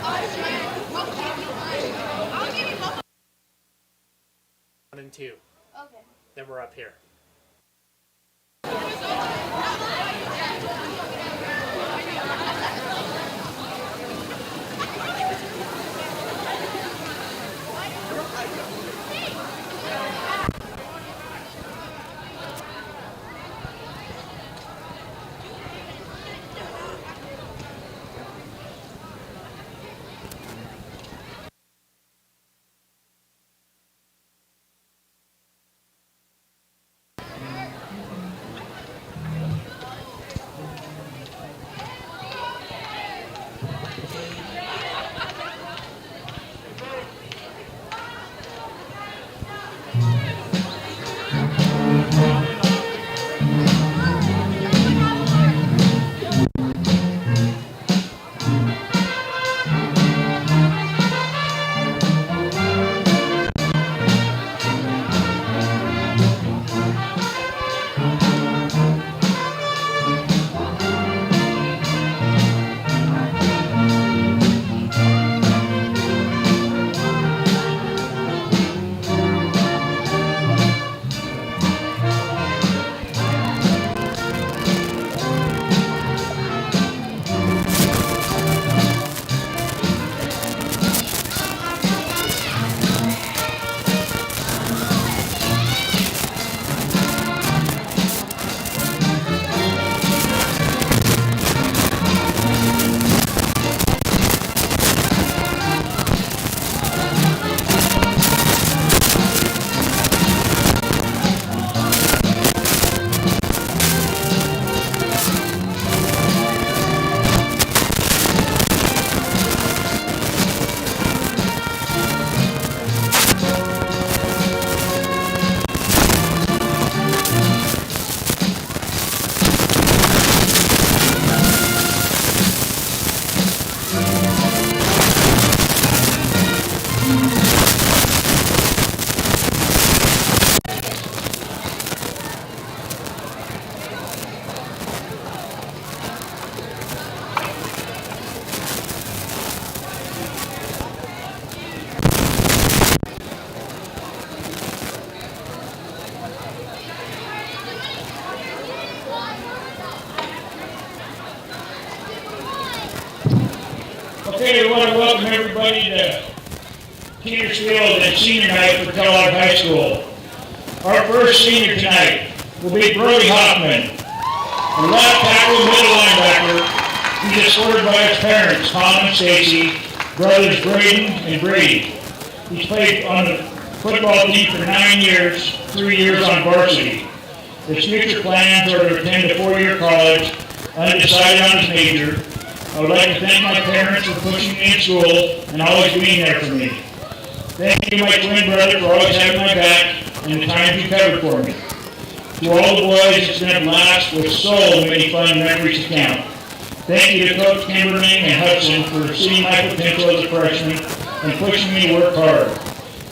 1 and 2. Okay. Then we're up here. Okay, we want to welcome everybody to Teeters Field and senior night for Kellogg High School. Our first senior tonight will be Brody Hoffman, a left tackle middle linebacker. He's escorted by his parents, Tom and Stacy, brothers Braden and Brady. He's played on the football team for 9 years, 3 years on varsity. His future plans are to attend a 4-year college, undecided on his major. I would like to thank my parents for pushing me in school and always being there for me. Thank you, my twin brother, for always having my back and the times you covered for me. To all the boys, it's been a blast with so many fun memories to count. Thank you to Coach Kimberly and Hudson for seeing my potential as a freshman and pushing me to work hard.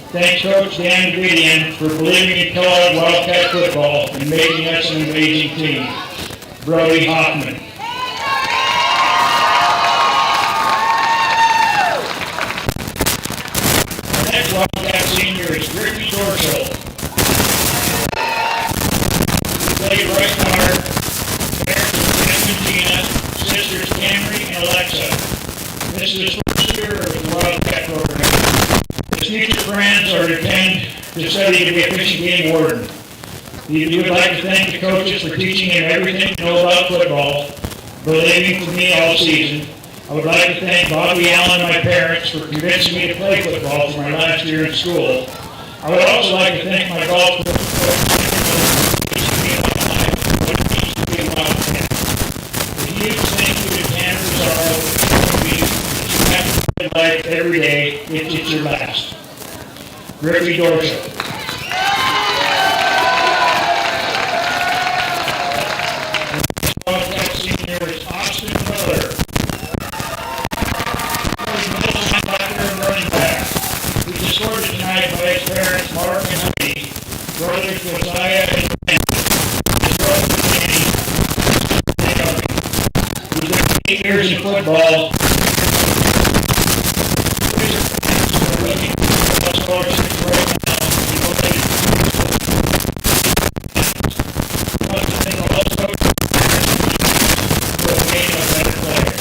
Thanks Coach Dan Davidian for believing in Kellogg Wildcat football and making us an amazing team. Brody Hoffman. Wildcat senior is Ricky Dorsal. He played right guard. Parents are Tim and Gina, sisters Camry and Alexa. This is his first year of the Wildcat program. His future plans are to attend to study to be a fishing game warden. We would like to thank the coaches for teaching him everything to know about football, believing for me all season. I would like to thank Bobby Allen and my parents for convincing me to play football for my last year in school. I would also like to thank my golf coach for teaching me about life, what it means to be a Wildcat. A huge thank you to Tanner Rosario for me that you have to live life every day if it's your last. Ricky Dorsal. Wildcat senior is Austin Miller. He's escorted tonight by his parents, Mark and Honey, brothers Josiah and Ben, his brother Danny, Naomi. He's been 8 years in football. looking for scholarships right now. We will make I want to thank all those coaches for being a better player.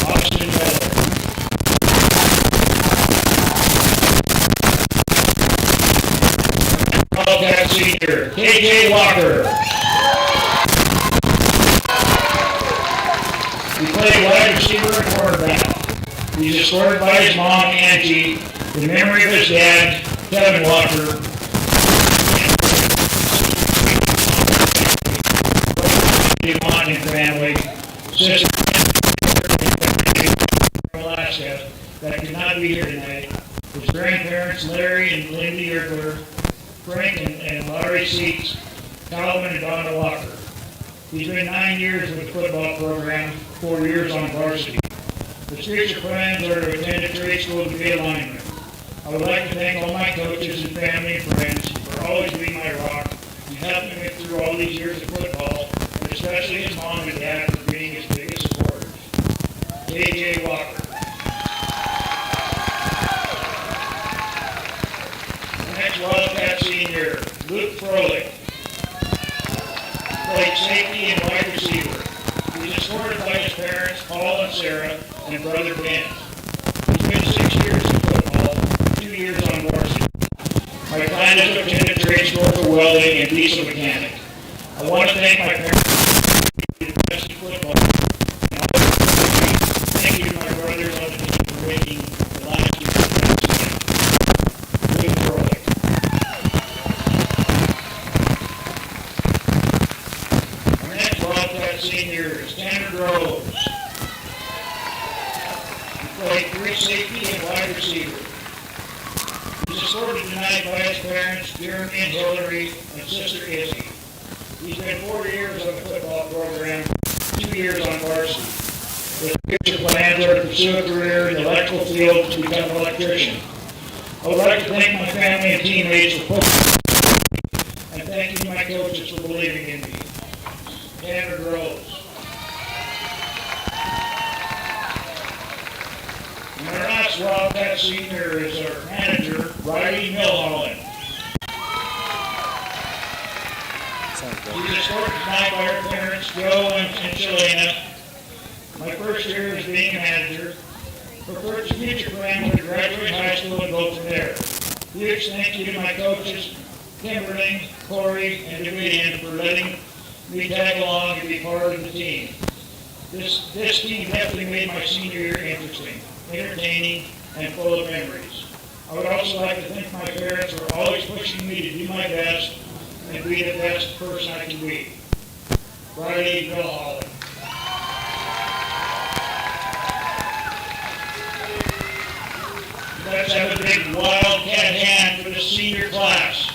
Austin Miller. Wildcat senior, KJ Walker. He played wide receiver and quarterback. He's escorted by his mom, Angie, in memory of his dad, Kevin Walker. And family, sister from Alaska, that could not be here tonight. His grandparents, Larry and Lindy Erkler, Frank and Laurie Seats, Calvin and Donna Walker. He's been 9 years with the football program, 4 years on varsity. His future plans are to attend a trade school to be a lineman. I would like to thank all my coaches and family and friends for always being my rock and helping me through all these years of football, and especially his mom and dad for being his biggest supporters. KJ Walker. Next Wildcat senior, Luke Froelich. Played safety and wide receiver. He's escorted by his parents, Paul and Sarah, and brother Ben. He's been 6 years in football, 2 years on varsity. My plan is to attend a trade school for welding and diesel mechanic. I want to thank my parents for the best in football. And also thank you to my brothers on the team for making the last year of the Luke Froelich. Wildcat senior is Tanner Groves. He played free safety and wide receiver. He's escorted tonight by his parents, Jeremy and Hillary, and sister Izzy. He's been 4 years on the football program, 2 years on varsity. His future plans are to pursue a career in the electrical field to become an electrician. I would like to thank my family and teammates for pushing, and thank you to my coaches for believing in me. Tanner Groves. And our last Wildcat senior is our manager, Riley Milholland. He's escorted tonight by our parents, Joe and Shalana. My first year as being a manager. For future plans to graduate high school and go from there. Huge thank you to my coaches, Kimberly, Corey, and Davidian for letting me tag along and be part of the team. This team definitely made my senior year interesting, entertaining, and full of memories. I would also like to thank my parents for always pushing me to do my best and be the best person I can be. Riley Milholland. Let's have a big Wildcat hand for the senior class.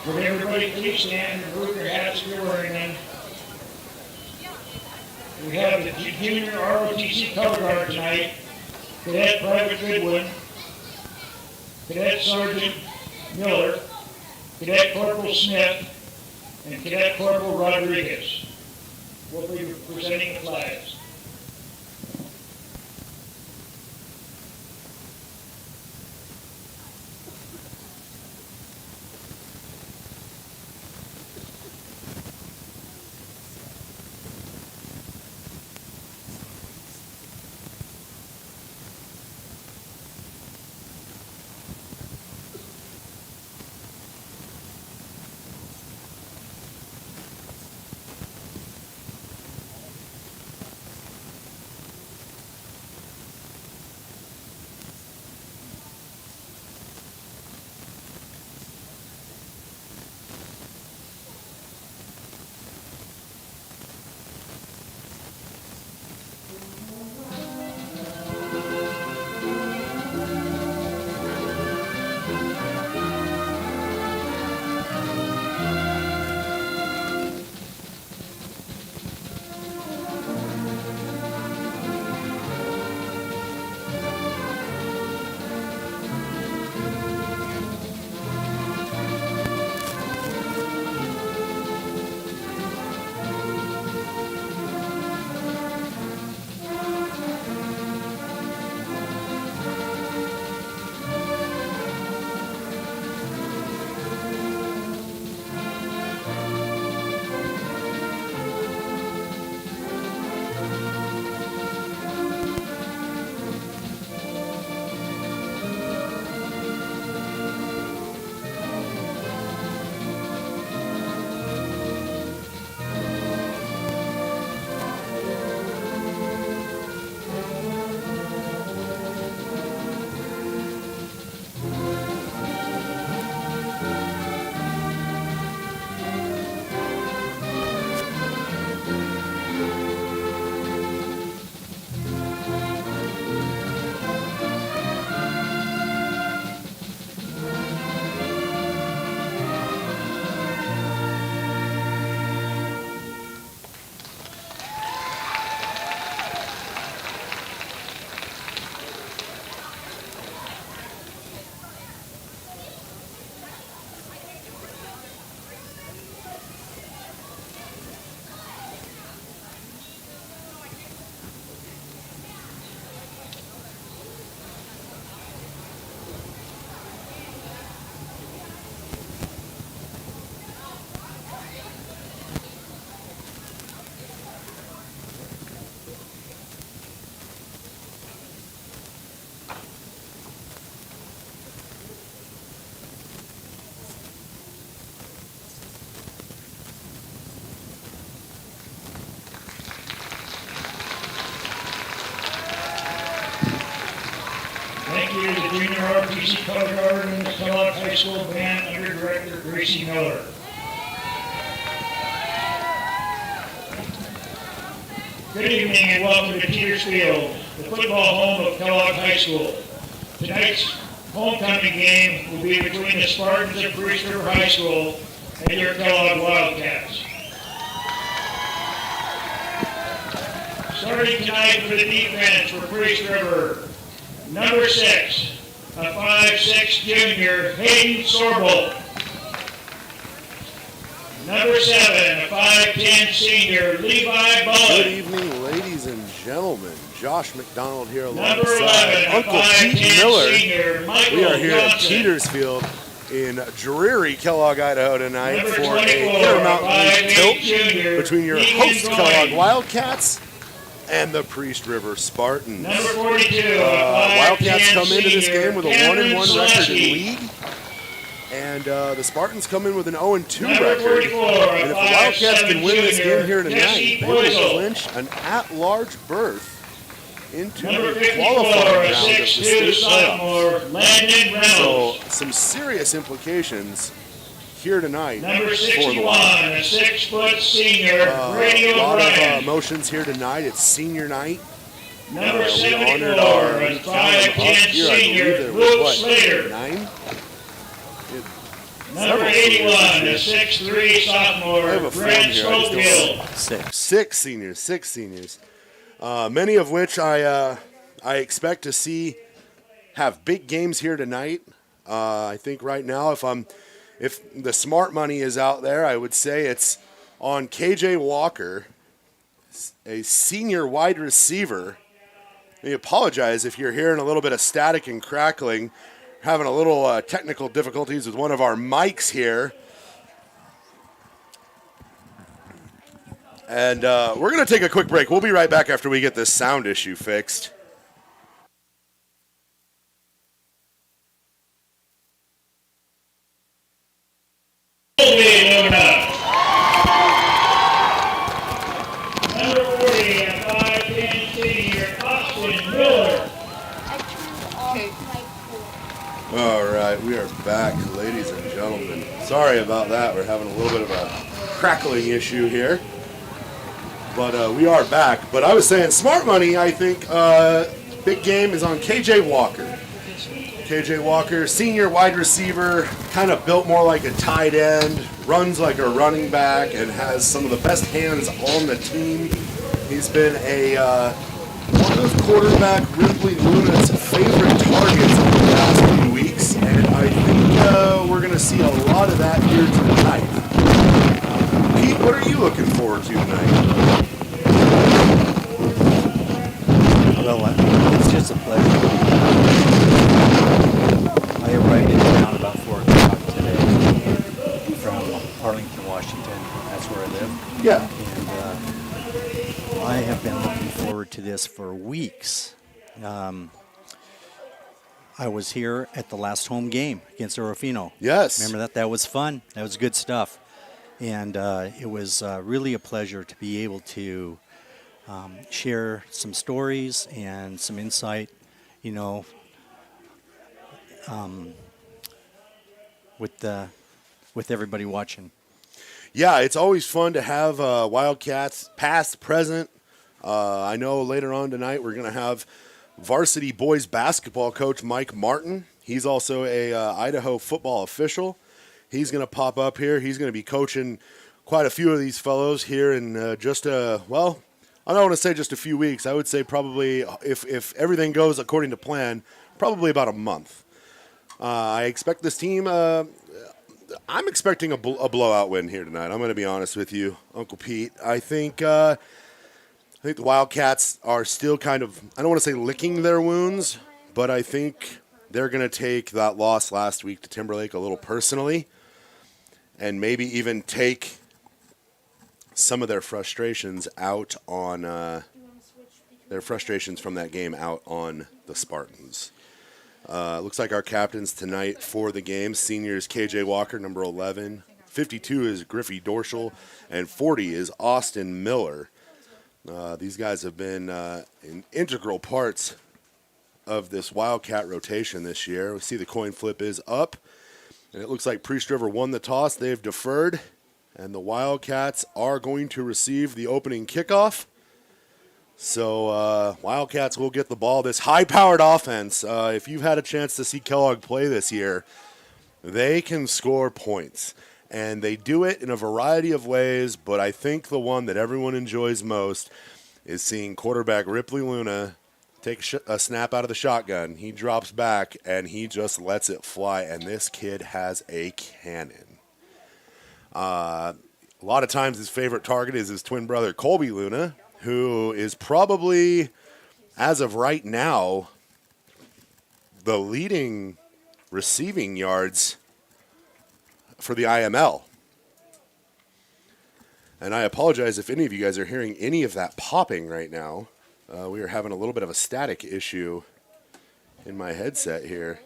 Would everybody please stand and remove their hats if you're wearing them? We have the junior ROTC color guard tonight, Cadet Private Goodwin, Cadet Sergeant Miller, Cadet Corporal Smith, and Cadet Corporal Rodriguez. We'll be presenting the flags. Thank you to the Junior ROTC Color Guard and the Kellogg High School Band under Director Gracie Miller. Good evening and welcome to Teeters Field, the football home of Kellogg High School. Tonight's homecoming game will be between the Spartans of Priest River High School and your Kellogg Wildcats. Starting tonight for the defense for Priest River, number 6, a 5'6" junior, Hayden Sorbolt. Number 7, a 5'10" senior, Levi Bullock. Good evening, ladies and gentlemen. Josh McDonald here Number alongside 11, Uncle a 5'10" Pete Miller. senior, Michael We are here at Johnson. Teeters Field in dreary Kellogg, Idaho tonight Number for 24, a Intermountain League 5'8" tilt junior, between your Ethan host Goins. Kellogg Wildcats and the Priest River Spartans. Number 42, a 5'10" Wildcats come into this senior, game with a Cameron 1-1 record in Selesky. league. And the Spartans come in with an 0-2 Number record. 44, And if the Wildcats 5'7" can win this junior, game here tonight, Jesse they will Poisel. clinch an at-large berth into Number the 54, qualifying a round of the 6'2" state playoffs. sophomore, Landon So Reynolds. some serious implications here tonight Number for the 61, Wildcats. a 6' senior, Brady A lot of O'Brien. emotions here tonight. It's senior night. Number We 74, honored our a we counted them up 5'10" here. I believe senior, there Luke was, Slater. 9? Number 81, the 6'3" sophomore, Brent Schofield. Six seniors. Many of which I expect to see have big games here tonight. I think right now, if the smart money is out there, I would say it's on KJ Walker, a senior wide receiver. I apologize if you're hearing a little bit of static and crackling, having a little technical difficulties with one of our mics here. And we're going to take a quick break. We'll be right back after we get this sound issue fixed. Number 40, a 5'10" senior, Austin Miller. All right, we are back, ladies and gentlemen. Sorry about that. We're having a little bit of a crackling issue here. But we are back. But I was saying, smart money, I think, big game is on KJ Walker. KJ Walker, senior wide receiver, kind of built more like a tight end, runs like a running back, and has some of the best hands on the team. He's been one of quarterback Ripley Luna's favorite targets in the last few weeks, and I think we're going to see a lot of that here tonight. Pete, what are you looking forward to tonight? Well, it's just a pleasure. I arrived in town about 4 o'clock today from Arlington, Washington. That's where I live. Yeah. And I have been looking forward to this for weeks. I was here at the last home game against Orofino. Yes. Remember that? That was fun. That was good stuff. And it was really a pleasure to be able to share some stories and some insight, with everybody watching. Yeah, it's always fun to have Wildcats past, present. I know later on tonight we're going to have varsity boys basketball coach Mike Martin. He's also a Idaho football official. He's going to pop up here. He's going to be coaching quite a few of these fellows here in I don't want to say just a few weeks. I would say probably, if everything goes according to plan, probably about a month. I expect this team, I'm expecting a blowout win here tonight. I'm going to be honest with you, Uncle Pete. I think the Wildcats are still kind of, I don't want to say licking their wounds, but I think they're going to take that loss last week to Timberlake a little personally and maybe even take some of their frustrations out on their frustrations from that game out on the Spartans. Looks like our captains tonight for the game, seniors KJ Walker, number 11, 52 is Griffey Dorschel, and 40 is Austin Miller. These guys have been in integral parts of this Wildcat rotation this year. We see the coin flip is up, and it looks like Priest River won the toss. They've deferred, and the Wildcats are going to receive the opening kickoff. So Wildcats will get the ball. This high-powered offense, if you've had a chance to see Kellogg play this year, they can score points. And they do it in a variety of ways, but I think the one that everyone enjoys most is seeing quarterback Ripley Luna take a snap out of the shotgun. He drops back, and he just lets it fly, and this kid has a cannon. A lot of times his favorite target is his twin brother, Colby Luna, who is probably, as of right now, the leading receiving yards for the IML. And I apologize if any of you guys are hearing any of that popping right now. We are having a little bit of a static issue in my headset here.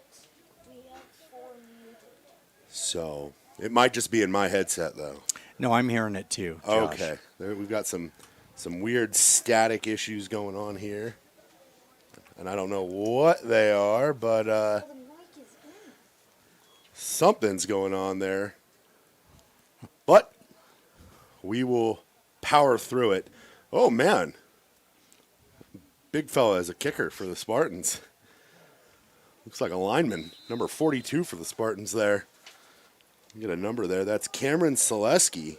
So it might just be in my headset, though. No, I'm hearing it too, Josh. Okay. We've got some weird static issues going on here. And I don't know what they are, but something's going on there. But we will power through it. Oh, man. Big fella as a kicker for the Spartans. Looks like a lineman. Number 42 for the Spartans there. Get a number there. That's Cameron Selesky.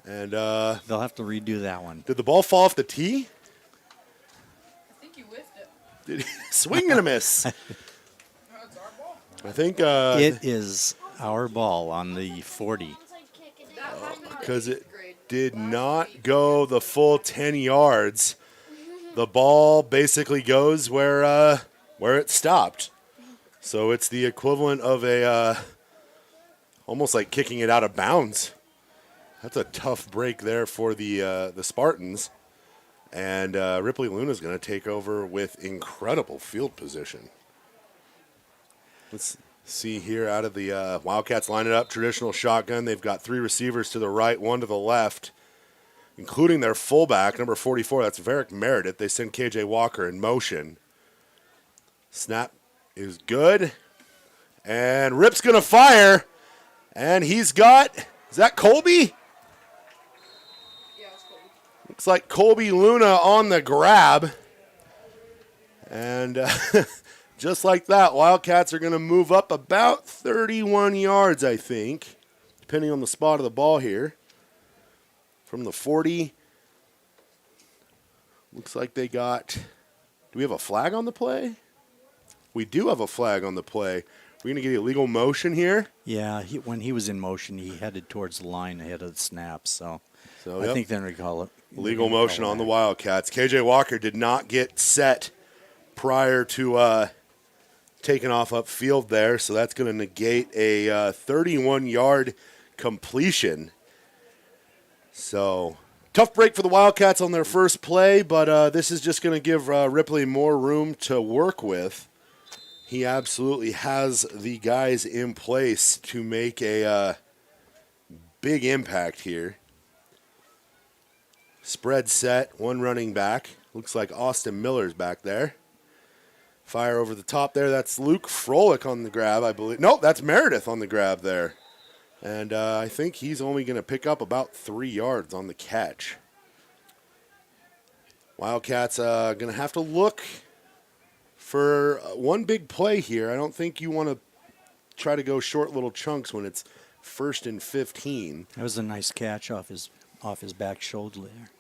And They'll have to redo that one. did the ball fall off the tee? I think you whiffed it. Did he swing and a miss? No, it's our ball. I think It is our ball on the 40. because it did not go the full 10 yards. The ball basically goes where it stopped. So it's the equivalent of a almost like kicking it out of bounds. That's a tough break there for the Spartans. And Ripley Luna's going to take over with incredible field position. Let's see here out of the Wildcats line it up. Traditional shotgun. They've got 3 receivers to the right, 1 to the left, including their fullback, number 44. That's Varick Meredith. They send KJ Walker in motion. Snap is good. And Rip's going to fire. And he's got, is that Colby? Yeah, it's cool. Looks like Colby Luna on the grab. And just like that, Wildcats are going to move up about 31 yards, I think, depending on the spot of the ball here. From the 40, looks like they got, do we have a flag on the play? We do have a flag on the play. We're going to get illegal motion here. Yeah, when he was in motion, he headed towards the line ahead of the snap. So I yep. think they're going to call it. Legal motion on the Wildcats. KJ Walker did not get set prior to taking off upfield there, so that's going to negate a 31-yard completion. So tough break for the Wildcats on their first play, but this is just going to give Ripley more room to work with. He absolutely has the guys in place to make a big impact here. Spread set, 1 running back. Looks like Austin Miller's back there. Fire over the top there. That's Luke Froelich on the grab, I believe. Nope, that's Meredith on the grab there. And I think he's only going to pick up about 3 yards on the catch. Wildcats going to have to look for one big play here. I don't think you want to try to go short little chunks when it's 1st and 15. That was a nice catch off his back shoulder there.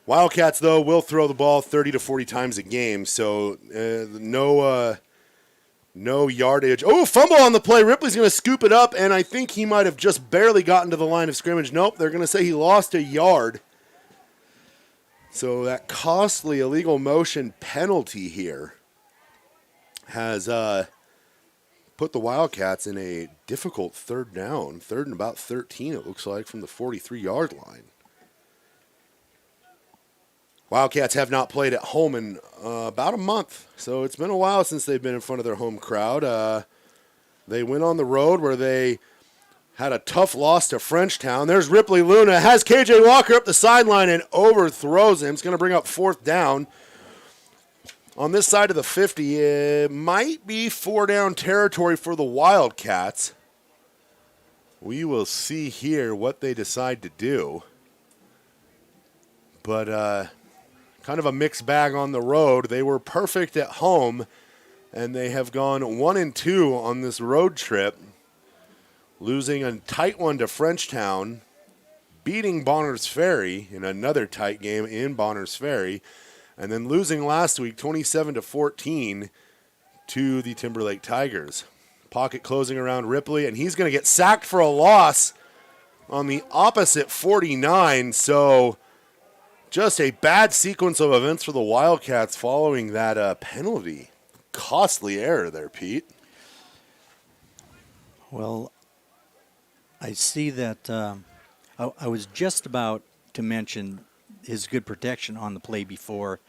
Wildcats, though, will throw the ball 30 to 40 times a game, so no yardage. Oh, fumble on the play. Ripley's going to scoop it up, and I think he might have just barely gotten to the line of scrimmage. Nope, they're going to say he lost a yard. So that costly illegal motion penalty here has put the Wildcats in a difficult 3rd down. 3rd and about 13, it looks like, from the 43-yard line. Wildcats have not played at home in about a month, so it's been a while since they've been in front of their home crowd. They went on the road where they had a tough loss to Frenchtown. There's Ripley Luna, has KJ Walker up the sideline and overthrows him. It's going to bring up 4th down. On this side of the 50, it might be 4-down territory for the Wildcats. We will see here what they decide to do. But kind of a mixed bag on the road. They were perfect at home, and they have gone 1-2 on this road trip, losing a tight one to Frenchtown, beating Bonners Ferry in another tight game in Bonners Ferry, and then losing last week 27-14 to the Timberlake Tigers. Pocket closing around Ripley, and he's going to get sacked for a loss on the opposite 49, so just a bad sequence of events for the Wildcats following that penalty. Costly error there, Pete. Well, I see that I was just about to mention his good protection on the play before.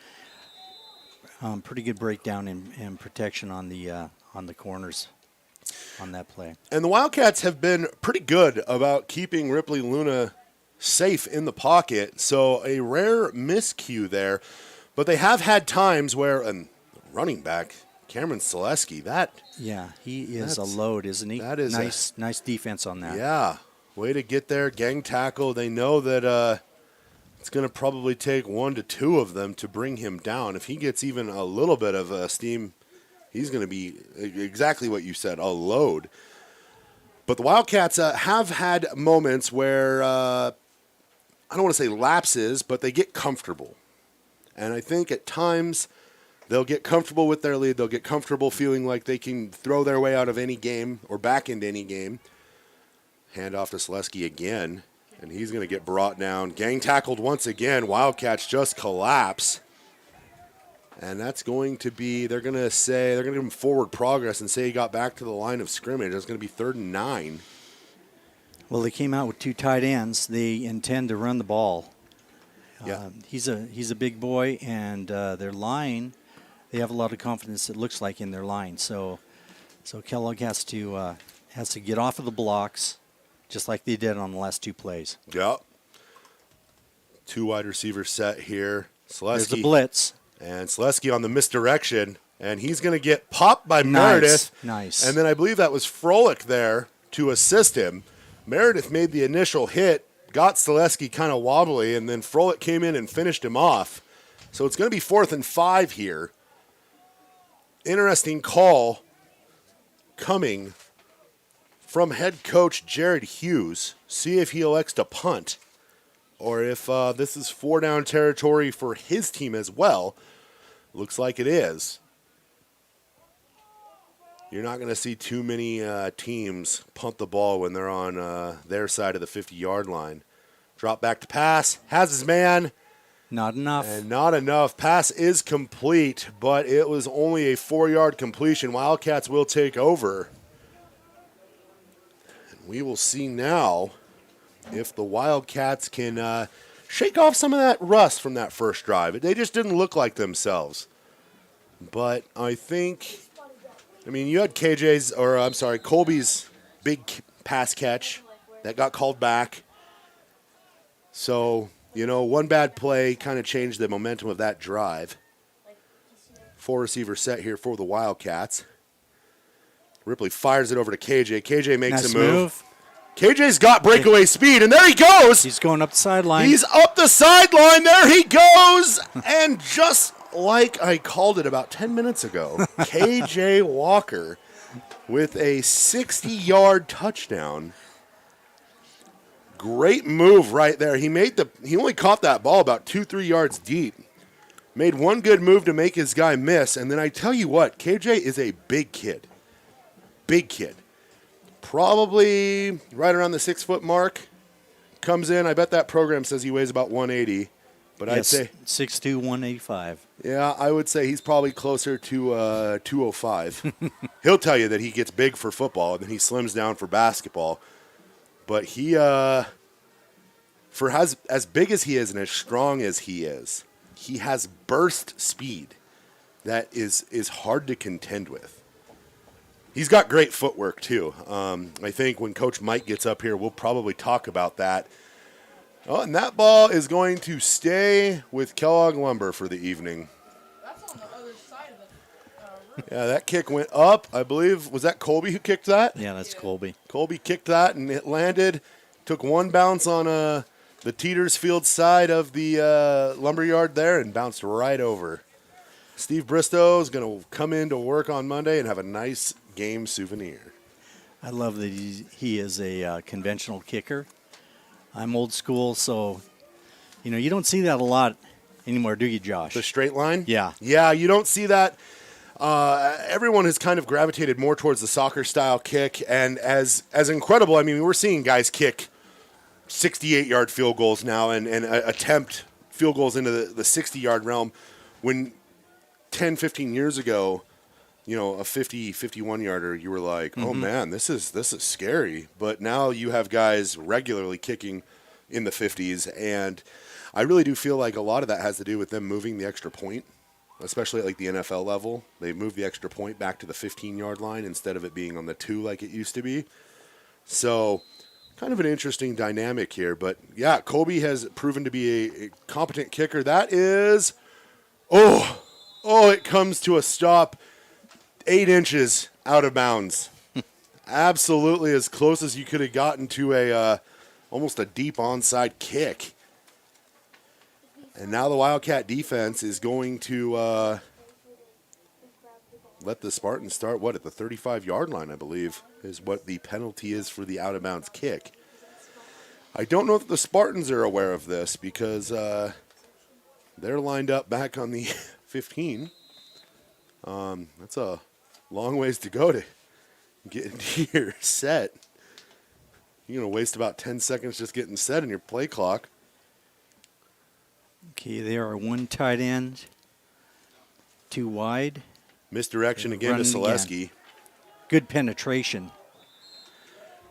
Pretty good breakdown and protection on the corners on that play. And the Wildcats have been pretty good about keeping Ripley Luna safe in the pocket, so a rare miscue there. But they have had times where running back Cameron Selesky, he is a load, isn't he? That is nice defense on that. Yeah, way to get there, gang tackle. They know that it's going to probably take 1 to 2 of them to bring him down. If he gets even a little bit of steam, he's going to be exactly what you said, a load. But the Wildcats have had moments where, I don't want to say lapses, but they get comfortable. And I think at times they'll get comfortable with their lead. They'll get comfortable feeling like they can throw their way out of any game or back into any game. Hand off to Selesky again, and he's going to get brought down. Gang tackled once again. Wildcats just collapse. And that's going to be, they're going to give him forward progress and say he got back to the line of scrimmage. It's going to be 3rd and 9. Well, they came out with 2 tight ends. They intend to run the ball. Yeah. He's a big boy, and their line, they have a lot of confidence, it looks like, in their line. So Kellogg has to get off of the blocks, just like they did on the last 2 plays. Yep. 2 wide receiver set here. Selesky. There's the blitz. And Selesky on the misdirection, and he's going to get popped by Meredith. Nice. And then I believe that was Froelich there to assist him. Meredith made the initial hit, got Selesky kind of wobbly, and then Froelich came in and finished him off. So it's going to be 4th and 5 here. Interesting call coming from head coach Jared Hughes. See if he elects to punt or if this is 4-down territory for his team as well. Looks like it is. You're not going to see too many teams punt the ball when they're on their side of the 50-yard line. Drop back to pass. Has his man. Not enough. And not enough. Pass is complete, but it was only a 4-yard completion. Wildcats will take over. We will see now if the Wildcats can shake off some of that rust from that first drive. They just didn't look like themselves. But I think, you had Colby's big pass catch that got called back. So, one bad play kind of changed the momentum of that drive. 4 receiver set here for the Wildcats. Ripley fires it over to KJ. KJ makes Nice a move. move. KJ's got breakaway speed, and there he goes. He's going up the sideline. He's up the sideline. There he goes. And just like I called it about 10 minutes ago, KJ Walker with a 60-yard touchdown. Great move right there. He only caught that ball about 2-3 yards deep. Made one good move to make his guy miss, and then I tell you what, KJ is a big kid. Big kid. Probably right around the 6-foot mark. Comes in. I bet that program says he weighs about 180. But yes, I'd say 6'2", 185. Yeah, I would say he's probably closer to 205. He'll tell you that he gets big for football and then he slims down for basketball. But he, for as big as he is and as strong as he has burst speed that is hard to contend with. He's got great footwork, too. I think when Coach Mike gets up here, we'll probably talk about that. Oh, and that ball is going to stay with Kellogg Lumber for the evening. That's on the other side of the room. Yeah, that kick went up. I believe, was that Colby who kicked that? Yeah, that's Colby. Colby kicked that, and it landed. Took one bounce on the Teeters Field side of the lumberyard there and bounced right over. Steve Bristow is going to come in to work on Monday and have a nice game souvenir. I love that he is a conventional kicker. I'm old school, so, you don't see that a lot anymore, do you, Josh? The straight line? Yeah. Yeah, you don't see that. Everyone has kind of gravitated more towards the soccer-style kick, and as incredible, we're seeing guys kick 68-yard field goals now and attempt field goals into the 60-yard realm when 10, 15 years ago, a 50, 51-yarder, you were like, oh, man, this is scary. But now you have guys regularly kicking in the 50s, and I really do feel like a lot of that has to do with them moving the extra point, especially at like the NFL level. They moved the extra point back to the 15-yard line instead of it being on the 2 like it used to be. So kind of an interesting dynamic here. But, yeah, Colby has proven to be a competent kicker. That is, it comes to a stop 8 inches out of bounds. Absolutely as close as you could have gotten to almost a deep onside kick. And now the Wildcat defense is going to let the Spartans start, at the 35-yard line, I believe, is what the penalty is for the out-of-bounds kick. I don't know if the Spartans are aware of this because they're lined up back on the 15. That's a long ways to go to get into your set. You're going to waste about 10 seconds just getting set in your play clock. Okay, there are 1 tight end, 2 wide. Misdirection again to Running Selesky. again. Good penetration.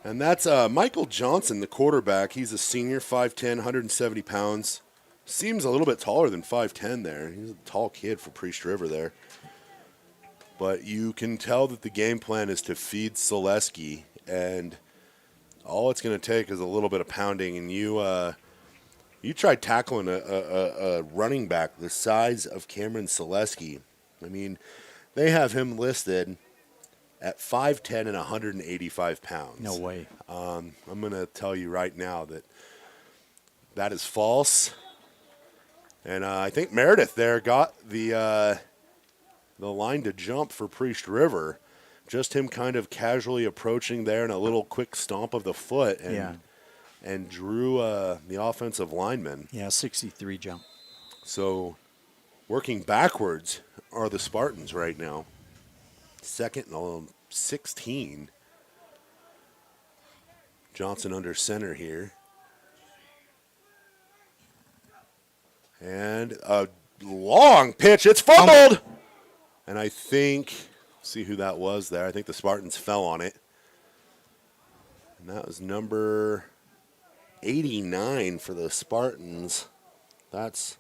And that's Michael Johnson, the quarterback. He's a senior, 5'10", 170 pounds. Seems a little bit taller than 5'10" there. He's a tall kid for Priest River there. But you can tell that the game plan is to feed Selesky, and all it's going to take is a little bit of pounding. And you tried tackling a running back the size of Cameron Selesky. I mean, they have him listed at 5'10" and 185 pounds. No way. I'm going to tell you right now that is false. And I think Meredith there got the line to jump for Priest River. Just him kind of casually approaching there and a little quick stomp of the foot and drew the offensive lineman. Yeah, 63 jump. So working backwards are the Spartans right now. 2nd and 16. Johnson under center here. And a long pitch. It's fumbled. And I think, see who that was there. I think the Spartans fell on it. And that was number 89 for the Spartans. That's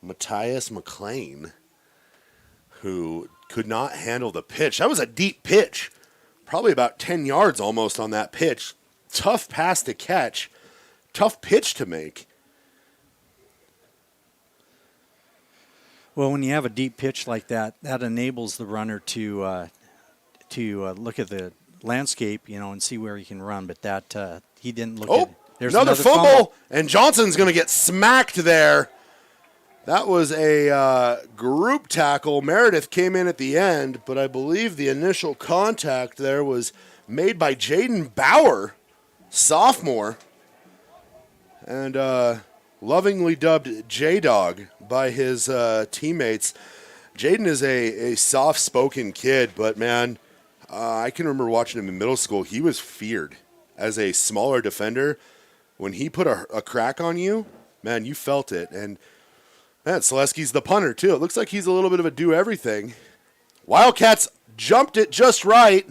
Matthias McLean, who could not handle the pitch. That was a deep pitch. Probably about 10 yards almost on that pitch. Tough pass to catch. Tough pitch to make. Well, when you have a deep pitch like that, that enables the runner to look at the landscape, and see where he can run. But that he didn't look at it. There's another fumble, and Johnson's going to get smacked there. That was a group tackle. Meredith came in at the end, but I believe the initial contact there was made by Jaden Bauer, sophomore, and lovingly dubbed J-Dog by his teammates. Jaden is a soft-spoken kid, but, man, I can remember watching him in middle school. He was feared as a smaller defender. When he put a crack on you, man, you felt it. And man, Selesky's the punter, too. It looks like he's a little bit of a do-everything. Wildcats jumped it just right.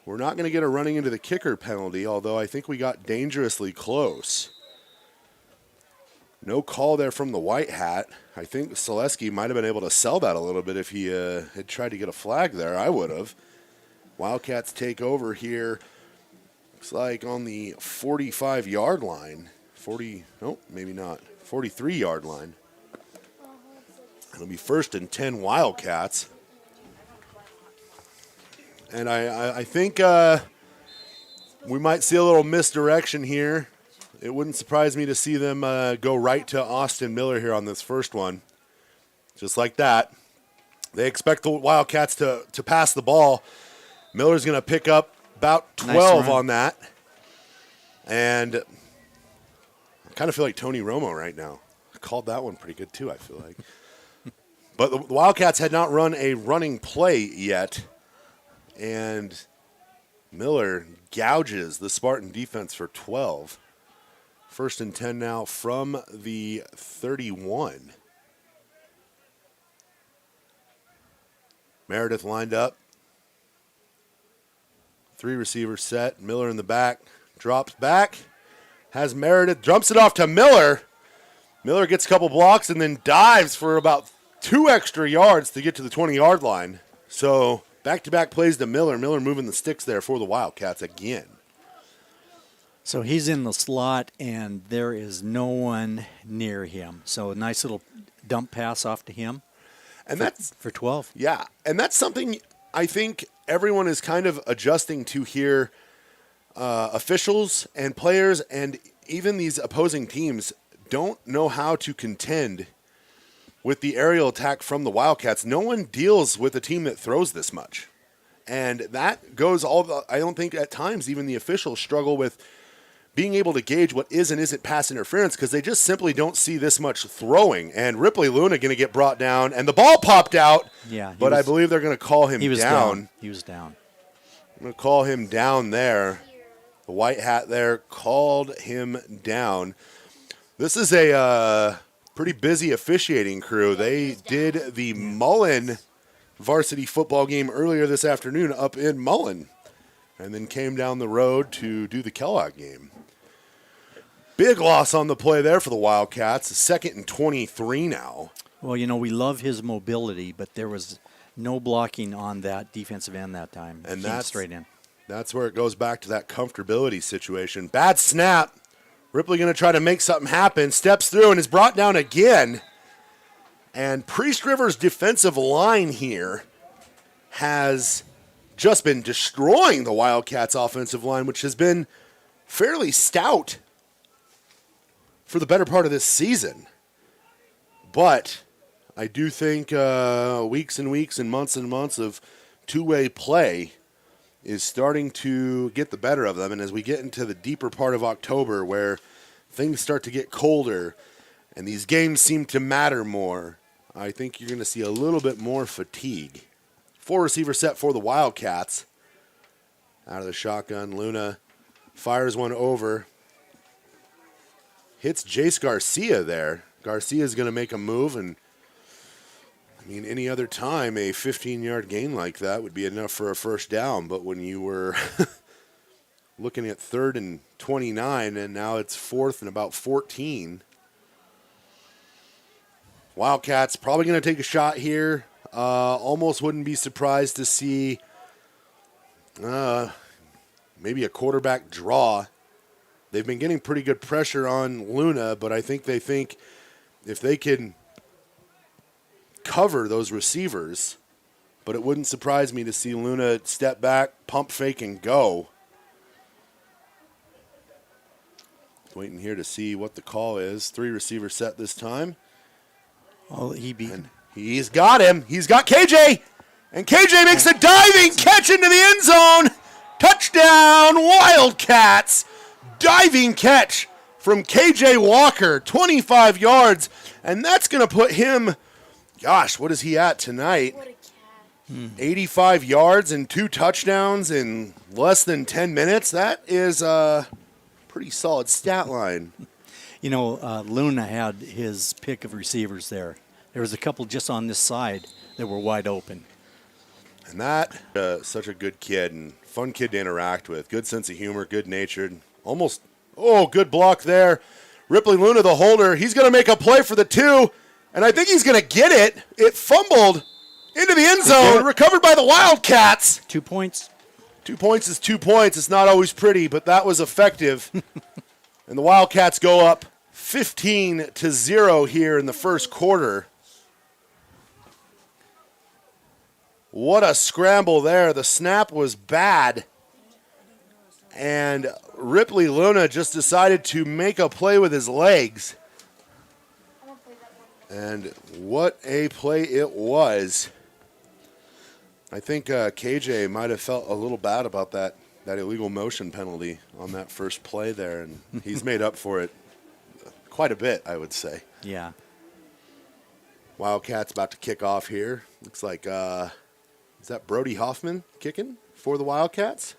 We're not going to get a running into the kicker penalty, although I think we got dangerously close. No call there from the white hat. I think Selesky might have been able to sell that a little bit if he had tried to get a flag there. I would have. Wildcats take over here. Looks like on the 45-yard line. Maybe not. 43-yard line. It'll be 1st and 10 Wildcats. And I think we might see a little misdirection here. It wouldn't surprise me to see them go right to Austin Miller here on this first one. Just like that. They expect the Wildcats to pass the ball. Miller's going to pick up about 12 on that. And I kind of feel like Tony Romo right now. I called that one pretty good too, I feel like. But the Wildcats had not run a running play yet. And Miller gouges the Spartan defense for 12. 1st and 10 now from the 31. Meredith lined up. 3 receivers set. Miller in the back. Drops back. Has Meredith. Jumps it off to Miller. Miller gets a couple blocks and then dives for about 2 extra yards to get to the 20-yard line. So back-to-back plays to Miller. Miller moving the sticks there for the Wildcats again. So he's in the slot, and there is no one near him. So a nice little dump pass off to him. And that's for 12. Yeah, and that's something I think everyone is kind of adjusting to here. Officials and players and even these opposing teams don't know how to contend with the aerial attack from the Wildcats. No one deals with a team that throws this much. And that goes I don't think at times even the officials struggle with being able to gauge what is and isn't pass interference because they just simply don't see this much throwing. And Ripley Luna going to get brought down, and the ball popped out. Yeah, but I believe they're going to call him down. He was down. I'm going to call him down there. The white hat there called him down. This is a pretty busy officiating crew. They did the Mullen varsity football game earlier this afternoon up in Mullen and then came down the road to do the Kellogg game. Big loss on the play there for the Wildcats. 2nd and 23 now. Well, we love his mobility, but there was no blocking on that defensive end that time. And that's straight in. That's where it goes back to that comfortability situation. Bad snap. Ripley going to try to make something happen. Steps through and is brought down again. And Priest River's defensive line here has just been destroying the Wildcats' offensive line, which has been fairly stout for the better part of this season. But I do think weeks and weeks and months of two-way play is starting to get the better of them. And as we get into the deeper part of October where things start to get colder and these games seem to matter more, I think you're going to see a little bit more fatigue. 4-receiver set for the Wildcats. Out of the shotgun, Luna fires one over. Hits Jace Garcia there. Garcia's going to make a move, and any other time a 15-yard gain like that would be enough for a first down, but when you were looking at 3rd and 29 and now it's 4th and about 14, Wildcats probably going to take a shot here. Almost wouldn't be surprised to see maybe a quarterback draw. They've been getting pretty good pressure on Luna, but I think they think if they can cover those receivers, but it wouldn't surprise me to see Luna step back, pump fake, and go. Waiting here to see what the call is. 3-receiver set this time. Oh, He's got him. He's got KJ. And KJ makes a diving catch into the end zone. Touchdown, Wildcats. Diving catch from KJ Walker, 25 yards. And that's going to put him, what is he at tonight? 85 yards and 2 touchdowns in less than 10 minutes. That is a pretty solid stat line. Luna had his pick of receivers there. There was a couple just on this side that were wide open. And that, such a good kid and fun kid to interact with. Good sense of humor, good-natured. Good block there. Ripley Luna, the holder. He's going to make a play for the 2, and I think he's going to get it. It fumbled into the end zone, recovered by the Wildcats. 2 points. 2 points is 2 points. It's not always pretty, but that was effective. And the Wildcats go up 15-0 here in the first quarter. What a scramble there. The snap was bad. And Ripley Luna just decided to make a play with his legs. And what a play it was. I think KJ might have felt a little bad about that illegal motion penalty on that first play there, and he's made up for it quite a bit, I would say. Yeah. Wildcats about to kick off here. Looks like, is that Brody Hoffman kicking for the Wildcats?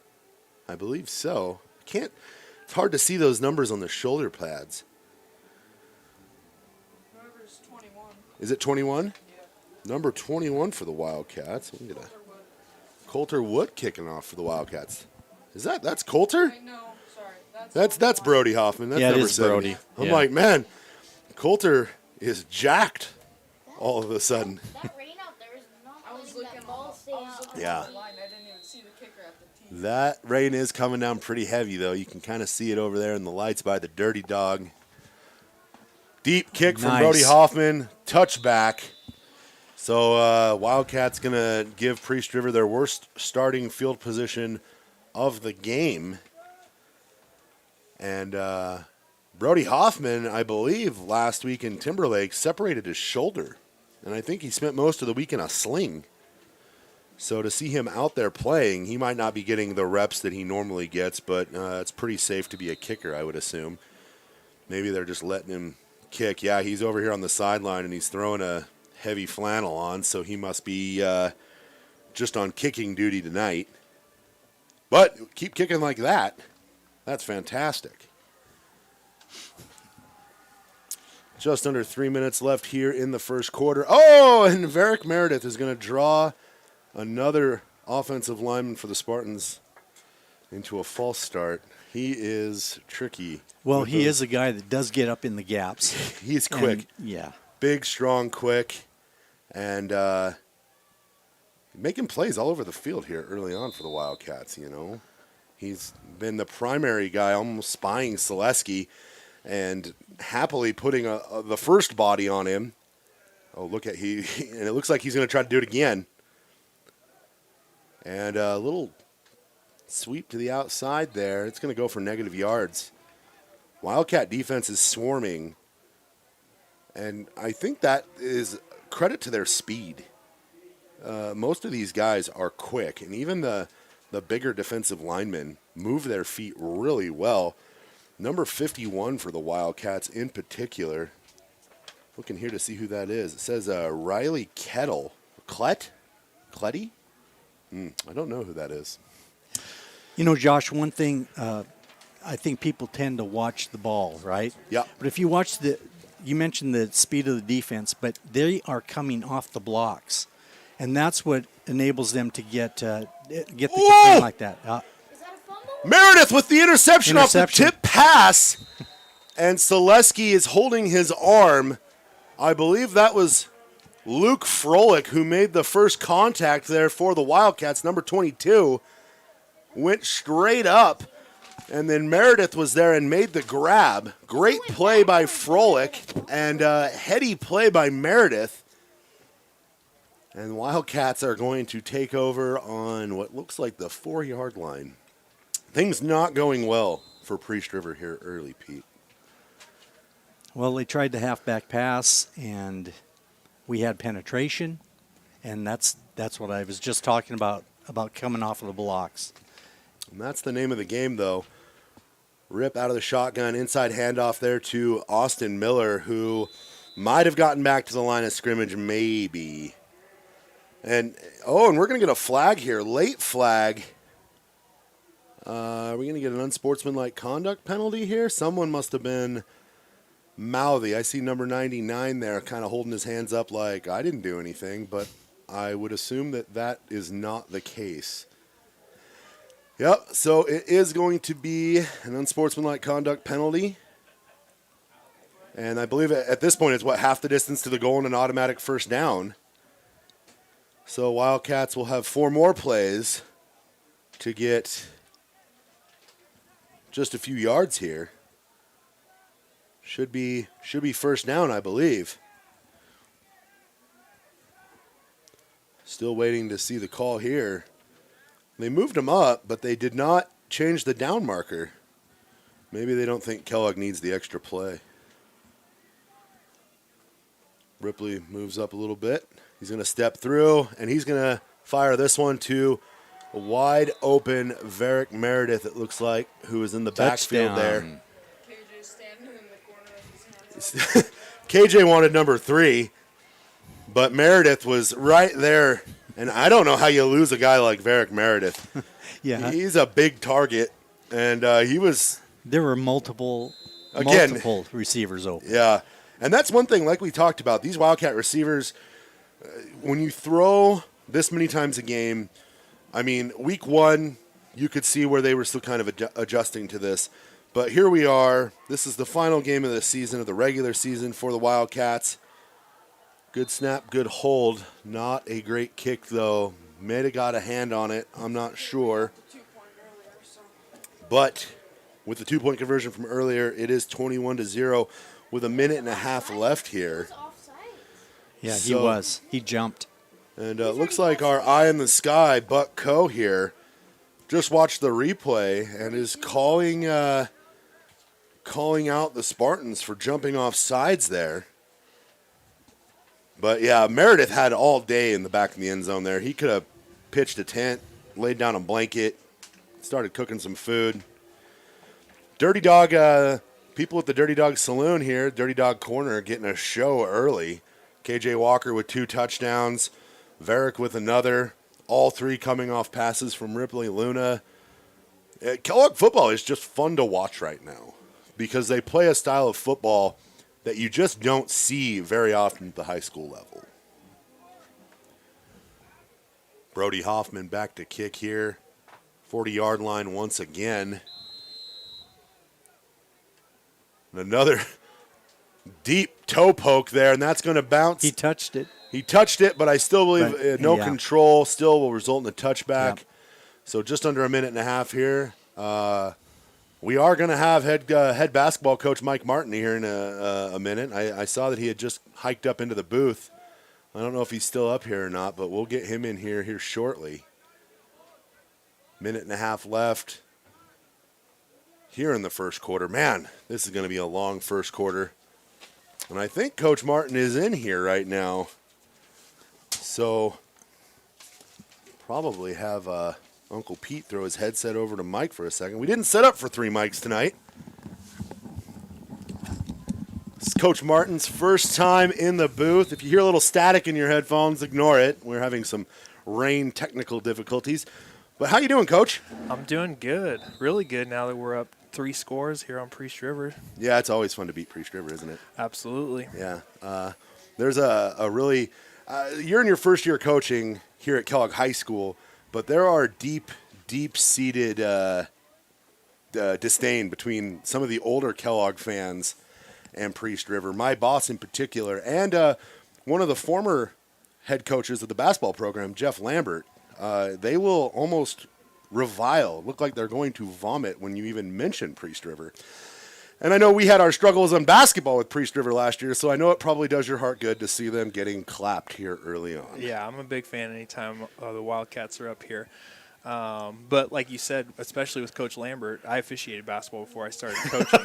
I believe so. It's hard to see those numbers on the shoulder pads. Number's 21. Is it 21? Yeah. Number 21 for the Wildcats. We get a Coulter Wood kicking off for the Wildcats. That's Coulter? Wait, no, sorry. That's Brody Hoffman. That's Yeah, it number is 70. Brody. I'm Yeah. like, man, Coulter is jacked all of a sudden. That rain out there is not I was letting looking that ball stay out. Yeah. at the line. I didn't even see the kicker at the tee. That rain is coming down pretty heavy, though. You can kind of see it over there in the lights by the Dirty Dog. Deep kick from Nice. Brody Hoffman. Touchback. So Wildcats going to give Priest River their worst starting field position of the game. And Brody Hoffman, I believe, last week in Timberlake separated his shoulder and I think he spent most of the week in a sling. So to see him out there playing, he might not be getting the reps that he normally gets, but it's pretty safe to be a kicker, I would assume. Maybe they're just letting him kick. Yeah, he's over here on the sideline, and he's throwing a heavy flannel on, so he must be just on kicking duty tonight. But keep kicking like that. That's fantastic. Just under 3 minutes left here in the first quarter. Oh, and Varric Meredith is going to draw another offensive lineman for the Spartans into a false start. He is tricky. Well, he is a guy that does get up in the gaps. He's quick. Yeah. Big, strong, quick, and making plays all over the field here early on for the Wildcats, you know. He's been the primary guy, almost spying Selesky, and happily putting the first body on him. Oh, look at and it looks like he's going to try to do it again. And a little sweep to the outside there. It's going to go for negative yards. Wildcat defense is swarming, and I think that is credit to their speed. Most of these guys are quick, and even the bigger defensive linemen move their feet really well. Number 51 for the Wildcats in particular. Looking here to see who that is. It says Riley Kettle. Cletty? I don't know who that is. You know, Josh, one thing, I think people tend to watch the ball, right? Yeah. But if you watch you mentioned the speed of the defense, but they are coming off the blocks. And that's what enables them to get the kick in like that. Is that a fumble? Meredith with the interception off the Interception. tip pass. And Selesky is holding his arm. I believe that was Luke Froelich who made the first contact there for the Wildcats, number 22. Went straight up, and then Meredith was there and made the grab. Great play by Froelich, and heady play by Meredith. And the Wildcats are going to take over on what looks like the 4-yard line. Things not going well for Priest River here early, Pete. Well, they tried the halfback pass, and we had penetration, and that's what I was just talking about coming off of the blocks. And that's the name of the game, though. Rip out of the shotgun, inside handoff there to Austin Miller, who might have gotten back to the line of scrimmage, maybe. And we're going to get a flag here, late flag. Are we going to get an unsportsmanlike conduct penalty here? Someone must have been mouthy. I see number 99 there kind of holding his hands up like, I didn't do anything, but I would assume that is not the case. Yep, so it is going to be an unsportsmanlike conduct penalty. And I believe at this point it's half the distance to the goal and an automatic first down. So Wildcats will have 4 more plays to get just a few yards here. Should be first down, I believe. Still waiting to see the call here. They moved him up, but they did not change the down marker. Maybe they don't think Kellogg needs the extra play. Ripley moves up a little bit. He's going to step through, and he's going to fire this one to a wide open Varric Meredith, it looks like, who is in the backfield there. KJ standing in the corner with his hands up. KJ wanted number 3, but Meredith was right there. And I don't know how you lose a guy like Varric Meredith. Yeah. He's a big target, and he was... There were multiple receivers open. Yeah, and that's one thing, like we talked about, these Wildcat receivers, when you throw this many times a game, I mean, week 1, you could see where they were still kind of adjusting to this. But here we are. This is the final game of the season, of the regular season for the Wildcats. Good snap, good hold. Not a great kick, though. May have got a hand on it. I'm not sure. 2-point earlier, so. But with the 2-point conversion from earlier, it is 21-0 with a minute and a half left here. Yeah, he So- was. He jumped. And it looks like our eye in the sky, Buck Coe here, just watched the replay and is calling out the Spartans for jumping off sides there. But, yeah, Meredith had all day in the back of the end zone there. He could have pitched a tent, laid down a blanket, started cooking some food. Dirty Dog, people at the Dirty Dog Saloon here, Dirty Dog Corner, getting a show early. KJ Walker with 2 touchdowns, Varick with another, all 3 coming off passes from Ripley Luna. Kellogg football is just fun to watch right now because they play a style of football that you just don't see very often at the high school level. Brody Hoffman back to kick here. 40-yard line once again. And another deep toe poke there, and that's going to bounce. He touched it. He touched it, but I still believe no control still will result in a touchback. Yep. So just under a minute and a half here. We are going to have head basketball coach Mike Martin here in a minute. I saw that he had just hiked up into the booth. I don't know if he's still up here or not, but we'll get him in here shortly. Minute and a half left here in the first quarter. Man, this is going to be a long first quarter. And I think Coach Martin is in here right now. So probably have Uncle Pete throw his headset over to Mike for a second. We didn't set up for 3 mics tonight. This is Coach Martin's first time in the booth. If you hear a little static in your headphones, ignore it. We're having some rain technical difficulties. But how you doing, Coach? I'm doing good, really good now that we're up 3 scores here on Priest River. Yeah, it's always fun to beat Priest River, isn't it? Absolutely. Yeah. There's a really you're in your first year coaching here at Kellogg High School, but there are deep-seated disdain between some of the older Kellogg fans and Priest River. My boss in particular, and one of the former head coaches of the basketball program, Jeff Lambert, they will almost revile, look like they're going to vomit when you even mention Priest River. And I know we had our struggles on basketball with Priest River last year, so I know it probably does your heart good to see them getting clapped here early on. Yeah, I'm a big fan anytime the Wildcats are up here. But like you said, especially with Coach Lambert, I officiated basketball before I started coaching.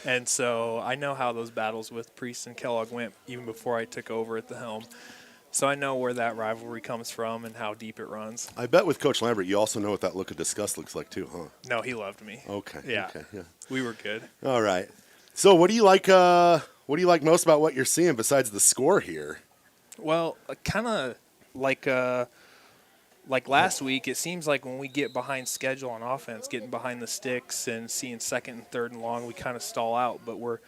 And so I know how those battles with Priest and Kellogg went even before I took over at the helm. So I know where that rivalry comes from and how deep it runs. I bet with Coach Lambert, you also know what that look of disgust looks like too, huh? No, he loved me. Okay. Yeah. Okay, yeah. We were good. All right. So what do you like most about what you're seeing besides the score here? Well, kind of like last week, it seems like when we get behind schedule on offense, getting behind the sticks and seeing second and third and long, we kind of stall out. But we're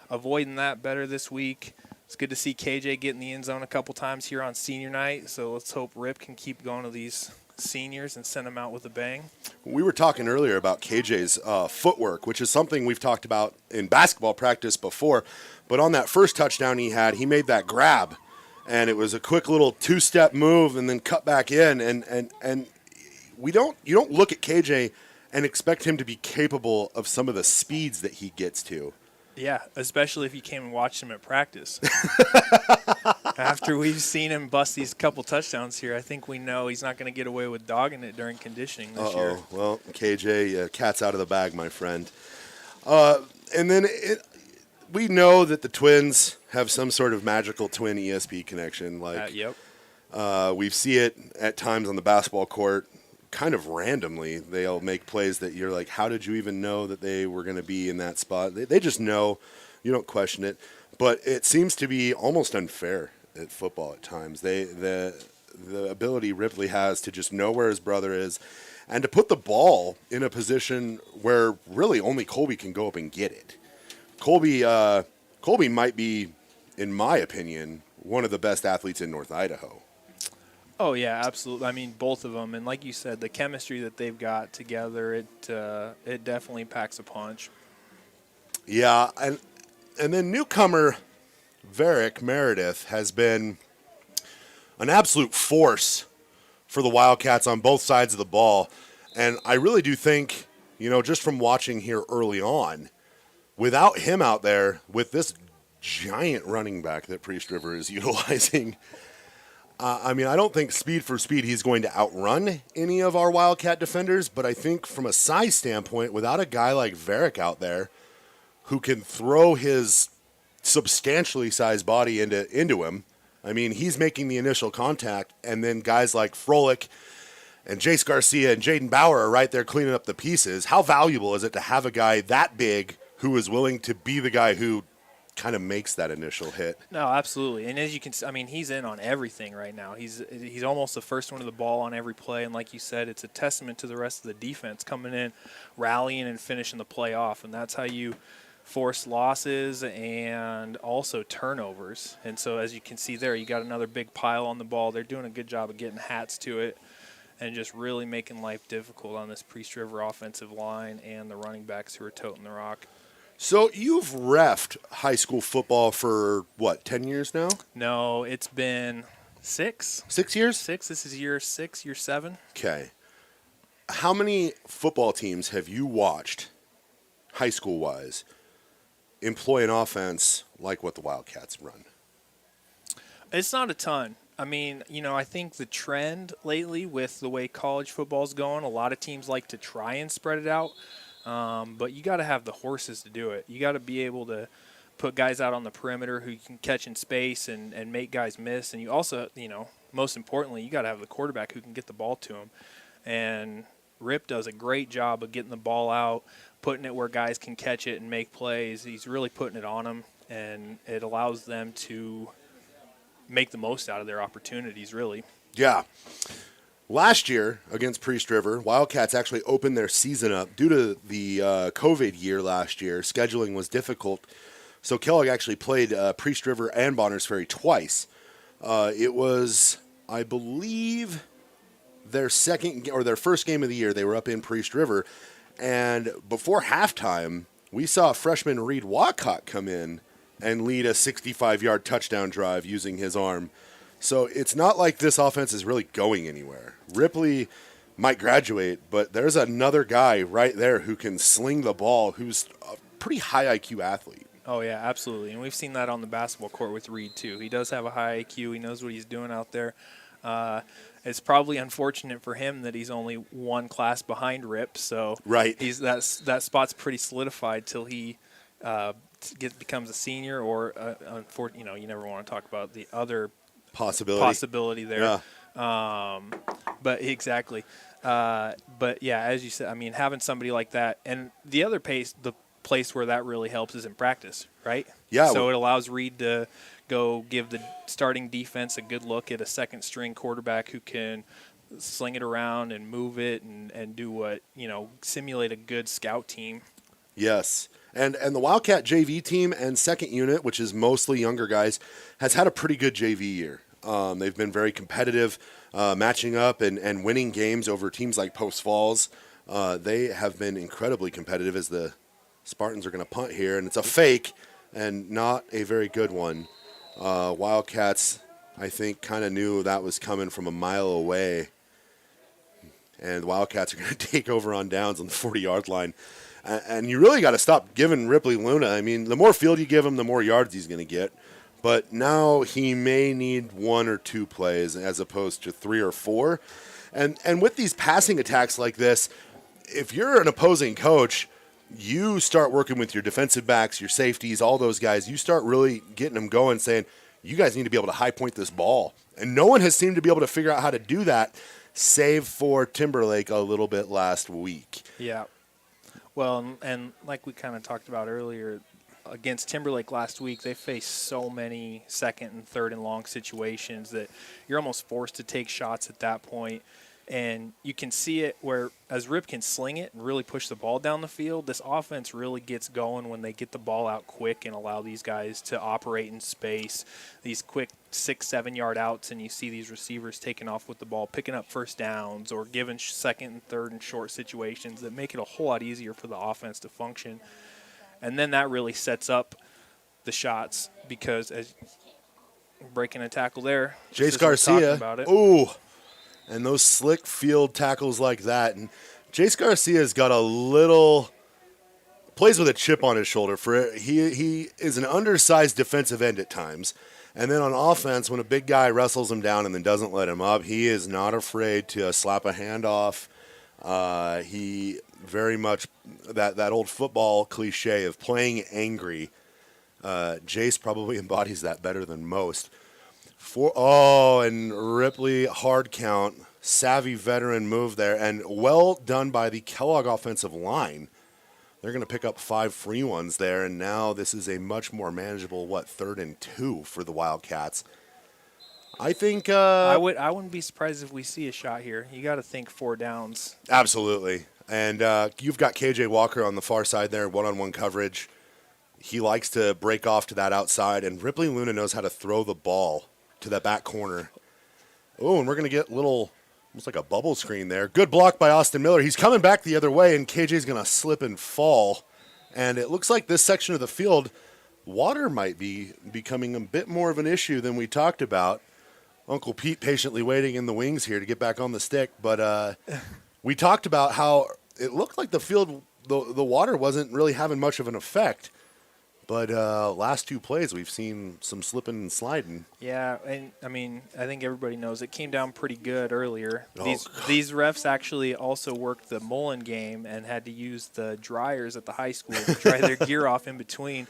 avoiding that better this week. It's good to see KJ get in the end zone a couple times here on senior night. So let's hope Rip can keep going to these seniors and send them out with a bang. We were talking earlier about KJ's footwork, which is something we've talked about in basketball practice before. But on that first touchdown he made that grab. And it was a quick little 2-step move and then cut back in. And you don't look at KJ and expect him to be capable of some of the speeds that he gets to. Yeah, especially if you came and watched him at practice. After we've seen him bust these couple touchdowns here, I think we know he's not going to get away with dogging it during conditioning this year. Well, KJ, cat's out of the bag, my friend. And then we know that the Twins have some sort of magical twin ESP connection. Yep. We see it at times on the basketball court. Kind of randomly, they'll make plays that you're like, how did you even know that they were going to be in that spot? They just know. You don't question it. But it seems to be almost unfair at football at times. The ability Ripley has to just know where his brother is and to put the ball in a position where really only Colby can go up and get it. Colby might be, in my opinion, one of the best athletes in North Idaho. Oh, yeah, absolutely. I mean, both of them. And like you said, the chemistry that they've got together, it definitely packs a punch. Yeah, and then newcomer Varick Meredith has been an absolute force for the Wildcats on both sides of the ball. And I really do think, just from watching here early on, without him out there with this giant running back that Priest River is utilizing, I don't think speed for speed he's going to outrun any of our Wildcat defenders, but I think from a size standpoint, without a guy like Varick out there who can throw his substantially sized body into him, I mean, he's making the initial contact, and then guys like Froelich and Jace Garcia and Jaden Bauer are right there cleaning up the pieces. How valuable is it to have a guy that big who is willing to be the guy who kind of makes that initial hit? No, absolutely. And as you can, I mean, he's in on everything right now. He's almost the first one to the ball on every play, and like you said, it's a testament to the rest of the defense coming in, rallying, and finishing the play off. And that's how you force losses and also turnovers. And so as you can see there, you got another big pile on the ball. They're doing a good job of getting hats to it and just really making life difficult on this Priest River offensive line and the running backs who are toting the rock. So you've reffed high school football for, 10 years now? No, it's been 6. 6 years? 6. This is year 6, year 7. Okay. How many football teams have you watched, high school-wise, employ an offense like what the Wildcats run? It's not a ton. I mean, I think the trend lately with the way college football's going, a lot of teams like to try and spread it out. But you got to have the horses to do it. You got to be able to put guys out on the perimeter who you can catch in space and make guys miss. And you also, most importantly, you got to have the quarterback who can get the ball to him. And Rip does a great job of getting the ball out, putting it where guys can catch it and make plays. He's really putting it on them, and it allows them to make the most out of their opportunities, really. Yeah. Last year against Priest River, Wildcats actually opened their season up due to the COVID year last year. Scheduling was difficult, so Kellogg actually played Priest River and Bonners Ferry twice. It was, I believe, their first game of the year. They were up in Priest River, and before halftime, we saw freshman Reed Wildcat come in and lead a 65-yard touchdown drive using his arm. So it's not like this offense is really going anywhere. Ripley might graduate, but there's another guy right there who can sling the ball, who's a pretty high IQ athlete. Oh, yeah, absolutely. And we've seen that on the basketball court with Reed, too. He does have a high IQ. He knows what he's doing out there. It's probably unfortunate for him that he's only one class behind Rip. So right. that spot's pretty solidified till he becomes a senior or, you never want to talk about the other possibility there. Yeah. But exactly. But yeah, as you said, I mean, having somebody like that, and the other the place where that really helps is in practice, right? Yeah. So it allows Reed to go give the starting defense a good look at a second string quarterback who can sling it around and move it and do what, simulate a good scout team. Yes. And the Wildcat JV team and second unit, which is mostly younger guys, has had a pretty good JV year. They've been very competitive, matching up and winning games over teams like Post Falls. They have been incredibly competitive as the Spartans are going to punt here, and it's a fake and not a very good one. Wildcats, I think, kind of knew that was coming from a mile away, and the Wildcats are going to take over on downs on the 40-yard line. And you really got to stop giving Ripley Luna. I mean, the more field you give him, the more yards he's going to get. But now he may need 1 or 2 plays as opposed to 3 or 4. And with these passing attacks like this, if you're an opposing coach, you start working with your defensive backs, your safeties, all those guys. You start really getting them going, saying, you guys need to be able to high point this ball. And no one has seemed to be able to figure out how to do that, save for Timberlake a little bit last week. Yeah. Well, and like we kind of talked about earlier, against Timberlake last week, they faced so many second and third and long situations that you're almost forced to take shots at that point. And you can see it where as Rip can sling it and really push the ball down the field, this offense really gets going when they get the ball out quick and allow these guys to operate in space, these quick 6-7 yard outs, and you see these receivers taking off with the ball, picking up first downs or giving second and third and short situations that make it a whole lot easier for the offense to function. And then that really sets up the shots because as breaking a tackle there, Jace Garcia. Ooh. And those slick field tackles like that. And Jace Garcia's got plays with a chip on his shoulder. He is an undersized defensive end at times. And then on offense, when a big guy wrestles him down and then doesn't let him up, he is not afraid to slap a hand off. He very much, that old football cliche of playing angry, Jace probably embodies that better than most. And Ripley hard count. Savvy veteran move there, and well done by the Kellogg offensive line. They're going to pick up 5 free ones there, and now this is a much more manageable, 3rd and 2 for the Wildcats. I think I wouldn't be surprised if we see a shot here. You got to think 4 downs. Absolutely. And you've got KJ Walker on the far side there, one-on-one coverage. He likes to break off to that outside, and Ripley Luna knows how to throw the ball to that back corner. Oh, and we're going to get almost like a bubble screen there. Good block by Austin Miller. He's coming back the other way, and KJ's going to slip and fall. And it looks like this section of the field, water might be becoming a bit more of an issue than we talked about. Uncle Pete patiently waiting in the wings here to get back on the stick. But we talked about how it looked like the field, the water wasn't really having much of an effect. But last 2 plays, we've seen some slipping and sliding. Yeah, and I mean, I think everybody knows it came down pretty good earlier. Oh, These refs actually also worked the Mullen game and had to use the dryers at the high school to dry their gear off in between.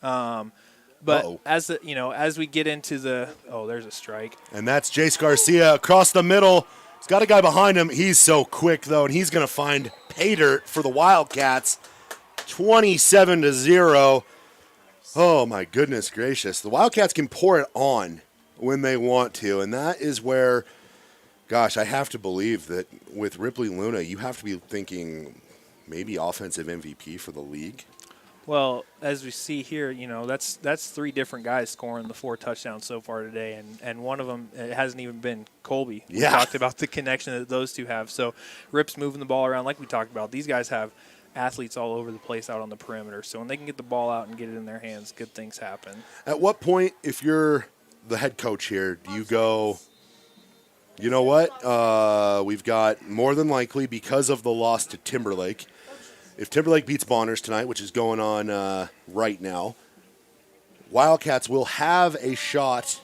But as we get into there's a strike. And that's Jace Garcia across the middle. He's got a guy behind him. He's so quick, though, and he's going to find pay dirt for the Wildcats. 27-0. Oh, my goodness gracious. The Wildcats can pour it on when they want to, and that is where, gosh, I have to believe that with Ripley Luna, you have to be thinking maybe offensive MVP for the league. Well, as we see here, that's 3 different guys scoring the 4 touchdowns so far today, and one of them, it hasn't even been Colby. We talked about the connection that those 2 have. So Rip's moving the ball around like we talked about. These guys have athletes all over the place out on the perimeter. So when they can get the ball out and get it in their hands, good things happen. At what point, if you're the head coach here, do you go, you know what, we've got more than likely, because of the loss to Timberlake, if Timberlake beats Bonners tonight, which is going on right now, Wildcats will have a shot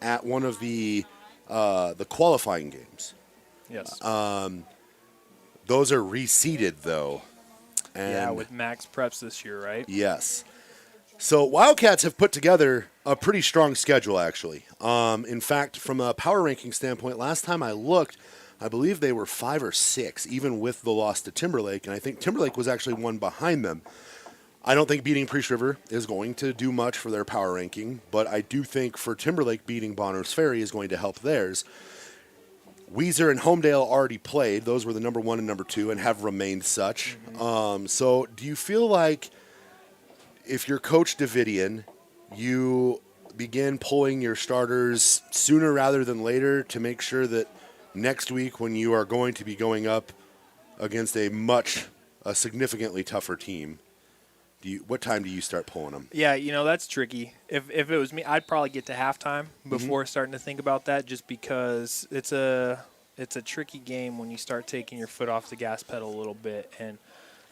at one of the qualifying games. Yes. Those are reseeded, though. And with Max Preps this year, right? Yes. So Wildcats have put together a pretty strong schedule, actually. In fact, from a power ranking standpoint, last time I looked, I believe they were 5 or 6, even with the loss to Timberlake, and I think Timberlake was actually one behind them. I don't think beating Priest River is going to do much for their power ranking, but I do think for Timberlake, beating Bonners Ferry is going to help theirs. Weezer and Homedale already played. Those were the number 1 and number 2 and have remained such. Mm-hmm. So do you feel like if you're Coach Davidian, you begin pulling your starters sooner rather than later to make sure that next week when you are going to be going up against a significantly tougher team, what time do you start pulling them? Yeah, that's tricky. If it was me, I'd probably get to halftime before starting to think about that, just because it's a tricky game when you start taking your foot off the gas pedal a little bit. And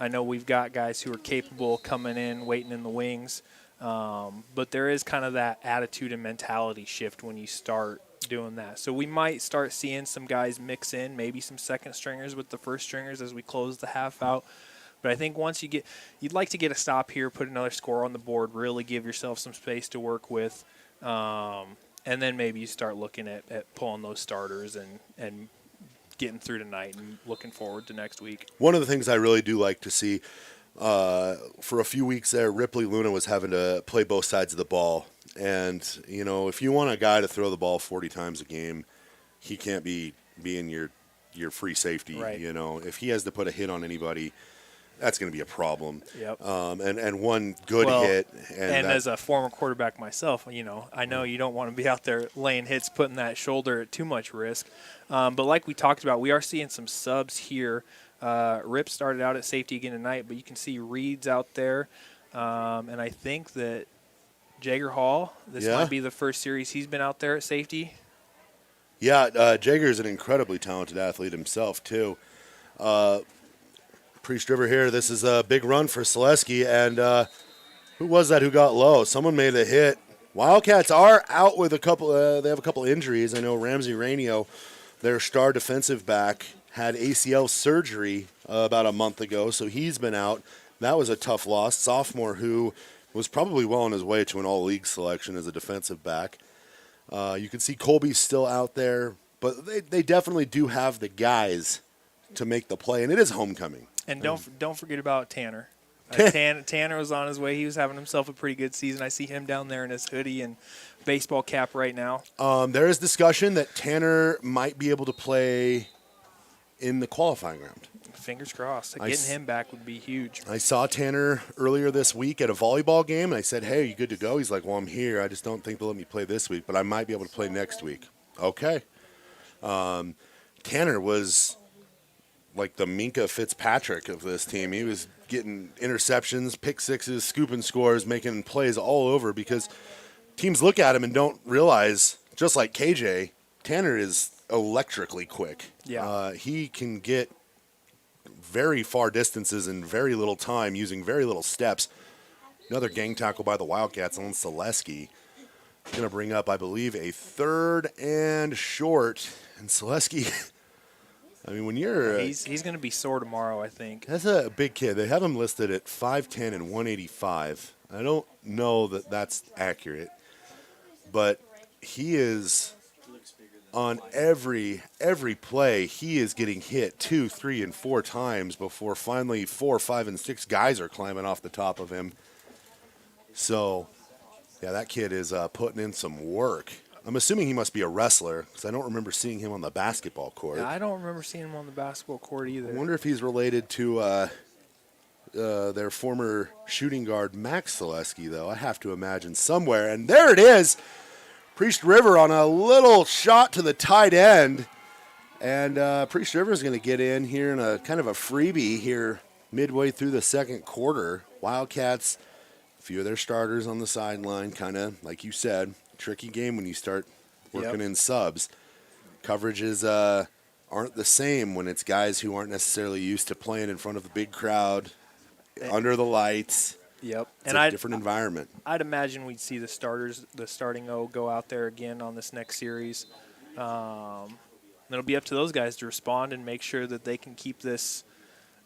I know we've got guys who are capable coming in, waiting in the wings, but there is kind of that attitude and mentality shift when you start doing that. So we might start seeing some guys mix in, maybe some second stringers with the first stringers as we close the half out. But I think once you'd like to get a stop here, put another score on the board, really give yourself some space to work with, and then maybe you start looking at pulling those starters and getting through tonight and looking forward to next week. One of the things I really do like to see, for a few weeks there, Ripley Luna was having to play both sides of the ball. And, if you want a guy to throw the ball 40 times a game, he can't be being your free safety. Right. If he has to put a hit on anybody, that's going to be a problem. Yep. And one good hit. And as a former quarterback myself, I know you don't want to be out there laying hits, putting that shoulder at too much risk. But like we talked about, we are seeing some subs here. Rip started out at safety again tonight, but you can see Reed's out there. And I think that Jager Hall, this might be the first series he's been out there at safety. Yeah, Jager is an incredibly talented athlete himself, too. Priest River here. This is a big run for Selesky, and who was that who got low? Someone made a hit. Wildcats are out with a couple. They have a couple injuries. I know Ramsey Rainio, their star defensive back, had ACL surgery about a month ago, so he's been out. That was a tough loss. Sophomore who was probably well on his way to an all-league selection as a defensive back. You can see Colby's still out there, but they definitely do have the guys to make the play, and it is homecoming. And don't forget about Tanner. Tanner was on his way. He was having himself a pretty good season. I see him down there in his hoodie and baseball cap right now. There is discussion that Tanner might be able to play in the qualifying round. Fingers crossed. Getting him back would be huge. I saw Tanner earlier this week at a volleyball game, and I said, hey, are you good to go? He's like, well, I'm here. I just don't think they'll let me play this week, but I might be able to play next week. Okay. Tanner was like the Minka Fitzpatrick of this team. He was getting interceptions, pick sixes, scooping scores, making plays all over because teams look at him and don't realize, just like KJ, Tanner is electrically quick. Yeah. He can get very far distances in very little time using very little steps. Another gang tackle by the Wildcats on Selesky. Going to bring up, I believe, a 3rd and short. And Selesky, I mean, when you're... He's going to be sore tomorrow, I think. That's a big kid. They have him listed at 5'10 and 185. I don't know that that's accurate, but he is... On every play, he is getting hit 2, 3, and 4 times before finally 4, 5, and 6 guys are climbing off the top of him. So, yeah, that kid is putting in some work. I'm assuming he must be a wrestler because I don't remember seeing him on the basketball court. Yeah, I don't remember seeing him on the basketball court either. I wonder if he's related to their former shooting guard, Max Selesky, though. I have to imagine somewhere. And there it is. Priest River on a little shot to the tight end. And Priest River is going to get in here in a kind of a freebie here midway through the second quarter. Wildcats, a few of their starters on the sideline, kind of, like you said, tricky game when you start working in subs. Coverages aren't the same when it's guys who aren't necessarily used to playing in front of a big crowd, under the lights. Yep. It's a different environment. I'd imagine we'd see the starting O go out there again on this next series. It'll be up to those guys to respond and make sure that they can keep this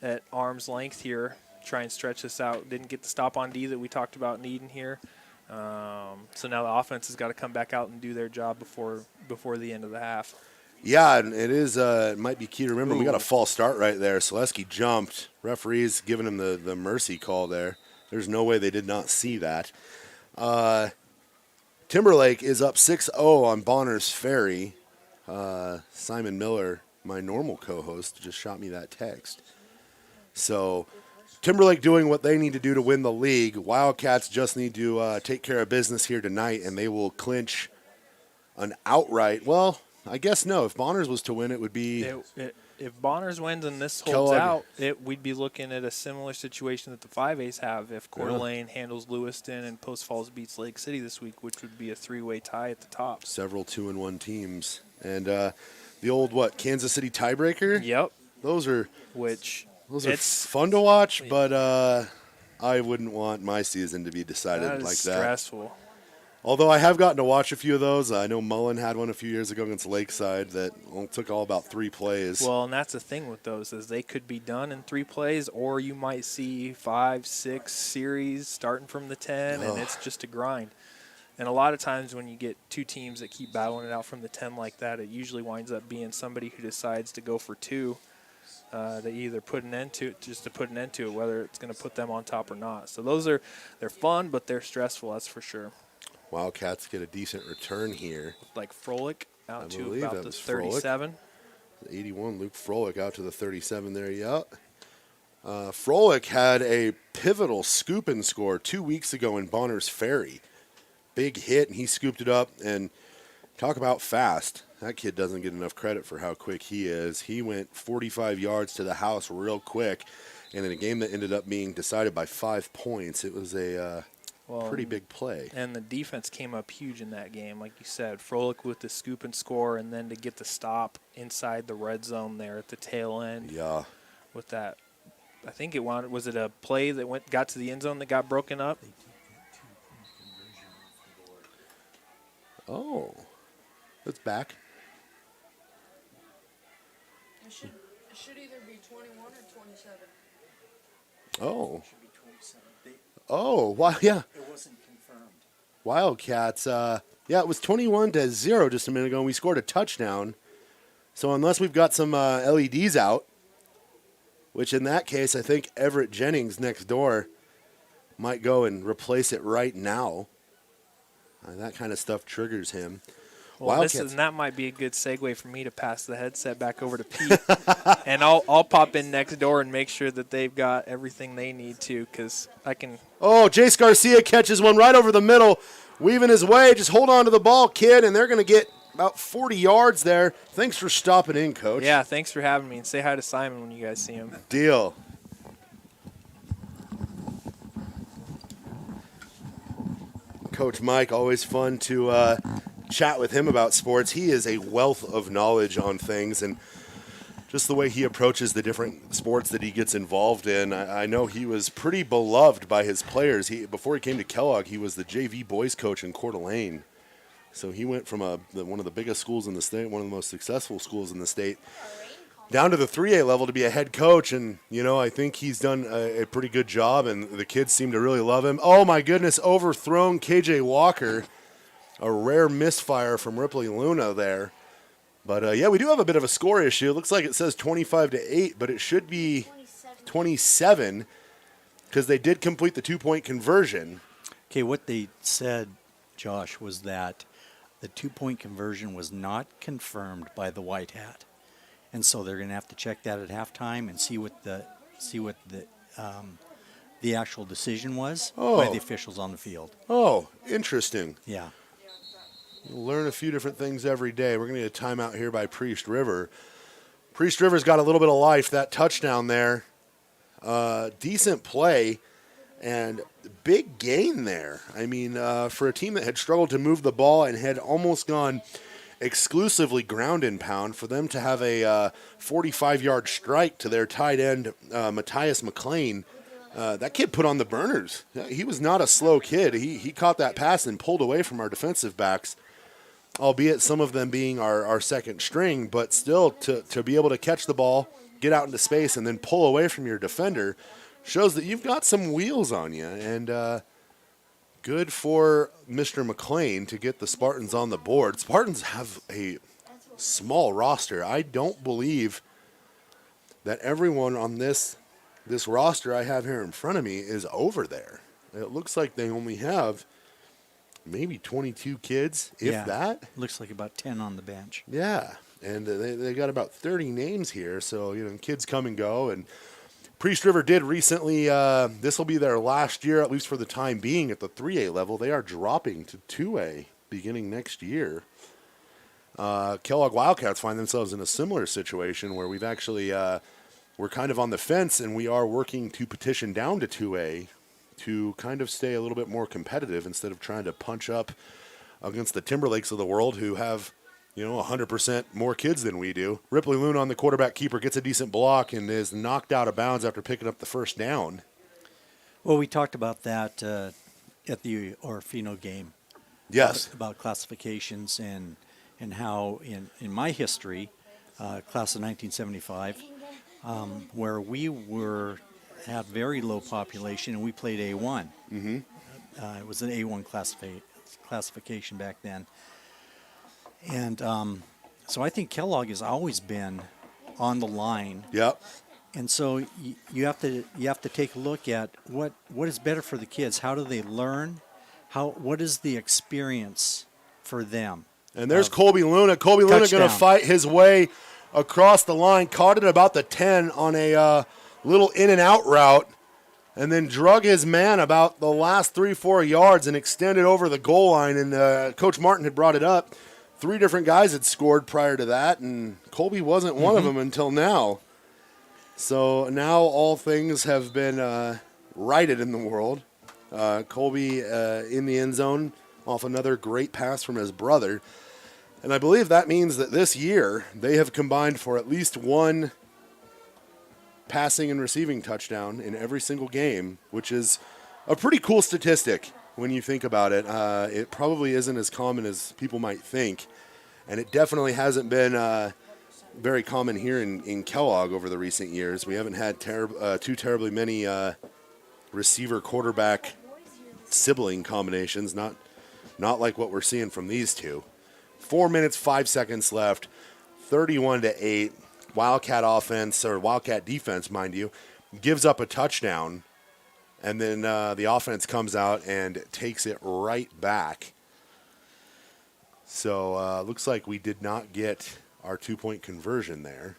at arm's length here, try and stretch this out. Didn't get the stop on D that we talked about needing here. So now the offense has got to come back out and do their job before the end of the half. Yeah, and it is. It might be key to remember. We got a false start right there. Selesky jumped. Referee's giving him the mercy call there. There's no way they did not see that. Timberlake is up 6-0 on Bonner's Ferry. Simon Miller, my normal co-host, just shot me that text. So Timberlake doing what they need to do to win the league. Wildcats just need to take care of business here tonight, and they will clinch an outright. Well, I guess no. If Bonner's was to win, it would be... If Bonner's wins and this holds Kellogg. out, we'd be looking at a similar situation that the 5As have if Coeur d'Alene handles Lewiston and Post Falls beats Lake City this week, which would be a 3-way tie at the top. Several 2-1 teams. And the old, Kansas City tiebreaker? Yep. Those are fun to watch, but I wouldn't want my season to be decided like that. Stressful. Although I have gotten to watch a few of those. I know Mullen had one a few years ago against Lakeside that took all about 3 plays. Well, and that's the thing with those is they could be done in 3 plays, or you might see 5, 6 series starting from the 10, and it's just a grind. And a lot of times when you get 2 teams that keep battling it out from the 10 like that, it usually winds up being somebody who decides to go for 2. They either put an end to it, just to put an end to it, whether it's going to put them on top or not. So they're fun, but they're stressful, that's for sure. Wildcats get a decent return here. Like Froelich out to believe about that the was 37. 81, Luke Froelich out to the 37 there, yeah. Froelich had a pivotal scoop and score 2 weeks ago in Bonner's Ferry. Big hit, and he scooped it up. And talk about fast. That kid doesn't get enough credit for how quick he is. He went 45 yards to the house real quick. And in a game that ended up being decided by 5 points, it was a pretty big play. And the defense came up huge in that game, like you said. Froelich with the scoop and score, and then to get the stop inside the red zone there at the tail end. Yeah. With that, I think was it a play that got to the end zone that got broken up? Oh, it's back. It should either be 21 or 27. Oh. Should be 27. Oh, wow, yeah. It wasn't confirmed. Wildcats Yeah, it was 21-0 just a minute ago, and we scored a touchdown. So unless we've got some LEDs out, which in that case I think Everett Jennings next door might go and replace it right now. That kind of stuff triggers him. Well, that might be a good segue for me to pass the headset back over to Pete, and I'll pop in next door and make sure that they've got everything they need to, because I can. Oh, Jace Garcia catches one right over the middle, weaving his way. Just hold on to the ball, kid, and they're going to get about 40 yards there. Thanks for stopping in, Coach. Yeah, thanks for having me, and say hi to Simon when you guys see him. Deal. Coach Mike, always fun to chat with him about sports. He is a wealth of knowledge on things, and just the way he approaches the different sports that he gets involved in. I know he was pretty beloved by his players. Before he came to Kellogg, he was the JV boys coach in Coeur d'Alene. So he went from one of the biggest schools in the state, one of the most successful schools in the state, down to the 3A level to be a head coach. And, I think he's done a pretty good job, and the kids seem to really love him. Oh, my goodness, overthrown KJ Walker. A rare misfire from Ripley Luna there. But, we do have a bit of a score issue. It looks like it says 25-8, but it should be 27 because they did complete the 2-point conversion. Okay, what they said, Josh, was that the 2-point conversion was not confirmed by the White Hat. And so they're going to have to check that at halftime and see what the actual decision was by the officials on the field. Oh, interesting. Yeah. You'll learn a few different things every day. We're going to get a timeout here by Priest River. Priest River's got a little bit of life. That touchdown there, decent play, and big gain there. I mean, for a team that had struggled to move the ball and had almost gone exclusively ground and pound, for them to have a 45-yard strike to their tight end, Matthias McLean, that kid put on the burners. He was not a slow kid. He caught that pass and pulled away from our defensive backs, albeit some of them being our second string, but still to be able to catch the ball, get out into space, and then pull away from your defender shows that you've got some wheels on you. And good for Mr. McLean to get the Spartans on the board. Spartans have a small roster. I don't believe that everyone on this roster I have here in front of me is over there. It looks like they only have maybe 22 kids, if that. Looks like about 10 on the bench. Yeah, and they got about 30 names here, so kids come and go. And Priest River did recently, this will be their last year, at least for the time being, at the 3A level. They are dropping to 2A beginning next year. Kellogg Wildcats find themselves in a similar situation where we've actually, we're kind of on the fence, and we are working to petition down to 2A to kind of stay a little bit more competitive instead of trying to punch up against the Timberlakes of the world who have 100% more kids than we do. Ripley Luna on the quarterback keeper gets a decent block and is knocked out of bounds after picking up the first down. Well, we talked about that at the Orfino game. Yes. About classifications and how in my history, class of 1975, where we had very low population and we played A1. Mm-hmm. It was an A1 classification back then. And so I think Kellogg has always been on the line. Yep. And so you have to take a look at what is better for the kids. How do they learn? What is the experience for them? And there's Colby Luna. Colby Luna going to fight his way across the line. Caught it about the 10 on a little in and out route, and then drug his man about the last 3-4 yards and extended over the goal line. And Coach Martin had brought it up. 3 different guys had scored prior to that, and Colby wasn't one of them until now. So now all things have been righted in the world. Colby in the end zone off another great pass from his brother. And I believe that means that this year they have combined for at least one passing and receiving touchdown in every single game, which is a pretty cool statistic when you think about it. It probably isn't as common as people might think, and it definitely hasn't been very common here in Kellogg over the recent years. We haven't had too terribly many receiver-quarterback sibling combinations, not Not like what we're seeing from these two. 4 minutes, 5 seconds left. 31-8. Wildcat offense, or Wildcat defense, mind you, gives up a touchdown. And then the offense comes out and takes it right back. So looks like we did not get our 2-point conversion there.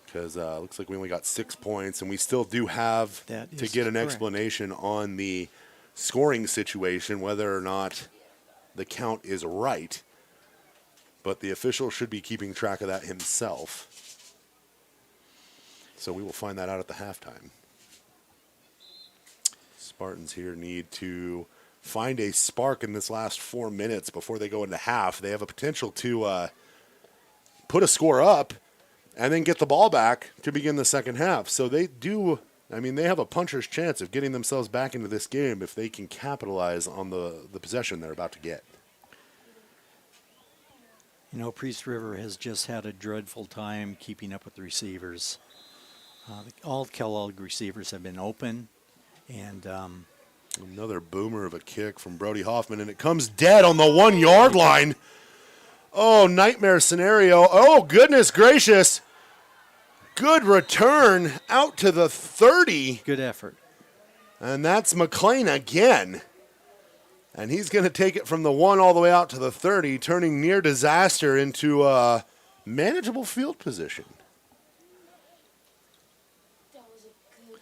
Because looks like we only got 6 points, and we still do have to get an explanation on the scoring situation, whether or not the count is right. But the official should be keeping track of that himself. So we will find that out at the halftime. Spartans here need to find a spark in this last 4 minutes before they go into half. They have a potential to put a score up and then get the ball back to begin the second half. So they do, I mean, they have a puncher's chance of getting themselves back into this game if they can capitalize on the possession they're about to get. You know, Priest River has just had a dreadful time keeping up with the receivers. All Kellogg receivers have been open, and another boomer of a kick from Brody Hoffman, and it comes dead on the 1 yard line. Oh, nightmare scenario. Oh, goodness gracious. Good return out to the 30. Good effort. And that's McLean again. And he's going to take it from the 1 all the way out to the 30, turning near disaster into a manageable field position. That was a good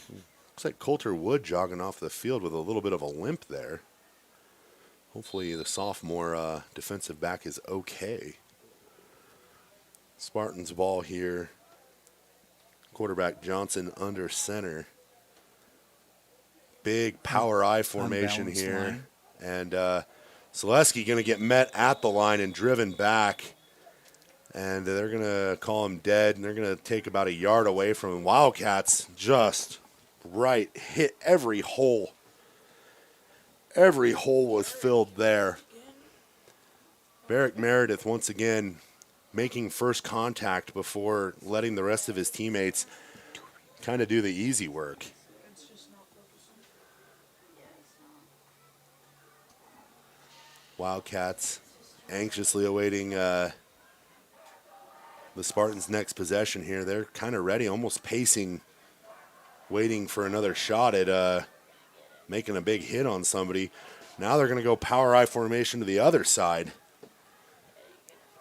kick. Looks like Coulter Wood jogging off the field with a little bit of a limp there. Hopefully the sophomore defensive back is okay. Spartans ball here. Quarterback Johnson under center. Big power I formation here. Line. And Selesky going to get met at the line and driven back. And they're going to call him dead, and they're going to take about a yard away from him. Wildcats just right hit every hole. Every hole was filled there. Barrick Meredith once again making first contact before letting the rest of his teammates kind of do the easy work. Wildcats anxiously awaiting the Spartans' next possession here. They're kind of ready, almost pacing, waiting for another shot at making a big hit on somebody. Now they're going to go power I formation to the other side.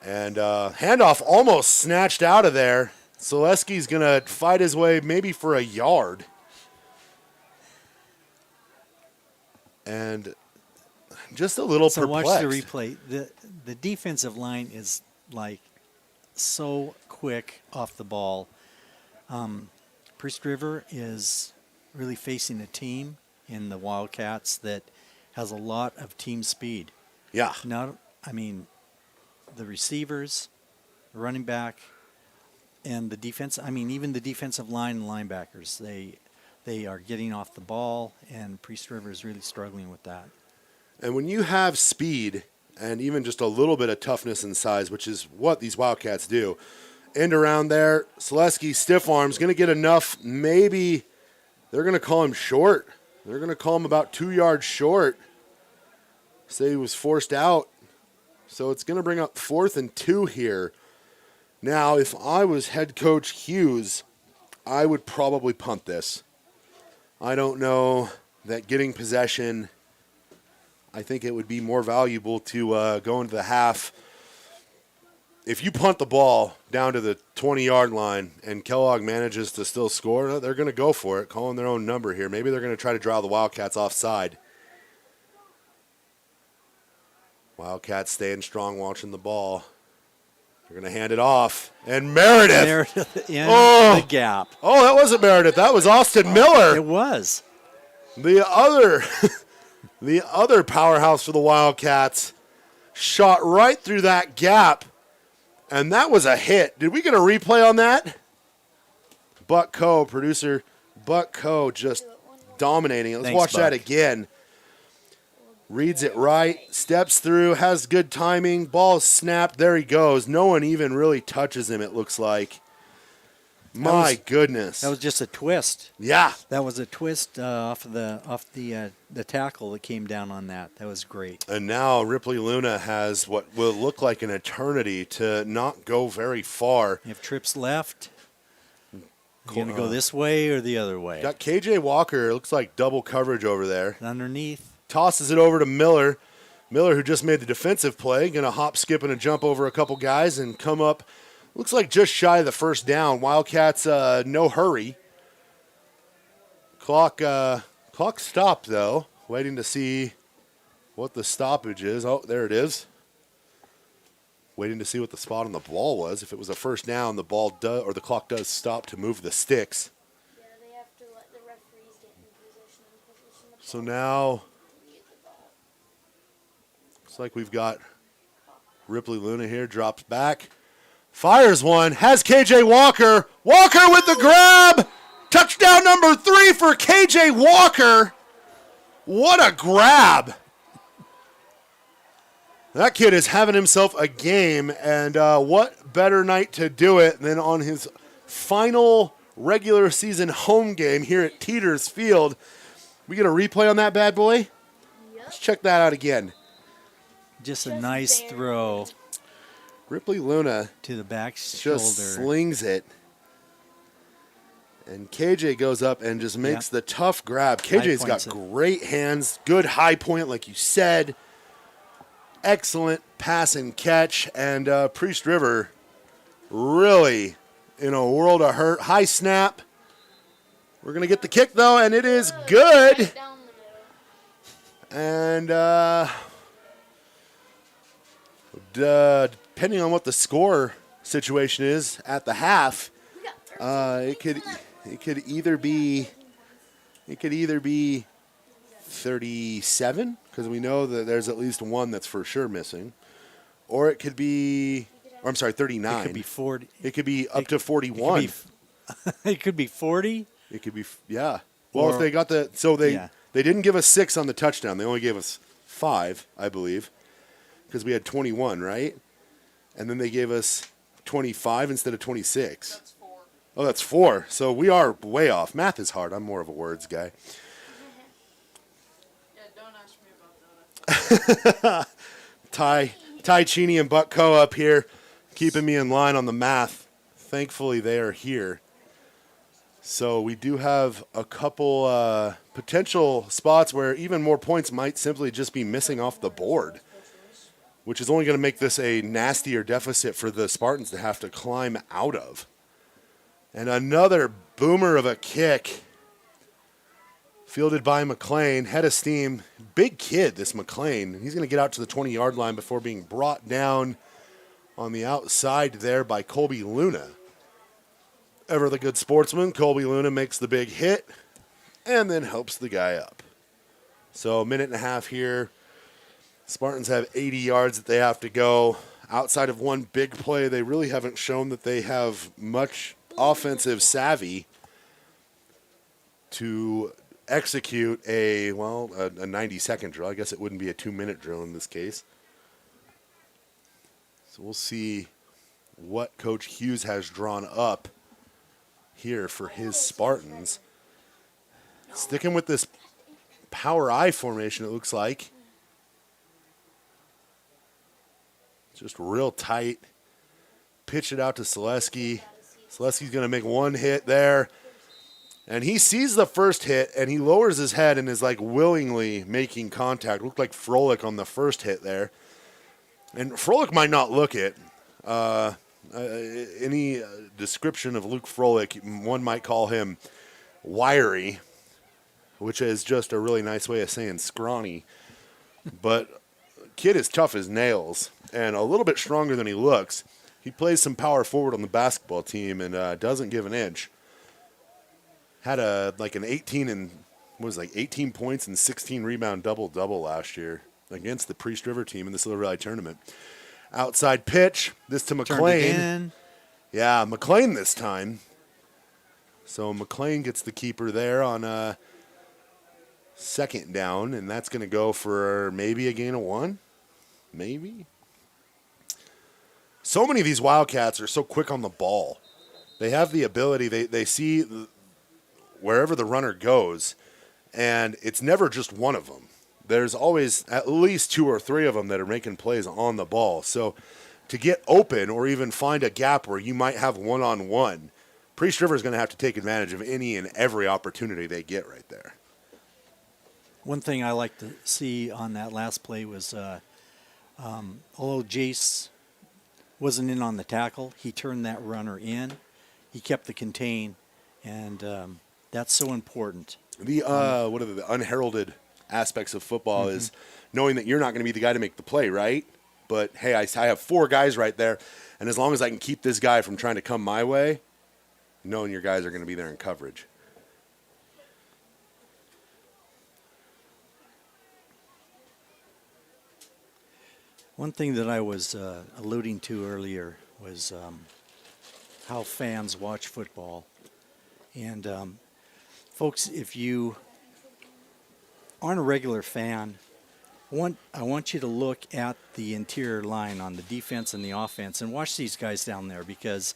And handoff almost snatched out of there. Selesky's going to fight his way maybe for a yard. And just a little perplexed. Watch the replay. The defensive line is like so quick off the ball. Priest River is really facing a team in the Wildcats that has a lot of team speed. Yeah. The receivers, the running back, and the defense. Even the defensive line and linebackers. They are getting off the ball, and Priest River is really struggling with that. And when you have speed and even just a little bit of toughness and size, which is what these Wildcats do, end around there, Selesky, stiff arms, going to get enough. Maybe they're going to call him short. They're going to call him about 2 yards short. Say he was forced out. So it's going to bring up 4th and 2 here. Now, if I was head coach Hughes, I would probably punt this. I don't know that getting possession, I think it would be more valuable to go into the half. If you punt the ball down to the 20-yard line and Kellogg manages to still score, they're going to go for it, calling their own number here. Maybe they're going to try to draw the Wildcats offside. Wildcats staying strong, watching the ball. They're going to hand it off. And Meredith in the gap. Oh, that wasn't Meredith. That was Austin Miller. It was. The other powerhouse for the Wildcats shot right through that gap. And that was a hit. Did we get a replay on that? Buck Coe, producer Buck Coe, just dominating it. Let's watch that again. Reads it right, steps through, has good timing, ball is snapped, there he goes. No one even really touches him, it looks like. My goodness. That was just a twist. Yeah. That was a twist off the tackle that came down on that. That was great. And now Ripley Luna has what will look like an eternity to not go very far. You have trips left. You going to go this way or the other way? Got KJ Walker. Looks like double coverage over there. Underneath. Tosses it over to Miller. Miller, who just made the defensive play, going to hop, skip, and a jump over a couple guys and come up. Looks like just shy of the first down. Wildcats, no hurry. Clock stopped, though. Waiting to see what the stoppage is. Oh, there it is. Waiting to see what the spot on the ball was. If it was a first down, the clock does stop to move the sticks. Yeah, they have to let the referees get in position and position the So ball. now, Get the ball. looks like we've got Ripley Luna here. Drops back. Fires one, has KJ Walker. Walker with the grab. Touchdown number 3 for KJ Walker. What a grab. That kid is having himself a game, and what better night to do it than on his final regular season home game here at Teeters Field. We get a replay on that bad boy? Yep. Let's check that out again. Just a Just nice barely. throw Ripley Luna to the back just shoulder. slings it. And KJ goes up and just makes the tough grab. KJ's got points it. great hands, good high point, like you said. Excellent pass and catch. And Priest River really in a world of hurt. High snap. We're going to get the kick, though, and it is good. Right down the middle. And depending on what the score situation is at the half, We got 13 it could left. it could either be 37, because we know that there's at least one that's for sure missing, or it could be, or I'm sorry, 39. It could be 40. It could be up to 41. It could be 40. It could be, yeah. Well, if Or- they got they didn't give us 6 on the touchdown. They only gave us 5, I believe, because we had 21, right? And then they gave us 25 instead of 26. That's 4. Oh, that's 4. So we are way off. Math is hard. I'm more of a words guy. Yeah, don't ask me about that. Ty Cheney and Buck Co up here, keeping me in line on the math. Thankfully, they are here. So we do have a couple potential spots where even more points might simply just be missing off the board, which is only going to make this a nastier deficit for the Spartans to have to climb out of. And another boomer of a kick fielded by McLean, head of steam. Big kid, this McLean. He's going to get out to the 20-yard line before being brought down on the outside there by Colby Luna. Ever the good sportsman, Colby Luna makes the big hit and then helps the guy up. So a minute and a half here. Spartans have 80 yards that they have to go. Outside of one big play, they really haven't shown that they have much offensive savvy to execute a 90-second drill. I guess it wouldn't be a 2-minute drill in this case. So we'll see what Coach Hughes has drawn up here for his Spartans. Sticking with this power I formation, it looks like. Just real tight. Pitch it out to Selesky. Selesky's going to make one hit there. And he sees the first hit, and he lowers his head and is like willingly making contact. Looked like Froelich on the first hit there. And Froelich might not look it. Any description of Luke Froelich, one might call him wiry, which is just a really nice way of saying scrawny. But kid is tough as nails and a little bit stronger than he looks. He plays some power forward on the basketball team and doesn't give an inch. Had an 18 points and 16 rebound double last year against the Priest River team in the Silver Valley tournament. Outside pitch, this to McLean. Yeah, McLean this time. So McLean gets the keeper there on second down, and that's going to go for maybe a gain of 1. Maybe. So many of these Wildcats are so quick on the ball. They have the ability. They see wherever the runner goes, and it's never just one of them. There's always at least 2 or 3 of them that are making plays on the ball. So to get open or even find a gap where you might have one-on-one, Priest River is going to have to take advantage of any and every opportunity they get right there. One thing I like to see on that last play was, although Jace wasn't in on the tackle, he turned that runner in. He kept the contain, and that's so important. The what are the unheralded aspects of football is knowing that you're not going to be the guy to make the play, right? But, hey, I have 4 guys right there, and as long as I can keep this guy from trying to come my way, knowing your guys are going to be there in coverage. One thing that I was alluding to earlier was how fans watch football. And, folks, if you aren't a regular fan, I want you to look at the interior line on the defense and the offense and watch these guys down there because,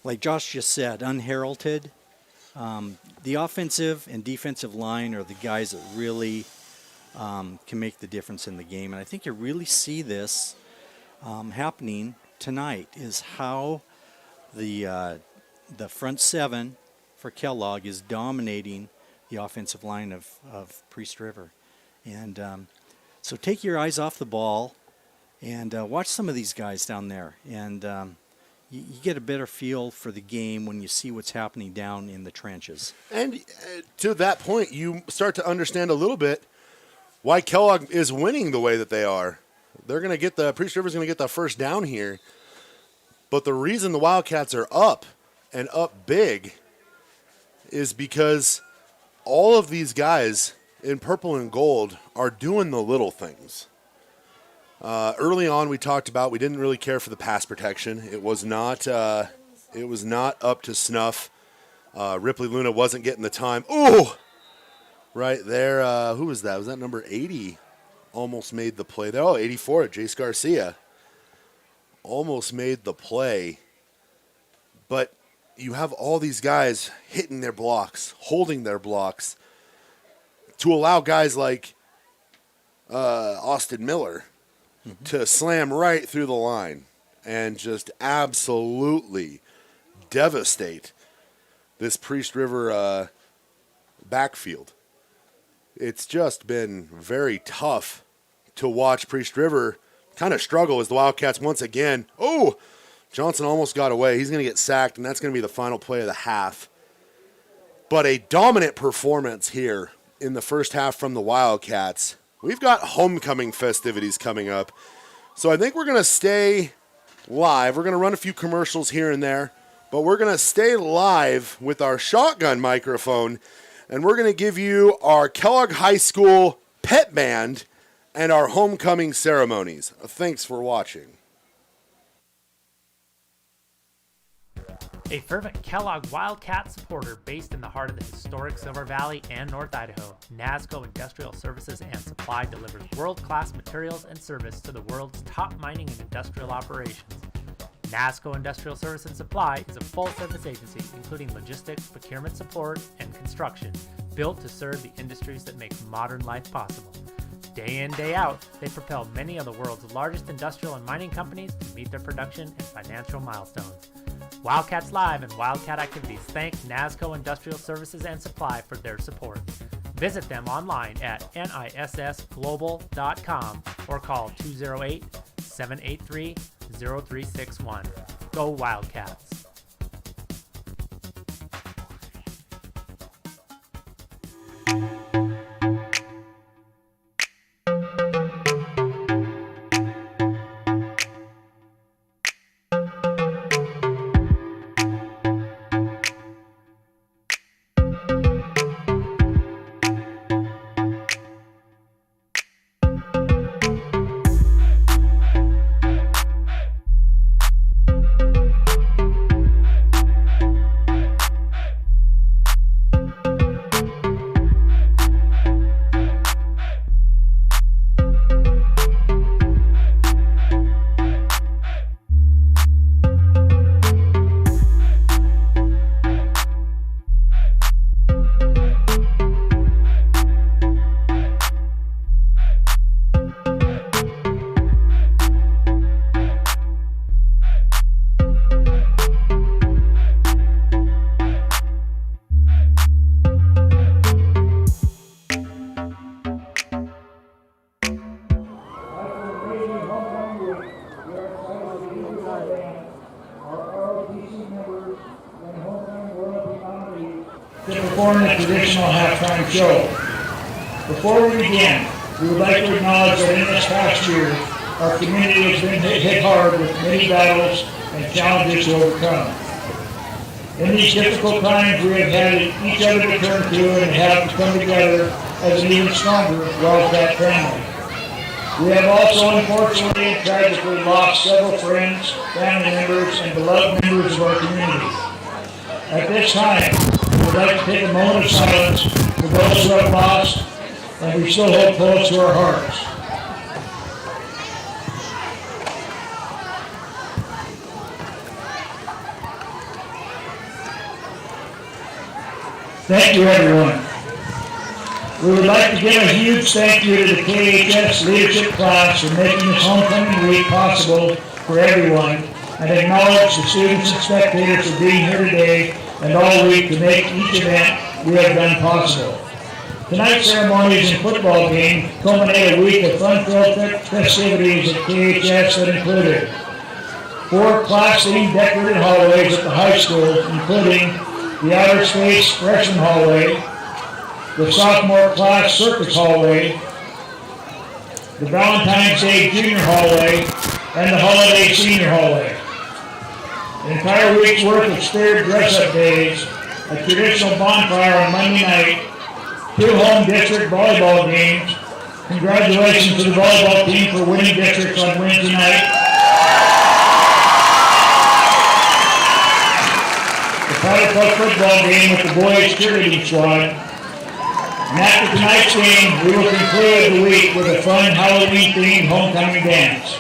like Josh just said, unheralded, the offensive and defensive line are the guys that really can make the difference in the game. And I think you really see this happening tonight is how the front 7 for Kellogg is dominating the offensive line of Priest River. And so take your eyes off the ball and watch some of these guys down there. And you get a better feel for the game when you see what's happening down in the trenches. And to that point, you start to understand a little bit why Kellogg is winning the way that they are. They're going to get Priest River's going to get the first down here. But the reason the Wildcats are up and up big is because all of these guys in purple and gold are doing the little things. Early on, we talked about we didn't really care for the pass protection. It was not up to snuff. Ripley Luna wasn't getting the time. Ooh, right there. Who was that? Was that number 80? Almost made the play there. Oh, 84, Jace Garcia. Almost made the play. But you have all these guys hitting their blocks, holding their blocks, to allow guys like Austin Miller to slam right through the line and just absolutely devastate this Priest River backfield. It's just been very tough to watch Priest River kind of struggle as the Wildcats once again. Oh, Johnson almost got away. He's going to get sacked, and that's going to be the final play of the half. But a dominant performance here in the first half from the Wildcats. We've got homecoming festivities coming up. So I think we're going to stay live. We're going to run a few commercials here and there, but we're going to stay live with our shotgun microphone, and we're going to give you our Kellogg High School pet band and our homecoming ceremonies. Thanks for watching. A fervent Kellogg Wildcat supporter based in the heart of the historic Silver Valley and North Idaho, NASCO Industrial Services and Supply delivers world-class materials and service to the world's top mining and industrial operations. NASCO Industrial Service and Supply is a full-service agency including logistics, procurement support, and construction, built to serve the industries that make modern life possible. Day in, day out, they propel many of the world's largest industrial and mining companies to meet their production and financial milestones. Wildcats Live and Wildcat Activities thank NASCO Industrial Services and Supply for their support. Visit them online at nissglobal.com or call 208-783-0361. Go Wildcats! to perform the traditional halftime show. Before we begin, we would like to acknowledge that in this past year, our community has been hit hard with many battles and challenges to overcome. In these difficult times, we have had each other to turn to and have to come together as an even stronger Wildcat family. We have also unfortunately and tragically lost several friends, family members, and beloved members of our community. At this time, we would like to take a moment of silence for those who have lost and we still hold close to our hearts. Thank you, everyone. We would like to give a huge thank you to the KHS leadership class for making this homecoming week possible for everyone, and acknowledge the students and spectators for being here today and all week to make each event we have done possible. Tonight's ceremonies and football game culminate a week of fun-filled festivities at KHS that included 4 class-themed decorated hallways at the high school, including the outer space freshman hallway, the sophomore class circus hallway, the Valentine's Day junior hallway, and the holiday senior hallway. An entire week's worth of spirit dress-up days, a traditional bonfire on Monday night, 2 home district volleyball games. Congratulations to the volleyball team for winning districts on Wednesday night. The Powder Puck football game with the boys cheerleading squad. And after tonight's game, we will conclude the week with a fun Halloween-themed homecoming dance.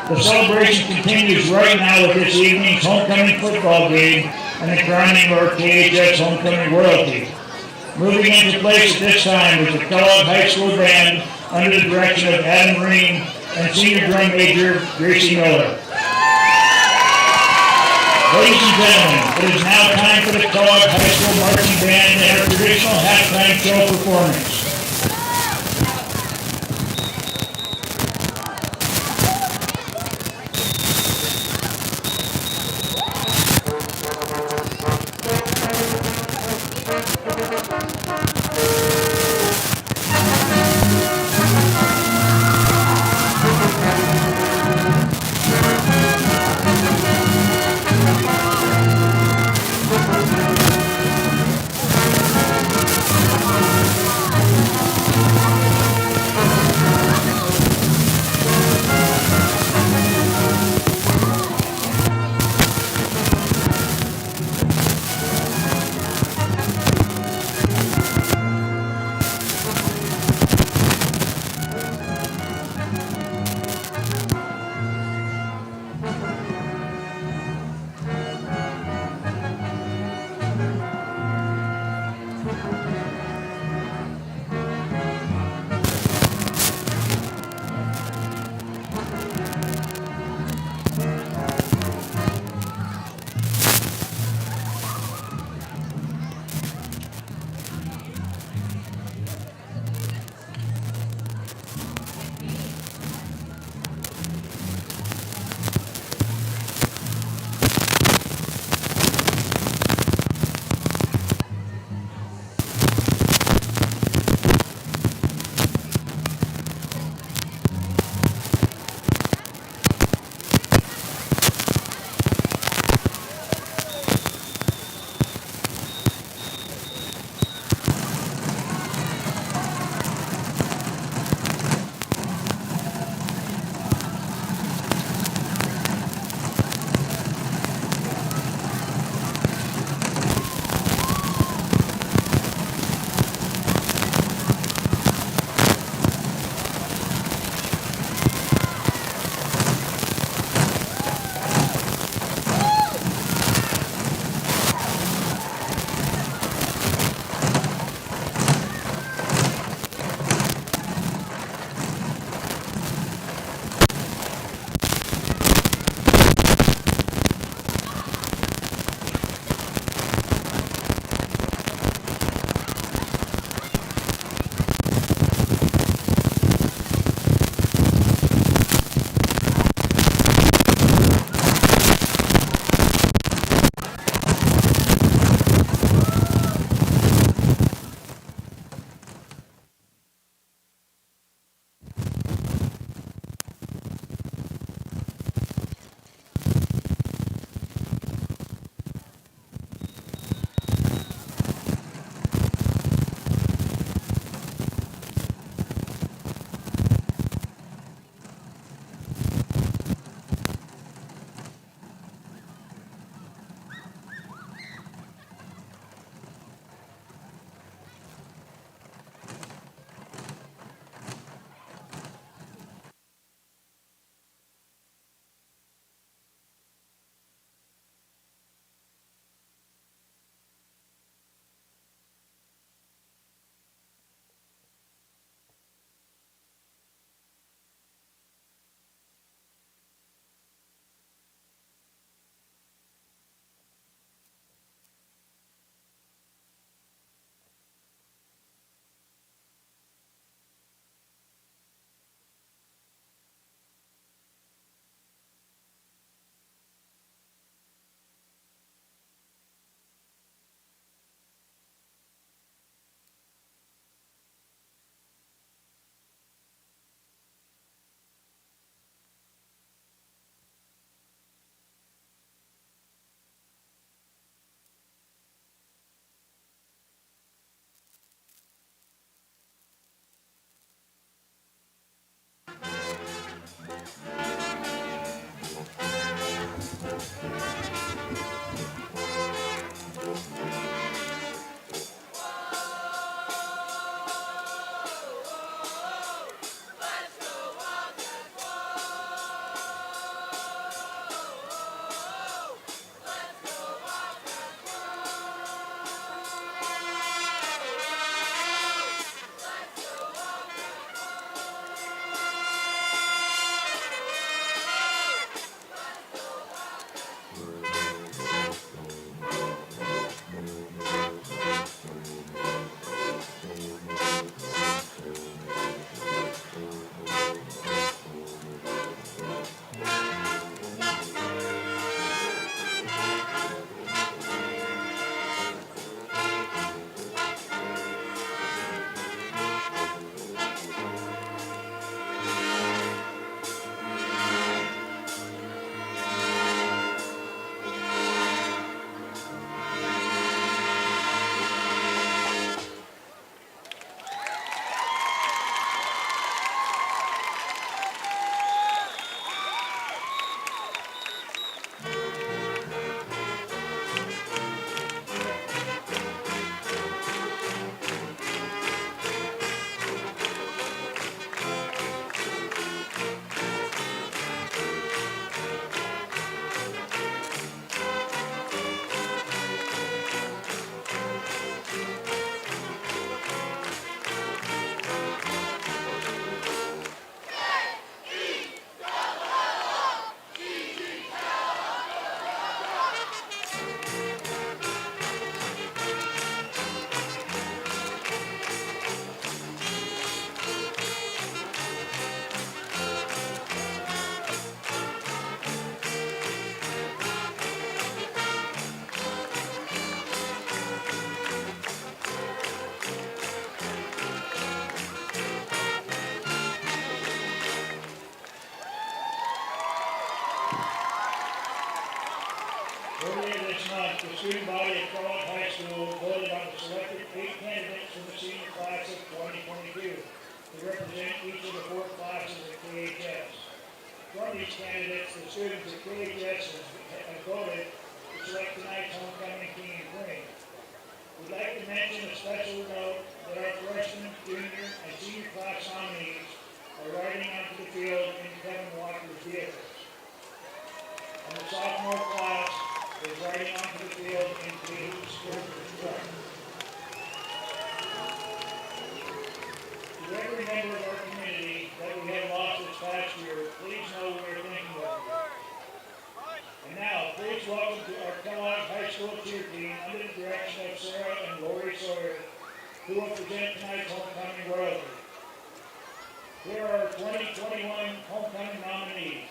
The celebration continues right now with this evening's homecoming football game and the crowning of our KHS homecoming royalty. Moving into place at this time is the Kellogg High School Band under the direction of Adam Green and Senior Drum Major Gracie Miller. Ladies and gentlemen, it is now time for the Kellogg High School Marching Band and our traditional halftime show performance. selected 8 candidates from the senior class of 2022 to represent each of the 4 classes at KHS. From these candidates, the students at KHS have voted to select tonight's homecoming king and queen. We'd like to mention a special note that our freshman, junior, and senior class nominees are riding onto the field in Kevin Walker's vehicles. And the sophomore class is riding onto the field in Teeters Field truck. To every member of our community that we have lost this past year, please know we are thinking of you. And now, please welcome to our Kellogg High School cheer team under the direction of Sarah and Lori Sawyer, who will present tonight's homecoming royalty. Here are our 2021 homecoming nominees.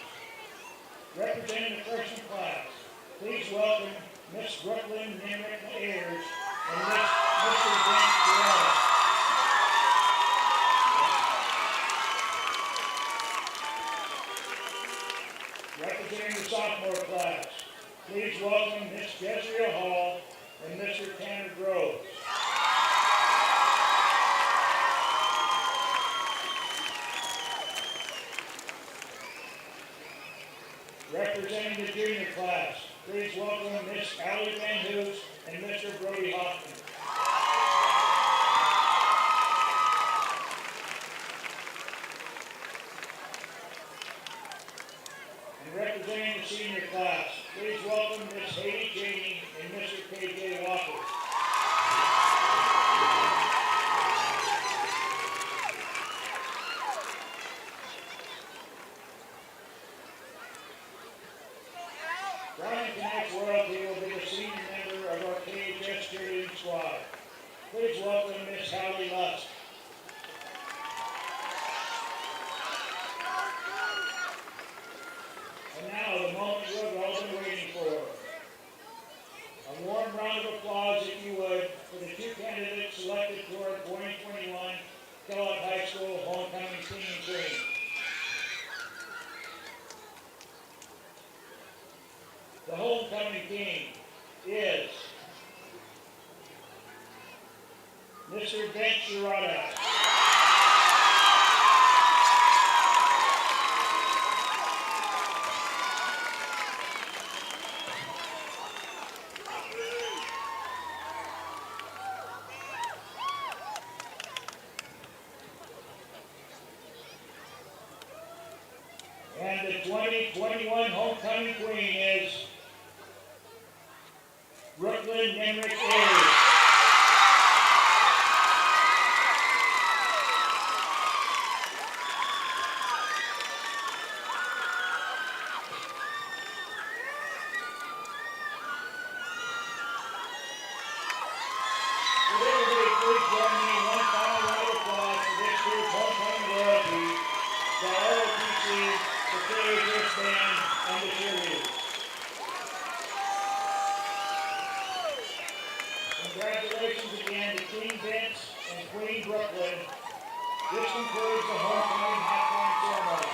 Representing the freshman class, please welcome Miss Brooklyn Nimrick Ayers and Mr. Brent Gerard. Representing the sophomore class, please welcome Miss Jezreel Hall and Mr. Tanner Groves. Representing the junior class, please welcome Miss Allie Van Hoos and Mr. Brody Hoffman. And representing the senior class, please welcome Miss Haiti Cheney and Mr. KJ Walker. Crowning tonight's royalty will be the senior member of our KHS cheerleading squad. Please welcome Miss Hallie Lusk. And now, the moment you have all been waiting for. A warm round of applause, if you would, for the 2 candidates selected for our 2021 Kellogg High School homecoming king and queen. The homecoming king is Mr. Ben Sherrata. And the 2021 homecoming queen is Brooklyn Nimrick Ayers. Would everybody please join me in one final round of applause for this year's homecoming royalty, the ROTC, the KHS band, and the cheerleaders. Congratulations again to King Vince and Queen Brooklyn. This concludes the homecoming halftime ceremony.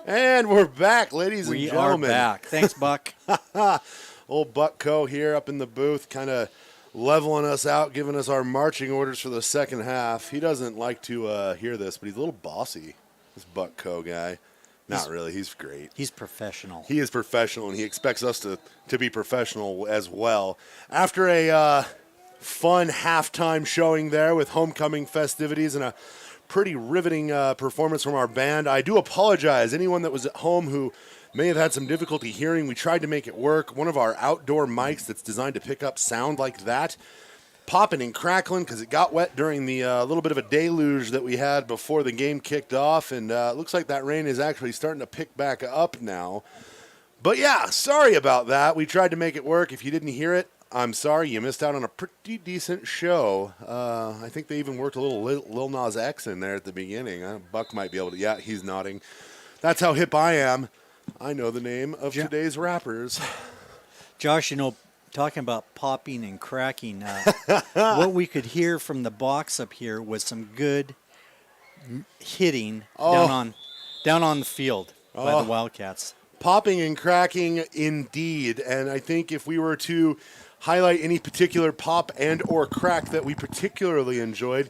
And we're back, ladies and We gentlemen. are back. Thanks, Buck. Old Buckco here up in the booth, kind of leveling us out, giving us our marching orders for the second half. He doesn't like to hear this, but he's a little bossy, this Buckco guy. Not really. He's great. He's professional. He is professional, and he expects us to be professional as well. After a fun halftime showing there with homecoming festivities and a pretty riveting performance from our band, I do apologize. Anyone that was at home who may have had some difficulty hearing, we tried to make it work. One of our outdoor mics that's designed to pick up sound like that, popping and crackling because it got wet during the little bit of a deluge that we had before the game kicked off, and it looks like that rain is actually starting to pick back up now. But yeah, sorry about that. We tried to make it work. If you didn't hear it, I'm sorry. You missed out on a pretty decent show. I think they even worked a little Lil Nas X in there at the beginning. Buck might be able to. Yeah, he's nodding. That's how hip I am. I know the name of today's rappers. Josh, talking about popping and cracking, what we could hear from the box up here was some good hitting down on the field by the Wildcats. Popping and cracking indeed. And I think if we were to highlight any particular pop and or crack that we particularly enjoyed,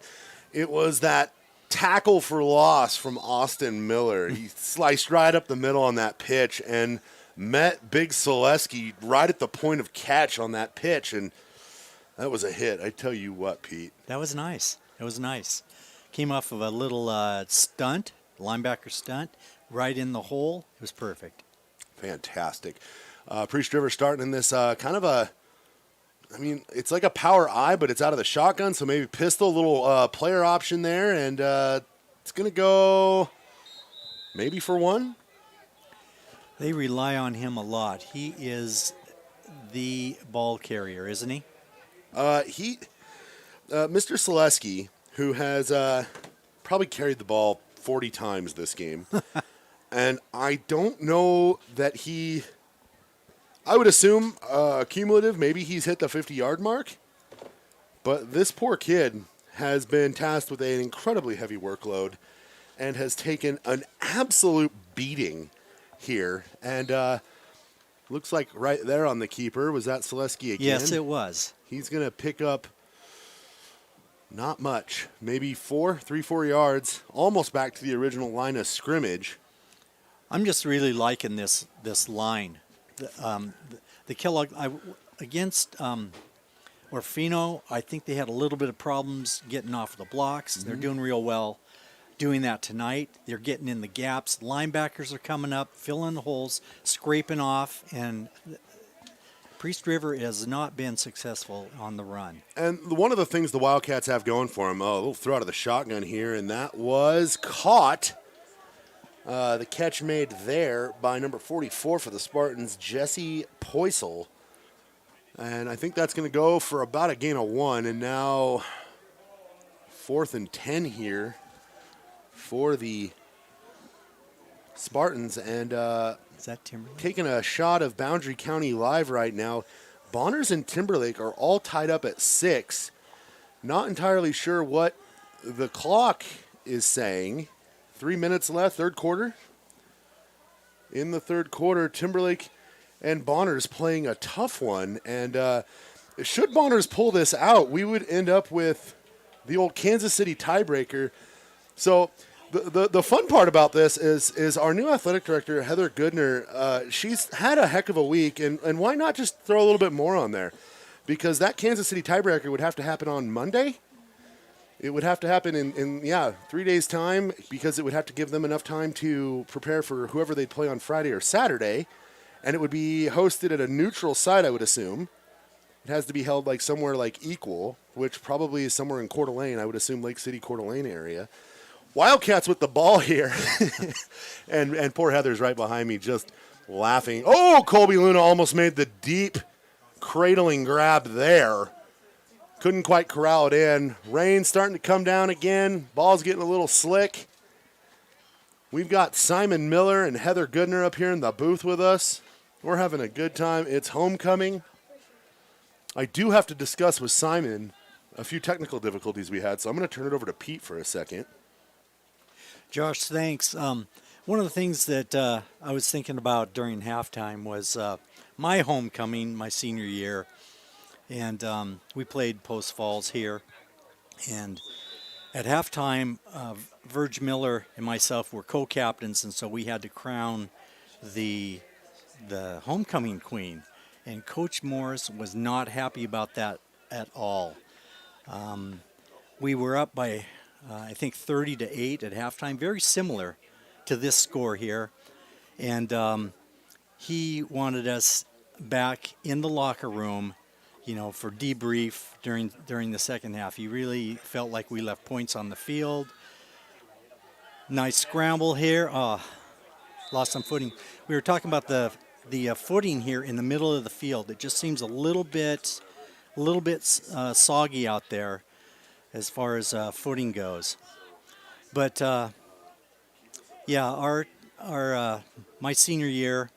it was that tackle for loss from Austin Miller. He sliced right up the middle on that pitch and met Big Selesky right at the point of catch on that pitch, and that was a hit. I tell you what, Pete. That was nice. It was nice. Came off of a little stunt, linebacker stunt, right in the hole. It was perfect. Fantastic. Priest River starting in this kind of a, it's like a power I, but it's out of the shotgun, so maybe pistol, little player option there, and it's going to go maybe for one. They rely on him a lot. He is the ball carrier, isn't he? Mr. Selesky, who has probably carried the ball 40 times this game, and I don't know that I would assume cumulative, maybe he's hit the 50-yard mark, but this poor kid has been tasked with an incredibly heavy workload and has taken an absolute beating here, and looks like right there on the keeper, was that Selesky again? Yes, it was. He's going to pick up not much, maybe 4 yards, almost back to the original line of scrimmage. I'm just really liking this line. The Kellogg against Orfino, I think they had a little bit of problems getting off the blocks. They're doing real well doing that tonight. They're getting in the gaps. Linebackers are coming up, filling the holes, scraping off, and Priest River has not been successful on the run. And one of the things the Wildcats have going for them, a little throw out of the shotgun here, and that was caught. The catch made there by number 44 for the Spartans, Jesse Poisel. And I think that's going to go for about a gain of 1. And now 4th and 10 here for the Spartans. And Is that Timberlake? taking a shot of Boundary County Live right now. Bonners and Timberlake are all tied up at 6. Not entirely sure what the clock is saying. 3 minutes left, third quarter. In the third quarter, Timberlake and Bonners playing a tough one. And should Bonners pull this out, we would end up with the old Kansas City tiebreaker. So the fun part about this is our new athletic director, Heather Goodner, she's had a heck of a week. And why not just throw a little bit more on there? Because that Kansas City tiebreaker would have to happen on Monday. It would have to happen in 3 days' time, because it would have to give them enough time to prepare for whoever they play on Friday or Saturday. And it would be hosted at a neutral site, I would assume. It has to be held somewhere Equal, which probably is somewhere in Coeur d'Alene. I would assume Lake City, Coeur d'Alene area. Wildcats with the ball here. and poor Heather's right behind me just laughing. Oh, Colby Luna almost made the deep cradling grab there. Couldn't quite corral it in. Rain starting to come down again. Ball's getting a little slick. We've got Simon Miller and Heather Goodner up here in the booth with us. We're having a good time. It's homecoming. I do have to discuss with Simon a few technical difficulties we had, so I'm going to turn it over to Pete for a second. Josh, thanks. One of the things that I was thinking about during halftime was my homecoming, my senior year, and we played Post Falls here. And at halftime, Verge Miller and myself were co-captains, and so we had to crown the homecoming queen. And Coach Morris was not happy about that at all. We were up by, I think, 30-8 at halftime, very similar to this score here. And he wanted us back in the locker room, for debrief during the second half. He really felt like we left points on the field. Nice scramble here. Lost some footing. We were talking about the footing here in the middle of the field. It just seems a little bit soggy out there as far as footing goes. But yeah, my senior year,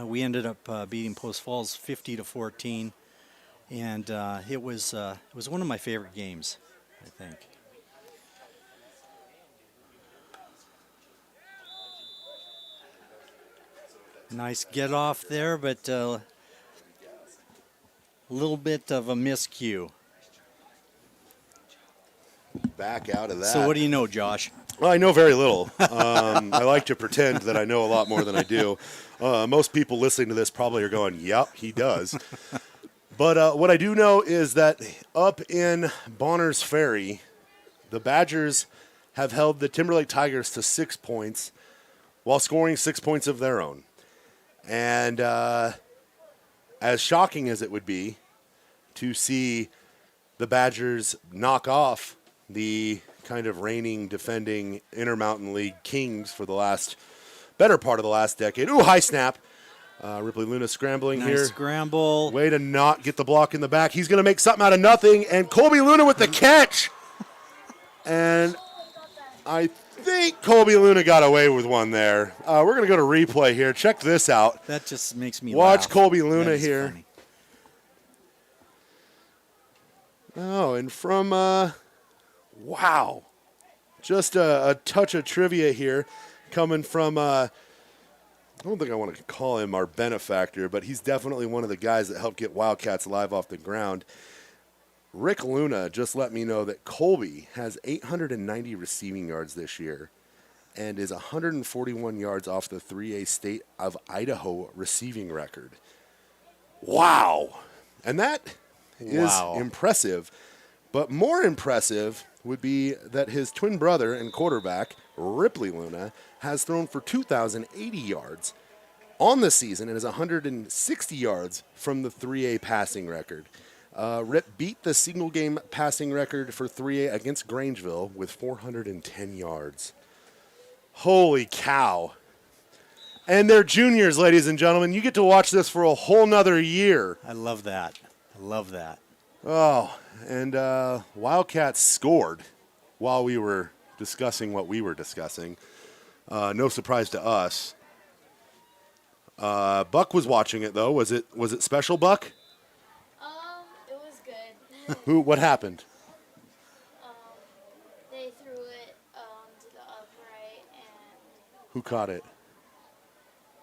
we ended up beating Post Falls 50-14, and it was one of my favorite games, I think. Nice get off there, but a little bit of a miscue. Back out of that. So what do you know, Josh? Well, I know very little. I like to pretend that I know a lot more than I do. Most people listening to this probably are going, yep, he does. But what I do know is that up in Bonners Ferry, the Badgers have held the Timberlake Tigers to 6 points while scoring 6 points of their own. And as shocking as it would be to see the Badgers knock off the kind of reigning, defending Intermountain League kings for the better part of the last decade. Ooh, high snap. Ripley Luna scrambling nice here. Scramble. Way to not get the block in the back. He's going to make something out of nothing. And Colby Luna with the catch. And I think Colby Luna got away with one there. We're going to go to replay here. Check this out. That just makes me Watch laugh. Colby Luna That is here. funny. Oh, and from, wow. Just a touch of trivia here coming from, I don't think I want to call him our benefactor, but he's definitely one of the guys that helped get Wildcats live off the ground. Rick Luna just let me know that Colby has 890 receiving yards this year and is 141 yards off the 3A State of Idaho receiving record. Wow. And that is impressive. But more impressive would be that his twin brother and quarterback, Ripley Luna, has thrown for 2,080 yards on the season and is 160 yards from the 3A passing record. Rip beat the single-game passing record for 3A against Grangeville with 410 yards. Holy cow. And they're juniors, ladies and gentlemen. You get to watch this for a whole nother year. I love that. I love that. Oh, and Wildcats scored while we were discussing what we were discussing. No surprise to us. Buck was watching it, though. Was it special, Buck? It was good. What happened? They threw it to the upright and Who caught it?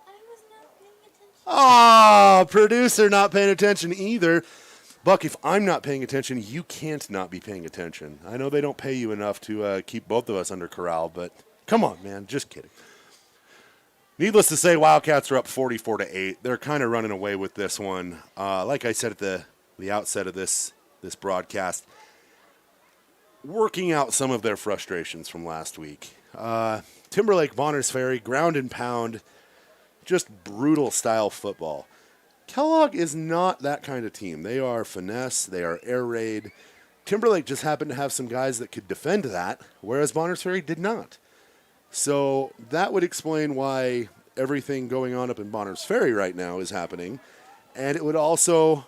I was not paying attention. Oh, producer not paying attention either. Buck, if I'm not paying attention, you can't not be paying attention. I know they don't pay you enough to keep both of us under corral, but come on, man, just kidding. Needless to say, Wildcats are up 44-8. They're kind of running away with this one. Like I said at the outset of this broadcast, working out some of their frustrations from last week. Timberlake, Bonners Ferry, ground and pound, just brutal style football. Kellogg is not that kind of team. They are finesse. They are air raid. Timberlake just happened to have some guys that could defend that, whereas Bonners Ferry did not. So that would explain why everything going on up in Bonners Ferry right now is happening. And it would also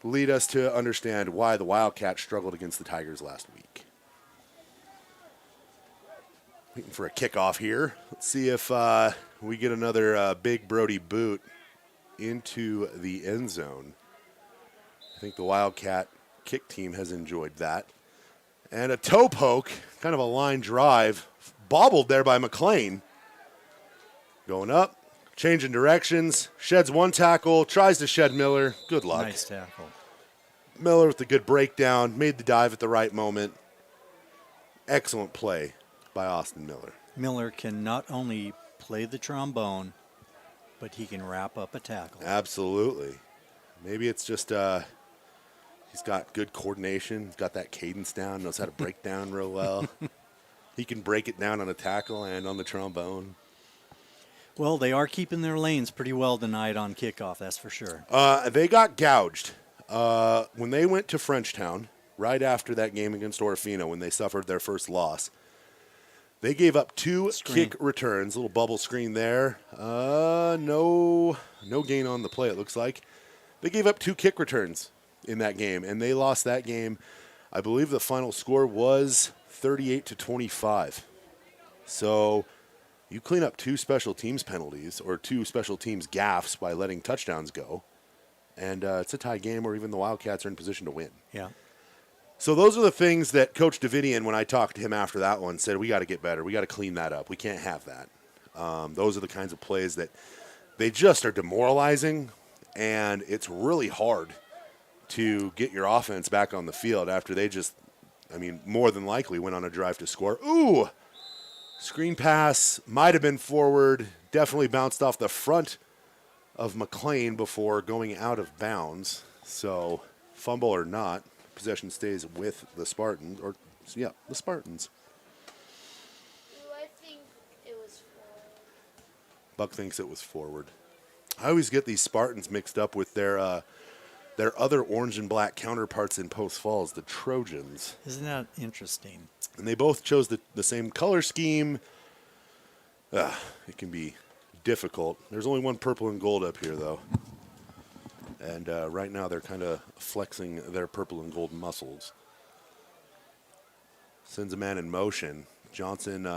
lead us to understand why the Wildcats struggled against the Tigers last week. Waiting for a kickoff here. Let's see if we get another big Brody boot into the end zone. I think the Wildcat kick team has enjoyed that. And a toe poke, kind of a line drive, bobbled there by McLean. Going up, changing directions, sheds one tackle, tries to shed Miller. Good luck. Nice tackle. Miller with a good breakdown, made the dive at the right moment. Excellent play by Austin Miller. Miller can not only play the trombone, but he can wrap up a tackle. Absolutely. Maybe it's just he's got good coordination. He's got that cadence down, knows how to break down real well. He can break it down on a tackle and on the trombone. Well, they are keeping their lanes pretty well tonight on kickoff, that's for sure. They got gouged when they went to Frenchtown right after that game against Orofino when they suffered their first loss. They gave up 2 kick returns, little bubble screen there. No gain on the play, it looks like. They gave up 2 kick returns in that game, and they lost that game. I believe the final score was 38-25. So you clean up 2 special teams penalties or 2 special teams gaffes by letting touchdowns go, and it's a tie game where even the Wildcats are in position to win. Yeah. So those are the things that Coach Davidian, when I talked to him after that one, said we got to get better. We got to clean that up. We can't have that. Those are the kinds of plays that they just are demoralizing, and it's really hard to get your offense back on the field after they just, more than likely went on a drive to score. Ooh! Screen pass might have been forward, definitely bounced off the front of McLean before going out of bounds. So, fumble or not, possession stays with the Spartans, the Spartans. Ooh, I think it was forward. Buck thinks it was forward. I always get these Spartans mixed up with their other orange and black counterparts in Post Falls, the Trojans. Isn't that interesting? And they both chose the same color scheme. It can be difficult. There's only one purple and gold up here, though. And right now they're kind of flexing their purple and gold muscles. Sends a man in motion. Johnson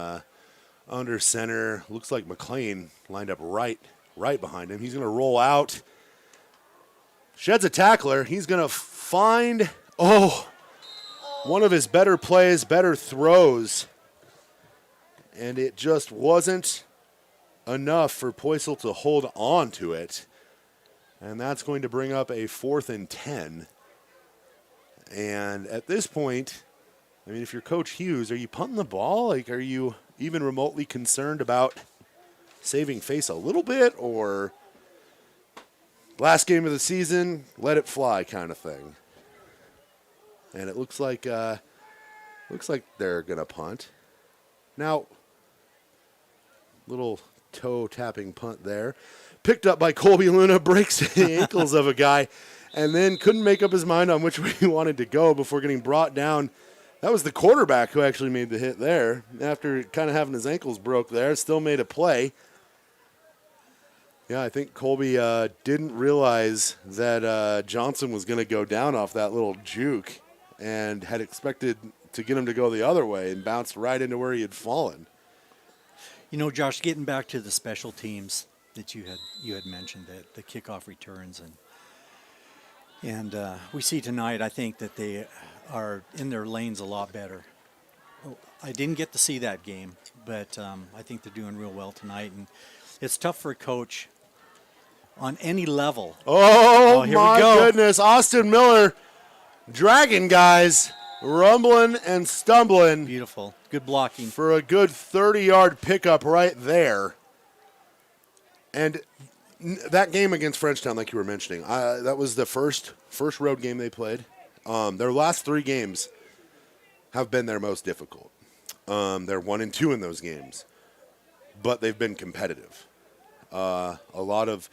under center. Looks like McLean lined up right behind him. He's going to roll out. Sheds a tackler. He's going to find, one of his better plays, better throws. And it just wasn't enough for Poisel to hold on to it. And that's going to bring up a 4th and 10. And at this point, if you're Coach Hughes, are you punting the ball? Are you even remotely concerned about saving face a little bit, or last game of the season, let it fly kind of thing? And it looks like they're gonna punt. Now, little toe tapping punt there, picked up by Colby Luna, breaks the ankles of a guy, and then couldn't make up his mind on which way he wanted to go before getting brought down. That was the quarterback who actually made the hit there. After kind of having his ankles broke there, still made a play. Yeah, I think Colby didn't realize that Johnson was going to go down off that little juke and had expected to get him to go the other way and bounced right into where he had fallen. Josh, getting back to the special teams that you had mentioned, the kickoff returns, and we see tonight, I think that they are in their lanes a lot better. I didn't get to see that game, but I think they're doing real well tonight, and it's tough for a coach on any level. Oh here my we go. goodness, Austin Miller, dragging guys, rumbling and stumbling. Beautiful, good blocking. For a good 30-yard pickup right there. And that game against Frenchtown, like you were mentioning, that was the first road game they played. Their last 3 games have been their most difficult. They're 1-2 in those games, but they've been competitive. A lot of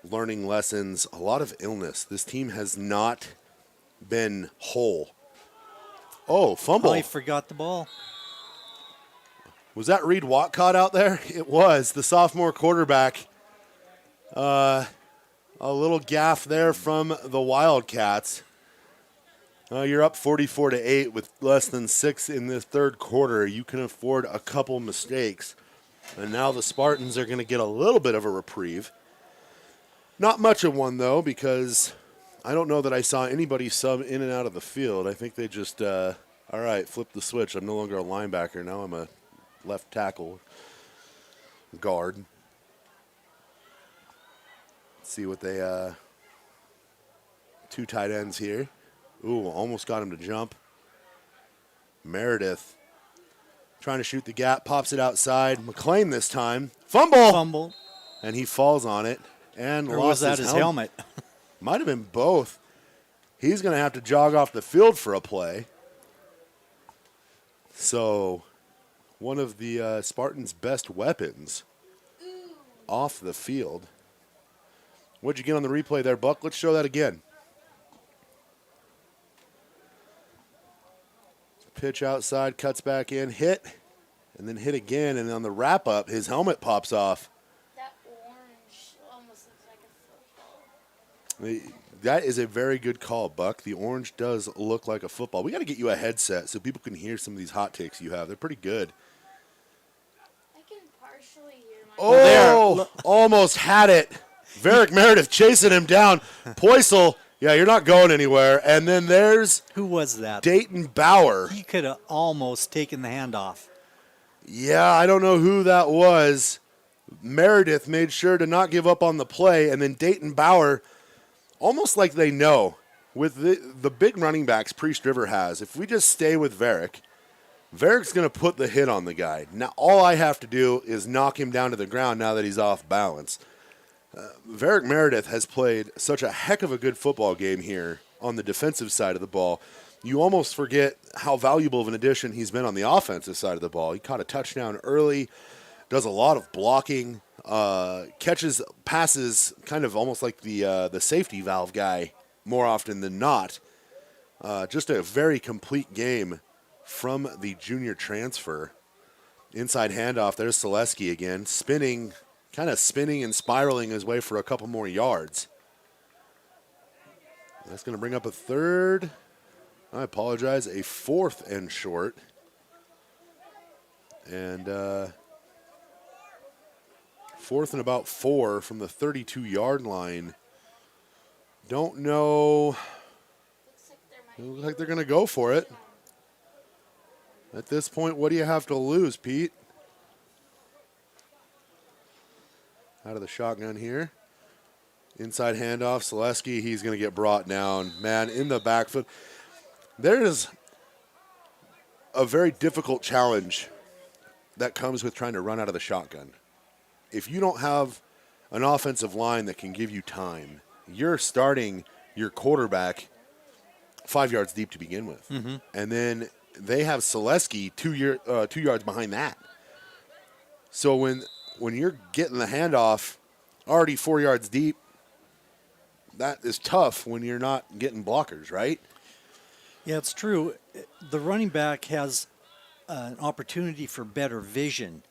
learning lessons, a lot of illness. This team has not been whole. Oh, fumble. I forgot the ball. Was that Reed Wildcat out there? It was, the sophomore quarterback. A little gaff there from the Wildcats. You're up 44-8 with less than 6 in the third quarter. You can afford a couple mistakes. And now the Spartans are going to get a little bit of a reprieve. Not much of one, though, because I don't know that I saw anybody sub in and out of the field. I think they just, all right, flip the switch. I'm no longer a linebacker. Now I'm a left tackle guard. see what they, 2 tight ends here. Ooh, almost got him to jump. Meredith trying to shoot the gap, pops it outside. McLean this time. Fumble! And he falls on it and Or lost was that his helmet? Might have been both. He's going to have to jog off the field for a play. So, one of the Spartans' best weapons off the field. What'd you get on the replay there, Buck? Let's show that again. Pitch outside, cuts back in, hit, and then hit again. And on the wrap-up, his helmet pops off. That orange almost looks like a football. That is a very good call, Buck. The orange does look like a football. We got to get you a headset so people can hear some of these hot takes you have. They're pretty good. I can partially hear my. Oh, almost had it. Varick Meredith chasing him down. Poisel, yeah, you're not going anywhere. And then there's Who was that? Dayton Bauer. He could have almost taken the handoff. Yeah, I don't know who that was. Meredith made sure to not give up on the play, and then Dayton Bauer, almost like they know, with the big running backs Priest River has, if we just stay with Varick's going to put the hit on the guy. Now, all I have to do is knock him down to the ground now that he's off balance. Varick Meredith has played such a heck of a good football game here on the defensive side of the ball. You almost forget how valuable of an addition he's been on the offensive side of the ball. He caught a touchdown early, does a lot of blocking, catches passes kind of almost like the safety valve guy more often than not. Just a very complete game from the junior transfer. Inside handoff, there's Selesky again, kind of spinning and spiraling his way for a couple more yards. That's going to bring up a third. I apologize, a 4th and short. And 4th and about 4 from the 32-yard line. Don't know. Looks like they're going to go for it. At this point, what do you have to lose, Pete? Out of the shotgun here. Inside handoff, Selesky, he's going to get brought down. Man, in the back foot. There is a very difficult challenge that comes with trying to run out of the shotgun. If you don't have an offensive line that can give you time, you're starting your quarterback 5 yards deep to begin with. Mm-hmm. And then they have Selesky 2 yards behind that. So when you're getting the handoff already 4 yards deep, that is tough when you're not getting blockers, right? Yeah, it's true. The running back has an opportunity for better vision,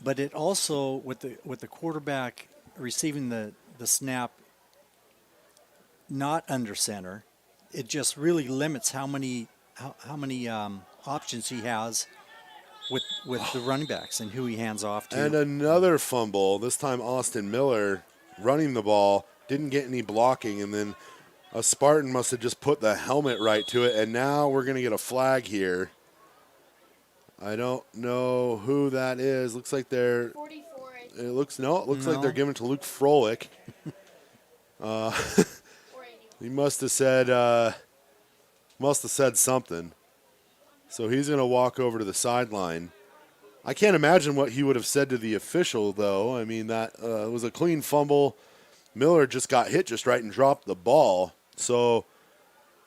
but it also, with the quarterback receiving the snap not under center, it just really limits how many options he has with the running backs and who he hands off to. And another fumble, this time Austin Miller running the ball, didn't get any blocking, and then a Spartan must have just put the helmet right to it, and now we're going to get a flag here. I don't know who that is. Looks like they're 44. it looks like they're giving it to Luke Froelich. He must have said something. So he's going to walk over to the sideline. I can't imagine what he would have said to the official, though. I mean, that was a clean fumble. Miller just got hit just right and dropped the ball. So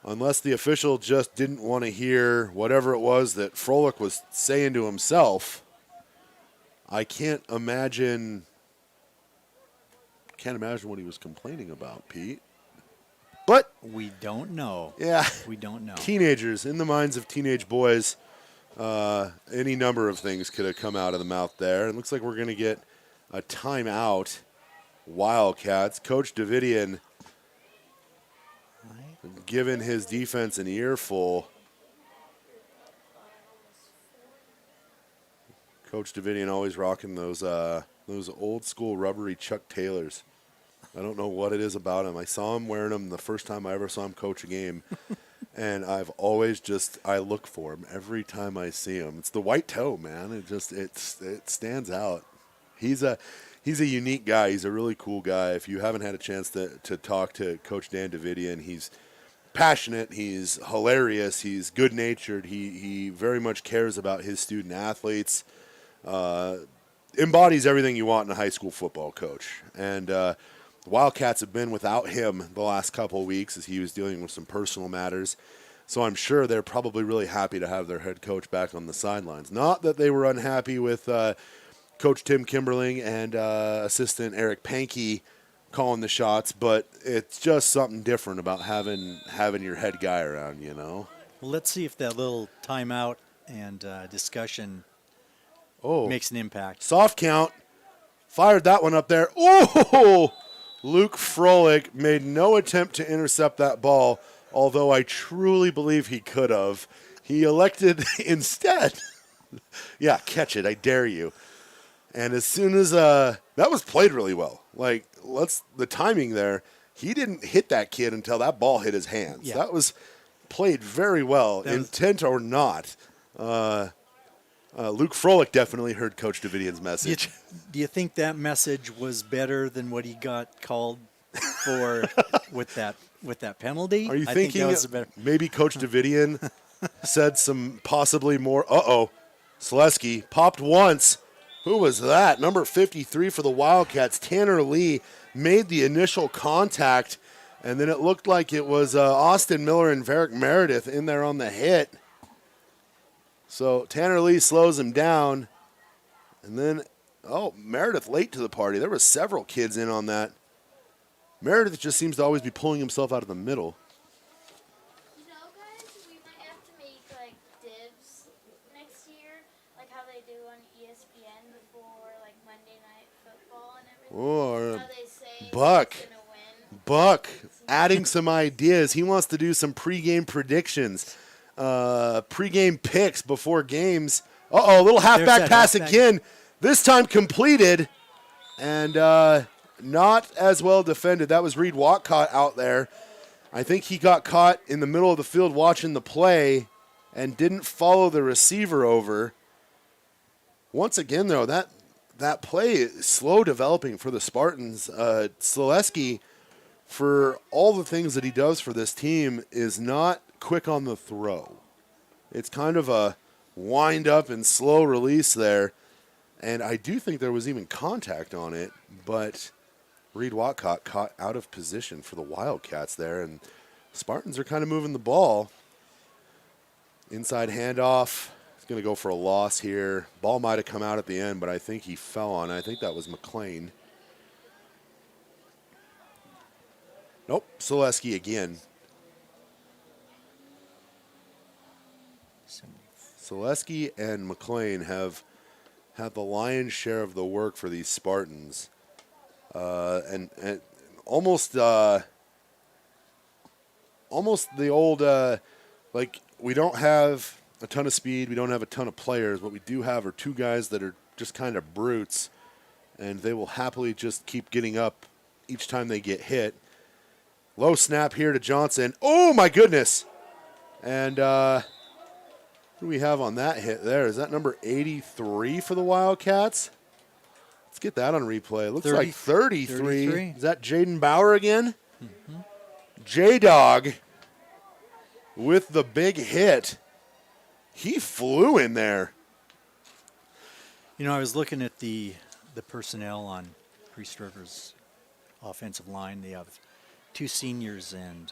unless the official just didn't want to hear whatever it was that Froelich was saying to himself, I can't imagine what he was complaining about, Pete. But we don't know. Yeah. We don't know. Teenagers, in the minds of teenage boys, any number of things could have come out of the mouth there. It looks like we're going to get a timeout. Wildcats. Coach Davidian giving his defense an earful. Coach Davidian always rocking those old school rubbery Chuck Taylors. I don't know what it is about him. I saw him wearing them the first time I ever saw him coach a game. And I've always I look for him every time I see him. It's the white toe, man. It stands out. He's he's a unique guy. He's a really cool guy. If you haven't had a chance to talk to Coach Dan Davidian, he's passionate. He's hilarious. He's good-natured. He very much cares about his student athletes. Embodies everything you want in a high school football coach. And the Wildcats have been without him the last couple of weeks as he was dealing with some personal matters. So I'm sure they're probably really happy to have their head coach back on the sidelines. Not that they were unhappy with Coach Tim Kimberling and assistant Eric Pankey calling the shots, but it's just something different about having your head guy around, you know. Well, let's see if that little timeout and discussion makes an impact. Soft count. Fired that one up there. Oh! Luke Froelich made no attempt to intercept that ball, although I truly believe he could have. He elected instead. Yeah, catch it. I dare you. And as soon as that was played really well. Like, the timing there, he didn't hit that kid until that ball hit his hands. Yeah. That was played very well, intent or not. Luke Froelich definitely heard Coach Davidian's message. Do you think that message was better than what he got called for with that penalty? Are you I think thinking that was better. maybe Coach Davidian said some possibly more? Selesky popped once. Who was that? Number 53 for the Wildcats, Tanner Lee, made the initial contact, and then it looked like it was Austin Miller and Varick Meredith in there on the hit. So Tanner Lee slows him down, and then, Meredith late to the party. There were several kids in on that. Meredith just seems to always be pulling himself out of the middle. You know, guys, we might have to make, like, dibs next year, like how they do on ESPN before, like, Monday Night Football and everything. Or How they say Buck. who's gonna win. Buck adding some ideas. He wants to do some pregame predictions, pregame picks before games. A little halfback pass again. This time completed, and not as well defended. That was Reed Wildcat out there. I think he got caught in the middle of the field watching the play and didn't follow the receiver over. Once again, though, that play is slow developing for the Spartans. Selesky, for all the things that he does for this team, is not quick on the throw. It's kind of a wind up and slow release there. And I do think there was even contact on it, but Reed Wildcat caught out of position for the Wildcats there, and Spartans are kind of moving the ball. Inside handoff. He's going to go for a loss here. Ball might have come out at the end, but I think he fell on it. I think that was McLean. Nope, Selesky again. Selesky and McLean have had the lion's share of the work for these Spartans. And almost the old, we don't have a ton of speed. We don't have a ton of players. What we do have are two guys that are just kind of brutes, and they will happily just keep getting up each time they get hit. Low snap here to Johnson. Oh, my goodness. And who do we have on that hit there? Is that number 83 for the Wildcats? Let's get that on replay. It looks like 33. Is that Jaden Bauer again? Mm-hmm. J-Dog with the big hit. He flew in there. You know, I was looking at the personnel on Priest River's offensive line. They have 2 seniors and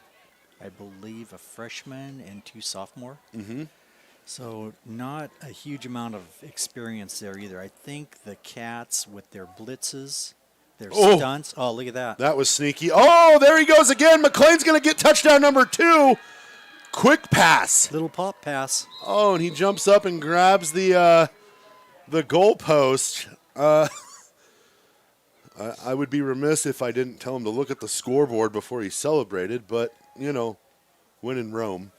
I believe a freshman and 2 sophomore. Mm-hmm. So not a huge amount of experience there either. I think the Cats with their blitzes, their stunts. Oh, look at that. That was sneaky. Oh, there he goes again. McLean's going to get touchdown number 2. Quick pass. Little pop pass. Oh, and he jumps up and grabs the goalpost. I would be remiss if I didn't tell him to look at the scoreboard before he celebrated, but, you know, win in Rome.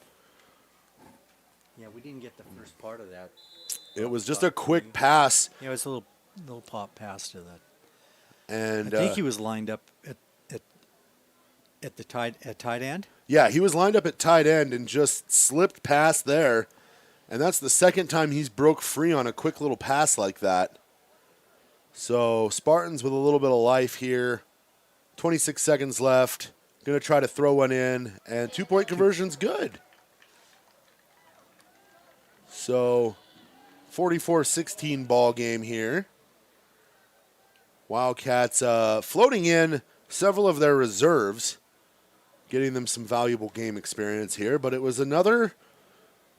Yeah, we didn't get the first part of that. It was just a quick pass. Yeah, it was a little pop pass to that. And I think he was lined up at tight end. Yeah, he was lined up at tight end and just slipped past there. And that's the second time he's broke free on a quick little pass like that. So Spartans with a little bit of life here. 26 seconds left. Going to try to throw one in, and 2-point conversion's good. So 44-16 ball game here. Wildcats floating in several of their reserves, getting them some valuable game experience here. But it was another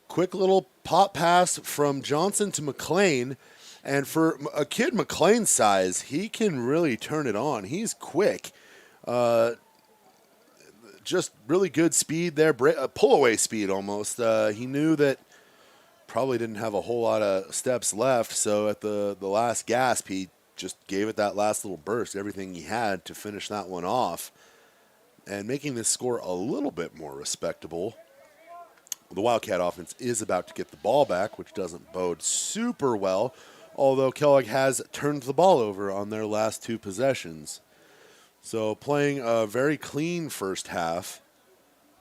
quick little pop pass from Johnson to McLean. And for a kid McLean's size, he can really turn it on. He's quick. Just really good speed there, pull-away speed almost. He knew that probably didn't have a whole lot of steps left, so at the last gasp, he just gave it that last little burst, everything he had to finish that one off, and making this score a little bit more respectable. The Wildcat offense is about to get the ball back, which doesn't bode super well, although Kellogg has turned the ball over on their last 2 possessions. So playing a very clean first half.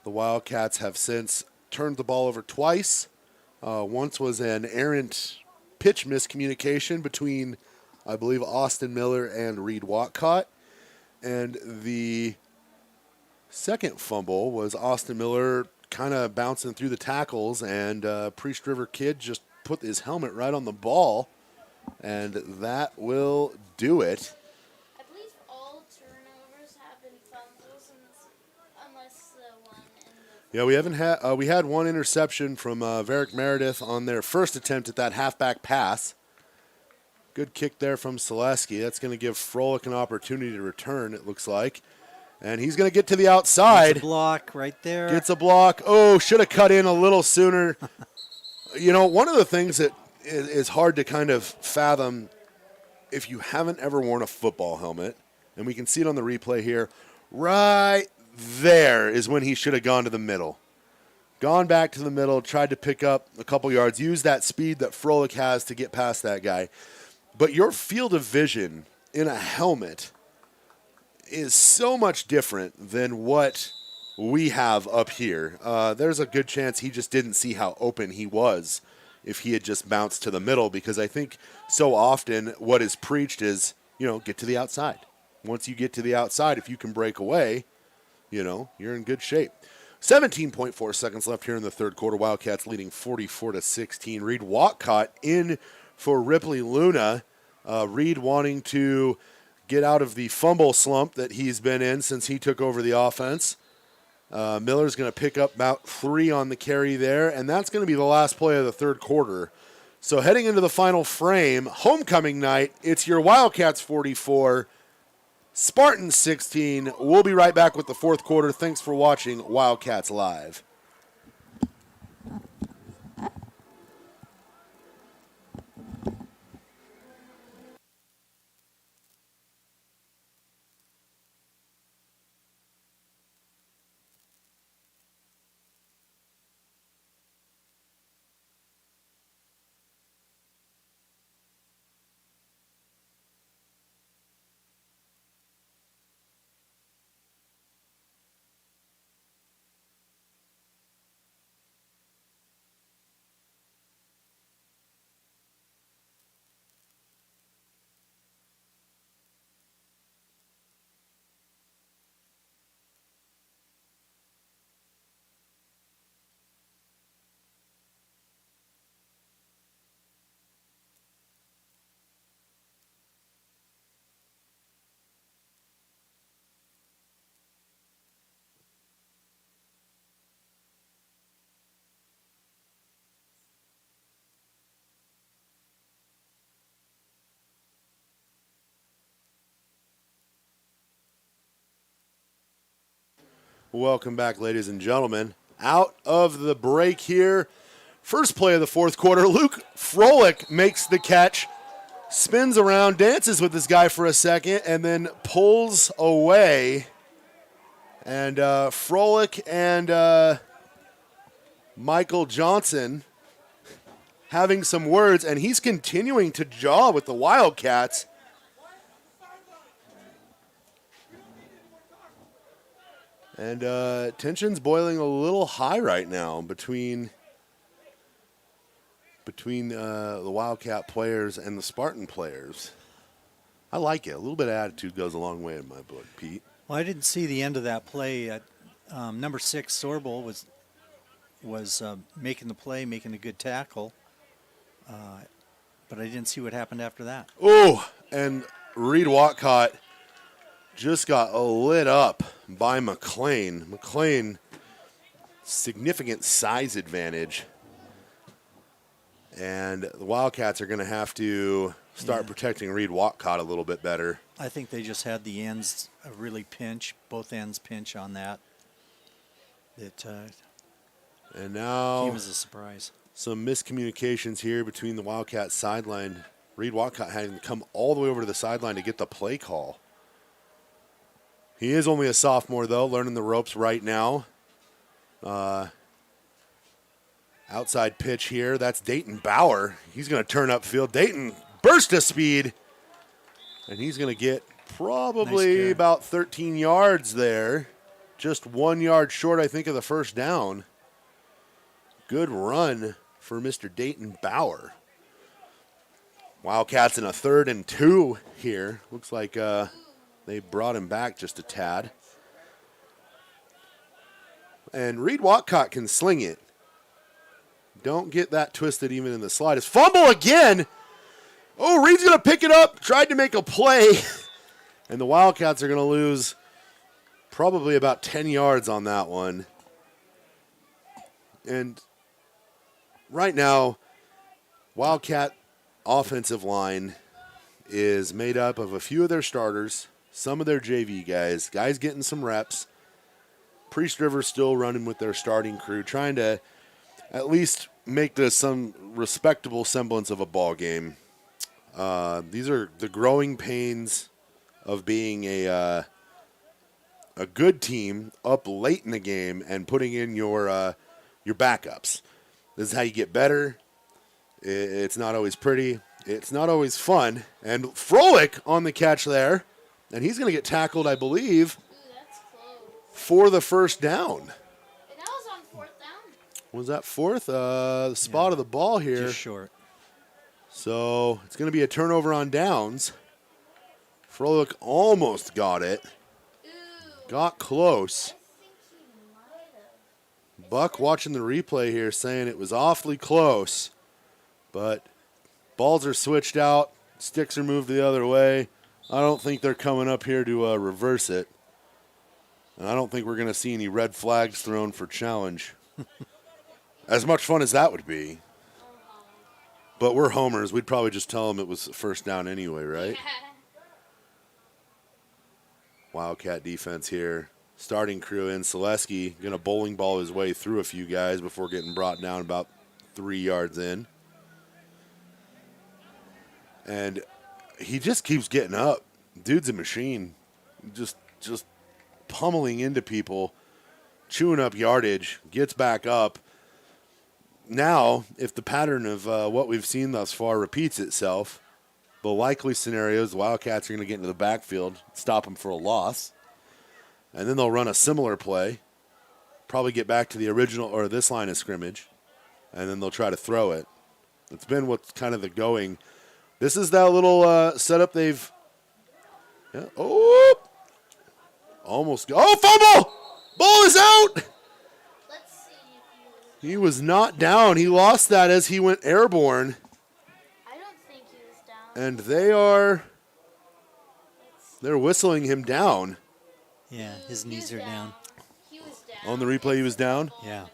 The Wildcats have since turned the ball over twice. Once was an errant pitch miscommunication between, I believe, Austin Miller and Reed Wildcat. And the second fumble was Austin Miller kind of bouncing through the tackles, and Priest River kid just put his helmet right on the ball, and that will do it. I believe all turnovers have been fumbles, unless the one in the. Yeah, we had one interception from Varick Meredith on their first attempt at that halfback pass. Good kick there from Selesky. That's going to give Froelich an opportunity to return, it looks like. And he's going to get to the outside. Gets a block right there. Gets a block. Oh, should have cut in a little sooner. One of the things that is hard to kind of fathom if you haven't ever worn a football helmet, and we can see it on the replay here, right there is when he should have gone to the middle. Gone back to the middle, tried to pick up a couple yards, use that speed that Froelich has to get past that guy. But your field of vision in a helmet is so much different than what we have up here. There's a good chance he just didn't see how open he was if he had just bounced to the middle, because I think so often what is preached is, get to the outside. Once you get to the outside, if you can break away, you're in good shape. 17.4 seconds left here in the third quarter. Wildcats leading 44-16. Reed Wildcat in for Ripley Luna. Reed wanting to get out of the fumble slump that he's been in since he took over the offense. Miller's going to pick up about 3 on the carry there, and that's going to be the last play of the third quarter. So heading into the final frame, homecoming night, it's your Wildcats 44, Spartans 16. We'll be right back with the fourth quarter. Thanks for watching Wildcats Live. Welcome back, ladies and gentlemen. Out of the break here. First play of the fourth quarter. Luke Froelich makes the catch, spins around, dances with this guy for a second, and then pulls away. And Froelich and Michael Johnson having some words, and he's continuing to jaw with the Wildcats. And tension's boiling a little high right now between the Wildcat players and the Spartan players. I like it. A little bit of attitude goes a long way in my book, Pete. Well, I didn't see the end of that play. Number 6, Sorbo, was making the play, making a good tackle. But I didn't see what happened after that. Oh, and Reed Wildcat just got lit up by McLean. McLean, significant size advantage. And the Wildcats are going to have to start protecting Reed Wildcat a little bit better. I think they just had the ends really pinch, both ends pinch on that. And now He was a surprise. some miscommunications here between the Wildcat sideline. Reed Wildcat having to come all the way over to the sideline to get the play call. He is only a sophomore, though, learning the ropes right now. Outside pitch here. That's Dayton Bauer. He's going to turn upfield. Dayton burst of speed. And he's going to get probably Nice about 13 yards there. Just 1 yard short, I think, of the first down. Good run for Mr. Dayton Bauer. Wildcats in a 3rd and 2 here. Looks like they brought him back just a tad. And Reed Wildcat can sling it. Don't get that twisted even in the slightest. Fumble again. Oh, Reed's going to pick it up. Tried to make a play. And the Wildcats are going to lose probably about 10 yards on that one. And right now, Wildcat offensive line is made up of a few of their starters, some of their JV guys getting some reps. Priest River still running with their starting crew, trying to at least make this some respectable semblance of a ball game. These are the growing pains of being a good team up late in the game and putting in your backups. This is how you get better. It's not always pretty. It's not always fun. And Frolic on the catch there. And he's going to get tackled, I believe, That's close. for the first down. And that was on 4th down. Was that 4th? The spot of the ball here. Just short. So it's going to be a turnover on downs. Frolic almost got it. Ooh. Got close. I think he might have. Buck watching the replay here saying it was awfully close. But balls are switched out. Sticks are moved the other way. I don't think they're coming up here to reverse it. And I don't think we're going to see any red flags thrown for challenge. As much fun as that would be. But we're homers. We'd probably just tell them it was first down anyway, right? Wildcat defense here. Starting crew in. Selesky going to bowling ball his way through a few guys before getting brought down about 3 yards in. And he just keeps getting up. Dude's a machine. Just pummeling into people, chewing up yardage, gets back up. Now, if the pattern of what we've seen thus far repeats itself, the likely scenarios, the Wildcats are going to get into the backfield, stop them for a loss, and then they'll run a similar play, probably get back to the original or this line of scrimmage, and then they'll try to throw it. It's been what's kind of the going. This is that little setup they've. Yeah. Oh, almost. Oh, fumble! Ball is out. Let's see if He was not down. He lost that as he went airborne, I don't think he was down. and they're whistling him down. Yeah, his He knees was are down. He was down. On the replay, he was down? Yeah.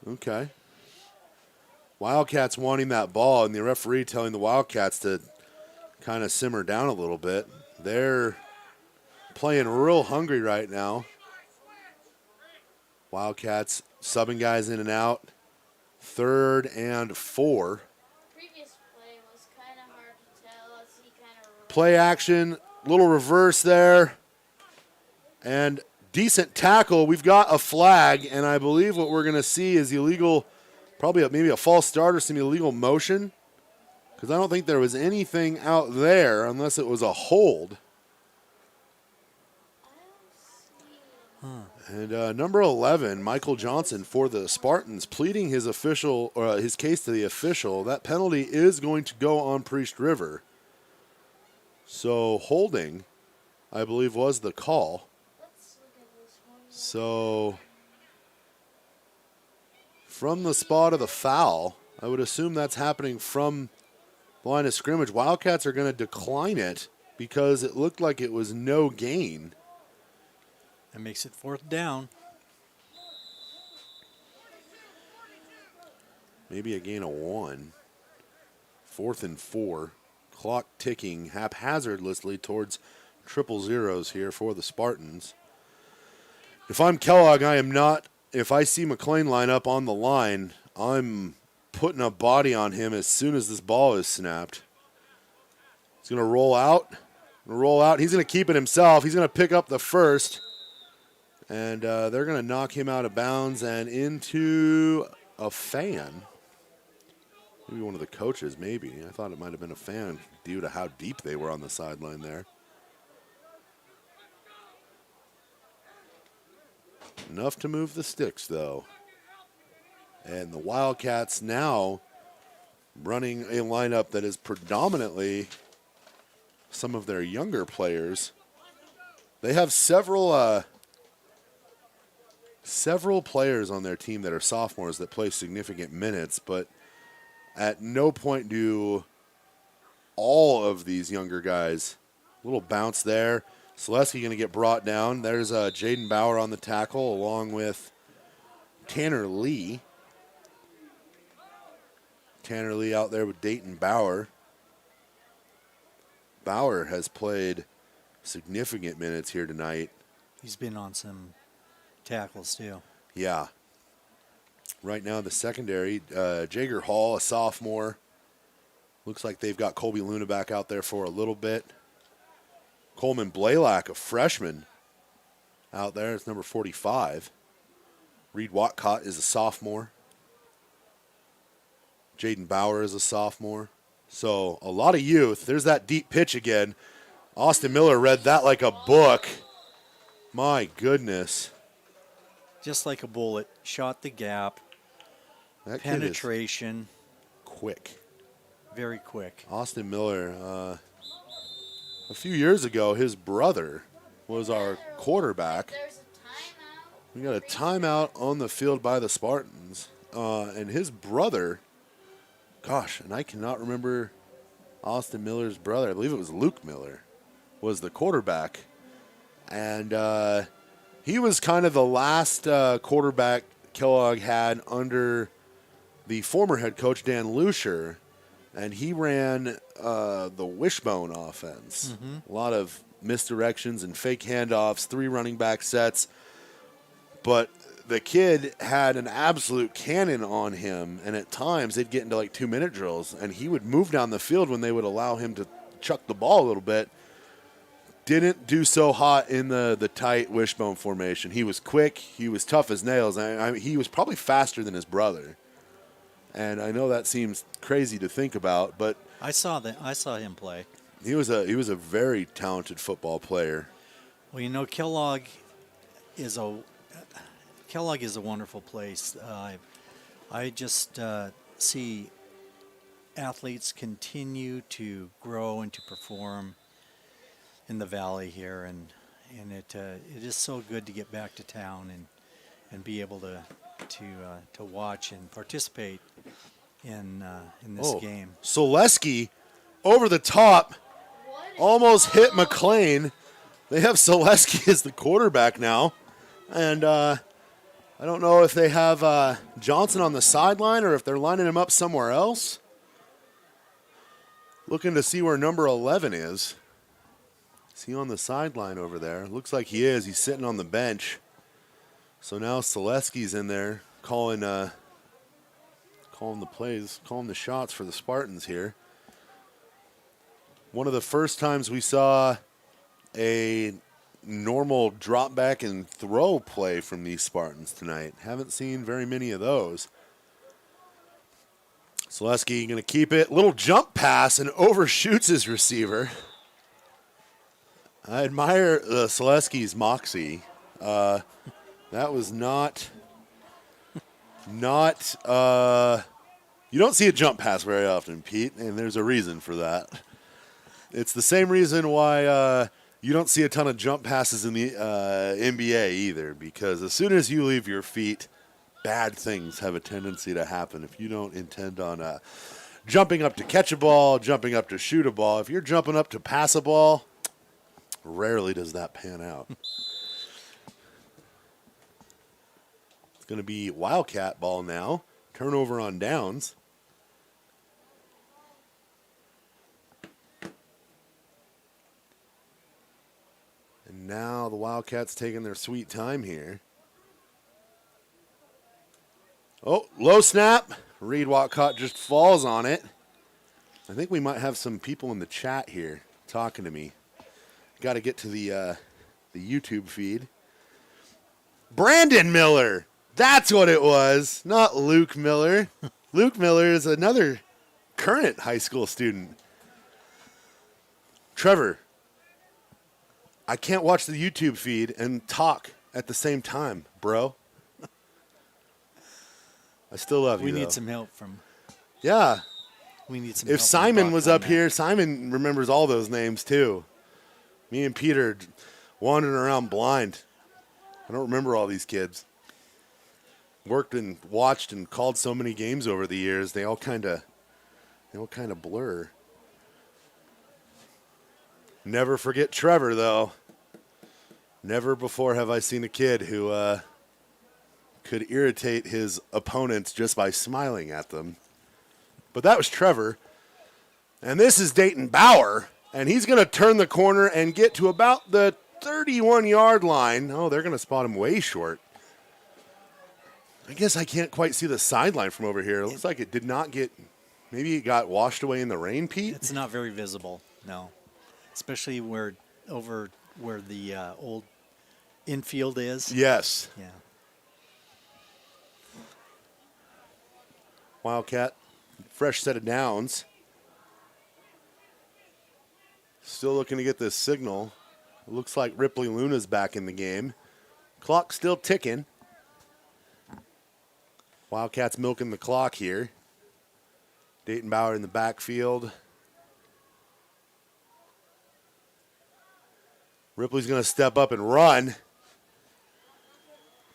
Okay. Wildcats wanting that ball, and the referee telling the Wildcats to kind of simmer down a little bit. They're playing real hungry right now. Wildcats subbing guys in and out. 3rd and 4. Previous play was kind of hard to tell as he kind of. Play action, little reverse there. And decent tackle. We've got a flag, and I believe what we're going to see is illegal, probably maybe a false start or some illegal motion, because I don't think there was anything out there unless it was a hold. And number 11, Michael Johnson for the Spartans, pleading his case to the official. That penalty is going to go on Priest River. So holding, I believe, was the call. Let's look at this one. So from the spot of the foul, I would assume that's happening from the line of scrimmage. Wildcats are going to decline it because it looked like it was no gain. That makes it 4th down. Maybe a gain of 1. 4th and 4. Clock ticking haphazardly towards triple zeros here for the Spartans. If I'm Kellogg, I am not. If I see McLean line up on the line, I'm putting a body on him as soon as this ball is snapped. He's going to roll out. He's going to keep it himself. He's going to pick up the first. And they're going to knock him out of bounds and into a fan. Maybe one of the coaches, maybe. I thought it might have been a fan due to how deep they were on the sideline there. Enough to move the sticks, though. And the Wildcats now running a lineup that is predominantly some of their younger players. They have several players on their team that are sophomores that play significant minutes, but at no point do all of these younger guys. Little bounce there. Selesky going to get brought down. There's Jaden Bauer on the tackle along with Tanner Lee. Tanner Lee out there with Dayton Bauer. Bauer has played significant minutes here tonight. He's been on some tackles too. Yeah. Right now, the secondary, Jager Hall, a sophomore. Looks like they've got Colby Luna back out there for a little bit. Coleman Blaylock, a freshman, out there. It's number 45. Reed Watcott is a sophomore. Jaden Bauer is a sophomore. So a lot of youth. There's that deep pitch again. Austin Miller read that like a book. My goodness. Just like a bullet, shot the gap. That kid is Penetration. quick. Very quick. Austin Miller, a few years ago, his brother was our quarterback. There's a timeout. We got a timeout on the field by the Spartans. And his brother, gosh, and I cannot remember Austin Miller's brother. I believe it was Luke Miller, was the quarterback. And he was kind of the last quarterback Kellogg had under the former head coach, Dan Lucier. And he ran the wishbone offense. A lot of misdirections and fake handoffs, 3 running back sets. But the kid had an absolute cannon on him, and at times they'd get into like 2-minute drills, and he would move down the field when they would allow him to chuck the ball a little bit. Didn't do so hot in the tight wishbone formation. He was quick. He was tough as nails. He was probably faster than his brother. And I know that seems crazy to think about, but I saw him play. he was a very talented football player. Well, you know, Kellogg is a wonderful place. I just see athletes continue to grow and to perform in the valley here, and it is so good to get back to town and be able to watch and participate in this game. Selesky over the top, almost hit McLean. They have Selesky as the quarterback now, and I don't know if they have Johnson on the sideline or if they're lining him up somewhere else. Looking to see where number 11 is. Is he on the sideline over there? Looks like he is. He's sitting on the bench. So now Selesky's in there calling the plays, calling the shots for the Spartans here. One of the first times we saw a normal drop back and throw play from these Spartans tonight. Haven't seen very many of those. Selesky going to keep it. Little jump pass and overshoots his receiver. I admire Selesky's moxie. That was not you don't see a jump pass very often, Pete, and there's a reason for that. It's the same reason why you don't see a ton of jump passes in the NBA either, because as soon as you leave your feet, bad things have a tendency to happen. If you don't intend on jumping up to catch a ball, jumping up to shoot a ball, if you're jumping up to pass a ball, rarely does that pan out. It's going to be Wildcat ball now. Turnover on downs. And now the Wildcats taking their sweet time here. Oh, low snap. Reed Walcott just falls on it. I think we might have some people in the chat here talking to me. Got to get to the YouTube feed. Brandon Miller. That's what it was, not Luke Miller. Luke Miller is another current high school student. Trevor, I can't watch the YouTube feed and talk at the same time, bro. I still love you, We though. need some help from. Yeah. We need some. If help from Simon Buck was on up that. here, Simon remembers all those names, too. Me and Peter wandering around blind. I don't remember all these kids. Worked and watched and called so many games over the years, they all kind of blur. Never forget Trevor, though. Never before have I seen a kid who could irritate his opponents just by smiling at them. But that was Trevor. And this is Dayton Bauer, and he's going to turn the corner and get to about the 31-yard line. Oh, they're going to spot him way short. I guess I can't quite see the sideline from over here. It looks like it did not get, maybe it got washed away in the rain, Pete? It's not very visible, no. Especially where the old infield is. Yes. Yeah. Wildcat, fresh set of downs. Still looking to get this signal. It looks like Ripley Luna's back in the game. Clock still ticking. Wildcats milking the clock here. Dayton Bauer in the backfield. Ripley's going to step up and run.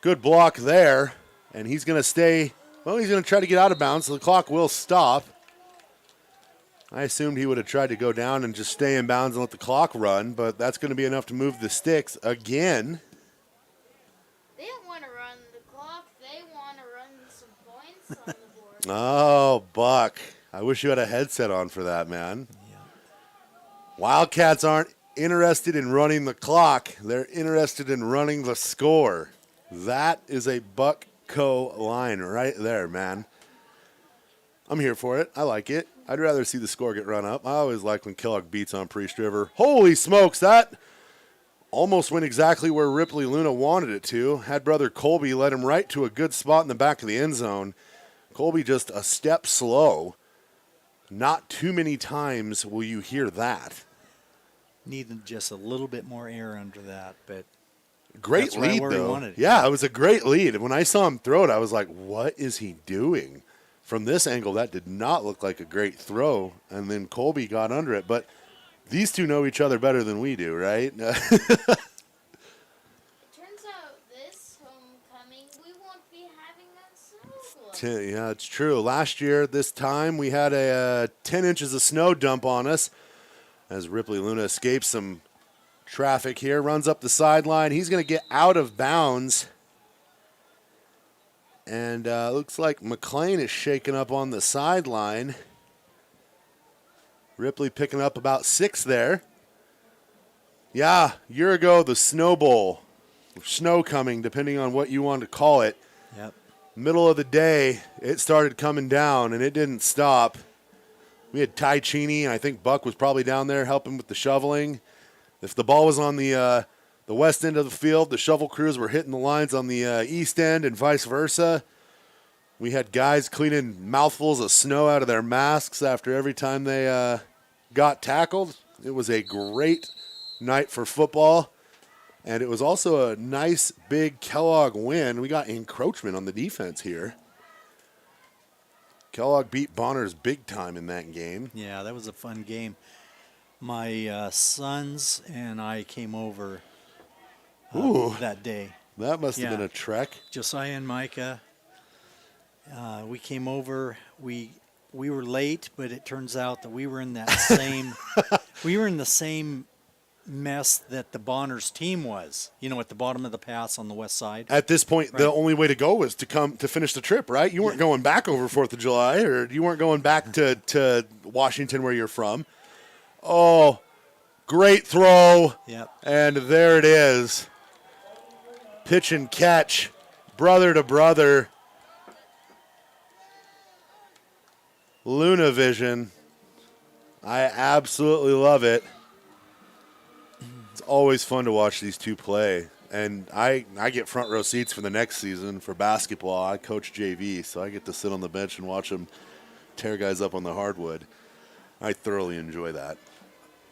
Good block there. And he's going to stay, well, he's going to try to get out of bounds, so the clock will stop. I assumed he would have tried to go down and just stay in bounds and let the clock run, but that's going to be enough to move the sticks again. They don't want to run the clock. They want to run some points on the board. Oh, Buck. I wish you had a headset on for that, man. Yeah. Wildcats aren't interested in running the clock. They're interested in running the score. That is a Buckco line right there, man. I'm here for it. I like it. I'd rather see the score get run up. I always like when Kellogg beats on Priest River. Holy smokes, that almost went exactly where Ripley Luna wanted it to. Had brother Colby led him right to a good spot in the back of the end zone. Colby just a step slow. Not too many times will you hear that. Needed just a little bit more air under that, but Great that's right lead, where he though. wanted it. Yeah, it was a great lead. And when I saw him throw it, I was like, what is he doing? From this angle, that did not look like a great throw. And then Colby got under it. But these two know each other better than we do, right? Turns out this homecoming we won't be having a snow globe. Yeah, it's true. Last year, this time, we had a 10 inches of snow dump on us as Ripley Luna escapes some traffic here, runs up the sideline. He's going to get out of bounds. And looks like McLean is shaking up on the sideline. Ripley picking up about 6 there. Yeah, a year ago, the Snow Bowl. Snow coming, depending on what you want to call it. Yep. Middle of the day, it started coming down, and it didn't stop. We had Ty Cheney, and I think Buck was probably down there helping with the shoveling. If the ball was on the west end of the field, the shovel crews were hitting the lines on the east end and vice versa. We had guys cleaning mouthfuls of snow out of their masks after every time they got tackled. It was a great night for football, and it was also a nice, big Kellogg win. We got encroachment on the defense here. Kellogg beat Bonners big time in that game. Yeah, that was a fun game. My sons and I came over that day. That must have been a trek. Josiah and Micah. We came over. We were late, but it turns out that we were in that same mess that the Bonners team was. At the bottom of the pass on the west side. At this point, the only way to go was to finish the trip, right? You weren't going back over 4th of July, or you weren't going back to Washington where you're from. Oh, great throw. Yep. And there it is. Pitch and catch, brother to brother. Luna Vision. I absolutely love it. It's always fun to watch these two play. And I get front row seats for the next season for basketball. I coach JV, so I get to sit on the bench and watch them tear guys up on the hardwood. I thoroughly enjoy that.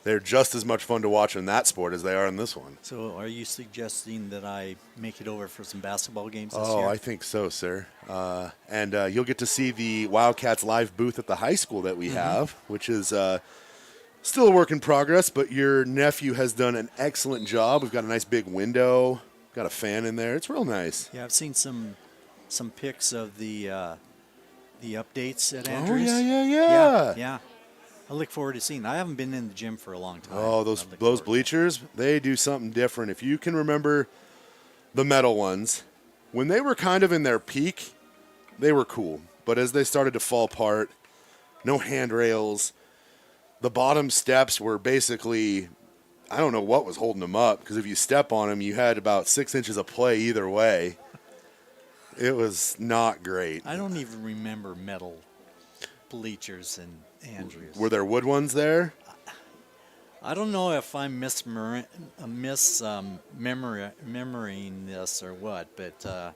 They're just as much fun to watch in that sport as they are in this one. So are you suggesting that I make it over for some basketball games this year? Oh, I think so, sir. And you'll get to see the Wildcats live booth at the high school that we have, which is still a work in progress, but your nephew has done an excellent job. We've got a nice big window, got a fan in there. It's real nice. Yeah, I've seen some pics of the updates at Andrews. Oh, yeah. Yeah. I look forward to seeing. I haven't been in the gym for a long time. Oh, those bleachers, they do something different. If you can remember the metal ones, when they were kind of in their peak, they were cool. But as they started to fall apart, no handrails, the bottom steps were basically, I don't know what was holding them up, because if you step on them, you had about 6 inches of play either way. It was not great. I don't even remember metal bleachers and Andrews. Were there wood ones there? I don't know if I'm remembering this or what, but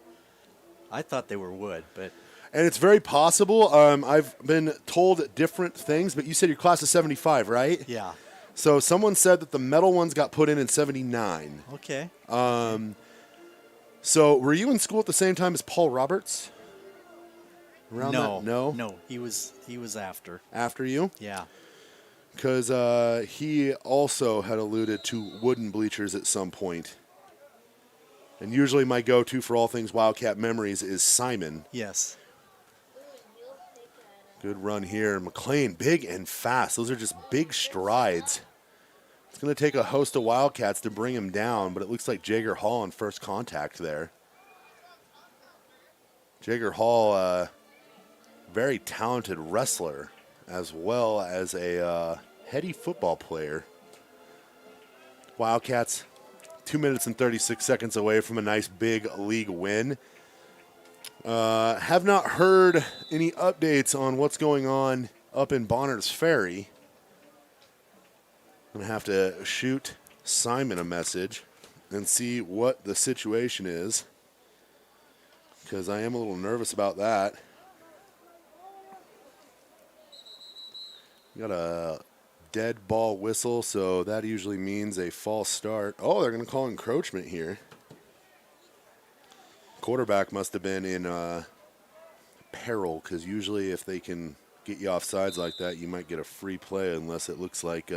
I thought they were wood. But And it's very possible. I've been told different things, but you said your class is 75, right? yeah, So someone said that the metal ones got put in 79. okay. So were you in school at the same time as Paul Roberts? Around that? No. He was after. After you? Yeah. Because he also had alluded to wooden bleachers at some point. And usually my go-to for all things Wildcat memories is Simon. Yes. Good run here. McLean, big and fast. Those are just big strides. It's going to take a host of Wildcats to bring him down, but it looks like Jager Hall on first contact there. Jager Hall, very talented wrestler, as well as a heady football player. Wildcats 2 minutes and 36 seconds away from a nice big league win. Have not heard any updates on what's going on up in Bonners Ferry. I'm going to have to shoot Simon a message and see what the situation is, because I am a little nervous about that. Got a dead ball whistle, so that usually means a false start. Oh, they're going to call encroachment here. Quarterback must have been in peril, because usually if they can get you off sides like that, you might get a free play, unless it looks like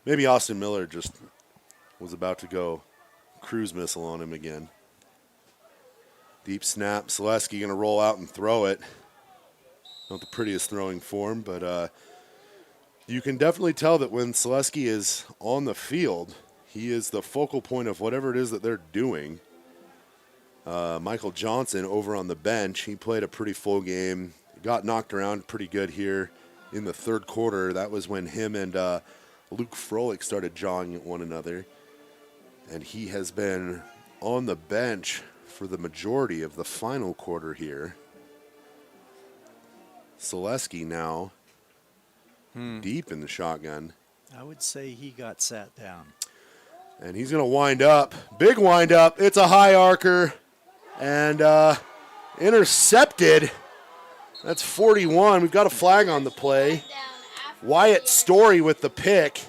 maybe Austin Miller just was about to go cruise missile on him again. Deep snap. Selesky going to roll out and throw it. Not the prettiest throwing form, but you can definitely tell that when Selesky is on the field, he is the focal point of whatever it is that they're doing. Michael Johnson over on the bench, he played a pretty full game. Got knocked around pretty good here in the third quarter. That was when him and Luke Froelich started jawing at one another. And he has been on the bench for the majority of the final quarter here. Selesky now deep in the shotgun. I would say he got sat down. And he's going to wind up. Big wind up. It's a high arcer. And intercepted. That's 41. We've got a flag on the play. Wyatt Story with the pick.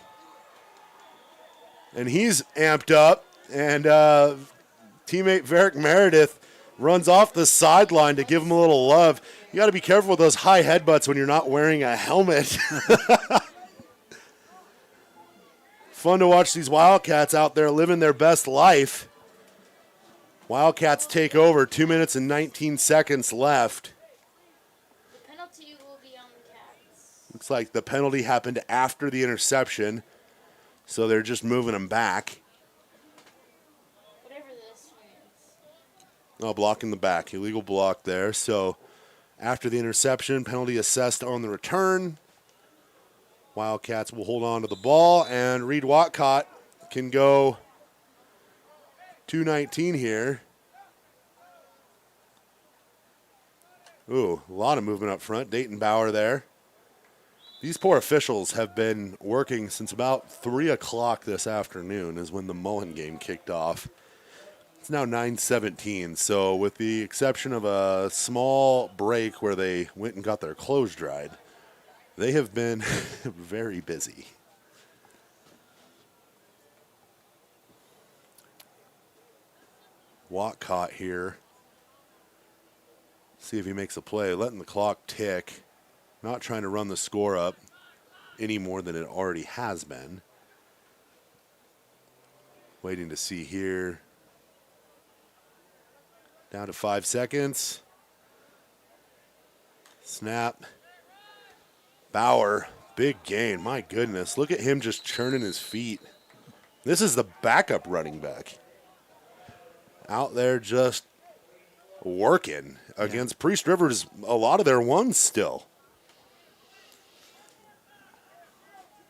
And he's amped up. And teammate Varick Meredith runs off the sideline to give him a little love. You got to be careful with those high headbutts when you're not wearing a helmet. Fun to watch these Wildcats out there living their best life. Wildcats take over, 2 minutes and 19 seconds left. The penalty will be on the Cats. Looks like the penalty happened after the interception, so they're just moving them back. Whatever this means. Oh, blocking the back. Illegal block there. So after the interception, penalty assessed on the return. Wildcats will hold on to the ball, and Reed Watcott can go 2:19 here. Ooh, a lot of movement up front. Dayton Bauer there. These poor officials have been working since about 3 o'clock this afternoon is when the Mullen game kicked off. It's now 9:17, so with the exception of a small break where they went and got their clothes dried, they have been very busy. Watcott here. See if he makes a play, letting the clock tick. Not trying to run the score up any more than it already has been. Waiting to see here. Down to 5 seconds. Snap. Bauer, big gain. My goodness, look at him just churning his feet. This is the backup running back. Out there just working against Priest Rivers, a lot of their ones still.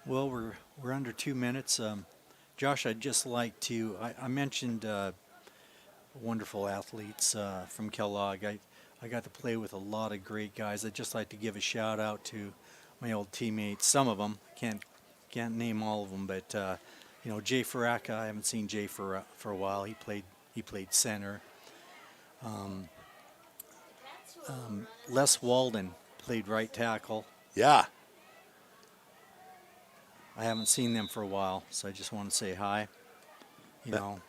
Well, we're under 2 minutes. Josh, I'd just like to, I mentioned wonderful athletes from Kellogg. I got to play with a lot of great guys. I'd just like to give a shout out to my old teammates. Some of them, can't name all of them, but Jay Faraka, I haven't seen Jay for a while. He played center. Les Walden played right tackle. Yeah. I haven't seen them for a while, so I just want to say hi.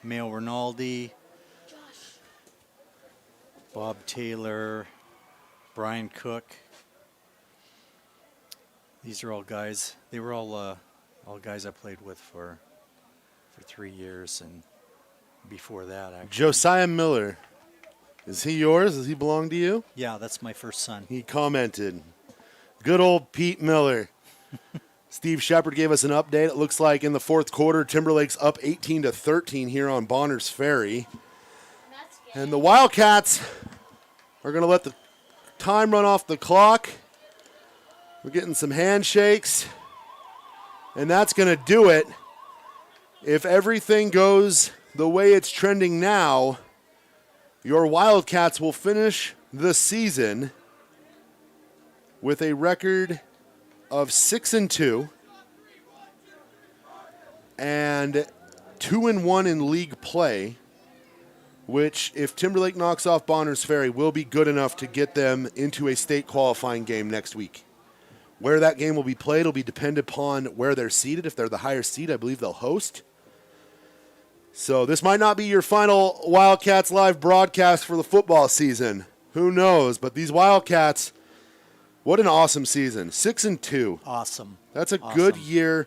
Mayo Rinaldi, Bob Taylor, Brian Cook. These are all guys. They were all guys I played with for 3 years, and before that, actually. Josiah Miller. Is he yours? Does he belong to you? Yeah, that's my first son. He commented. Good old Pete Miller. Steve Shepard gave us an update. It looks like in the fourth quarter, Timberlake's up 18-13 here on Bonners Ferry. And the Wildcats are going to let the time run off the clock. We're getting some handshakes. And that's going to do it. If everything goes the way it's trending now, your Wildcats will finish the season with a record of 6-2 and 2-1 in league play, which, if Timberlake knocks off Bonners Ferry, will be good enough to get them into a state qualifying game next week. Where that game will be played will be dependent upon where they're seated. If they're the higher seed, I believe they'll host. So this might not be your final Wildcats live broadcast for the football season. Who knows? But these Wildcats, what an awesome season. 6-2. Awesome. That's a good year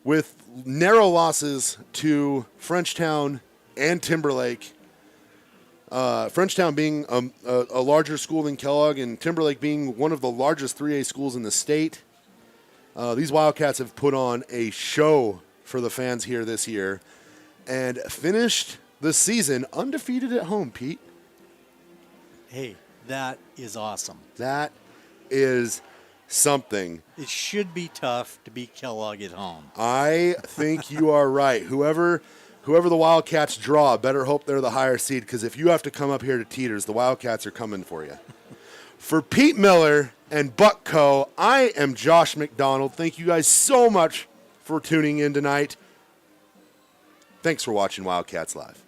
with narrow losses to Frenchtown and Timberlake. Frenchtown being a larger school than Kellogg, and Timberlake being one of the largest 3A schools in the state. These Wildcats have put on a show for the fans here this year and finished the season undefeated at home, Pete. Hey, that is awesome. That is something. It should be tough to beat Kellogg at home. I think you are right. Whoever the Wildcats draw, better hope they're the higher seed, because if you have to come up here to Teeters, the Wildcats are coming for you. For Pete Miller and Buck Co., I am Josh McDonald. Thank you guys so much for tuning in tonight. Thanks for watching Wildcats Live.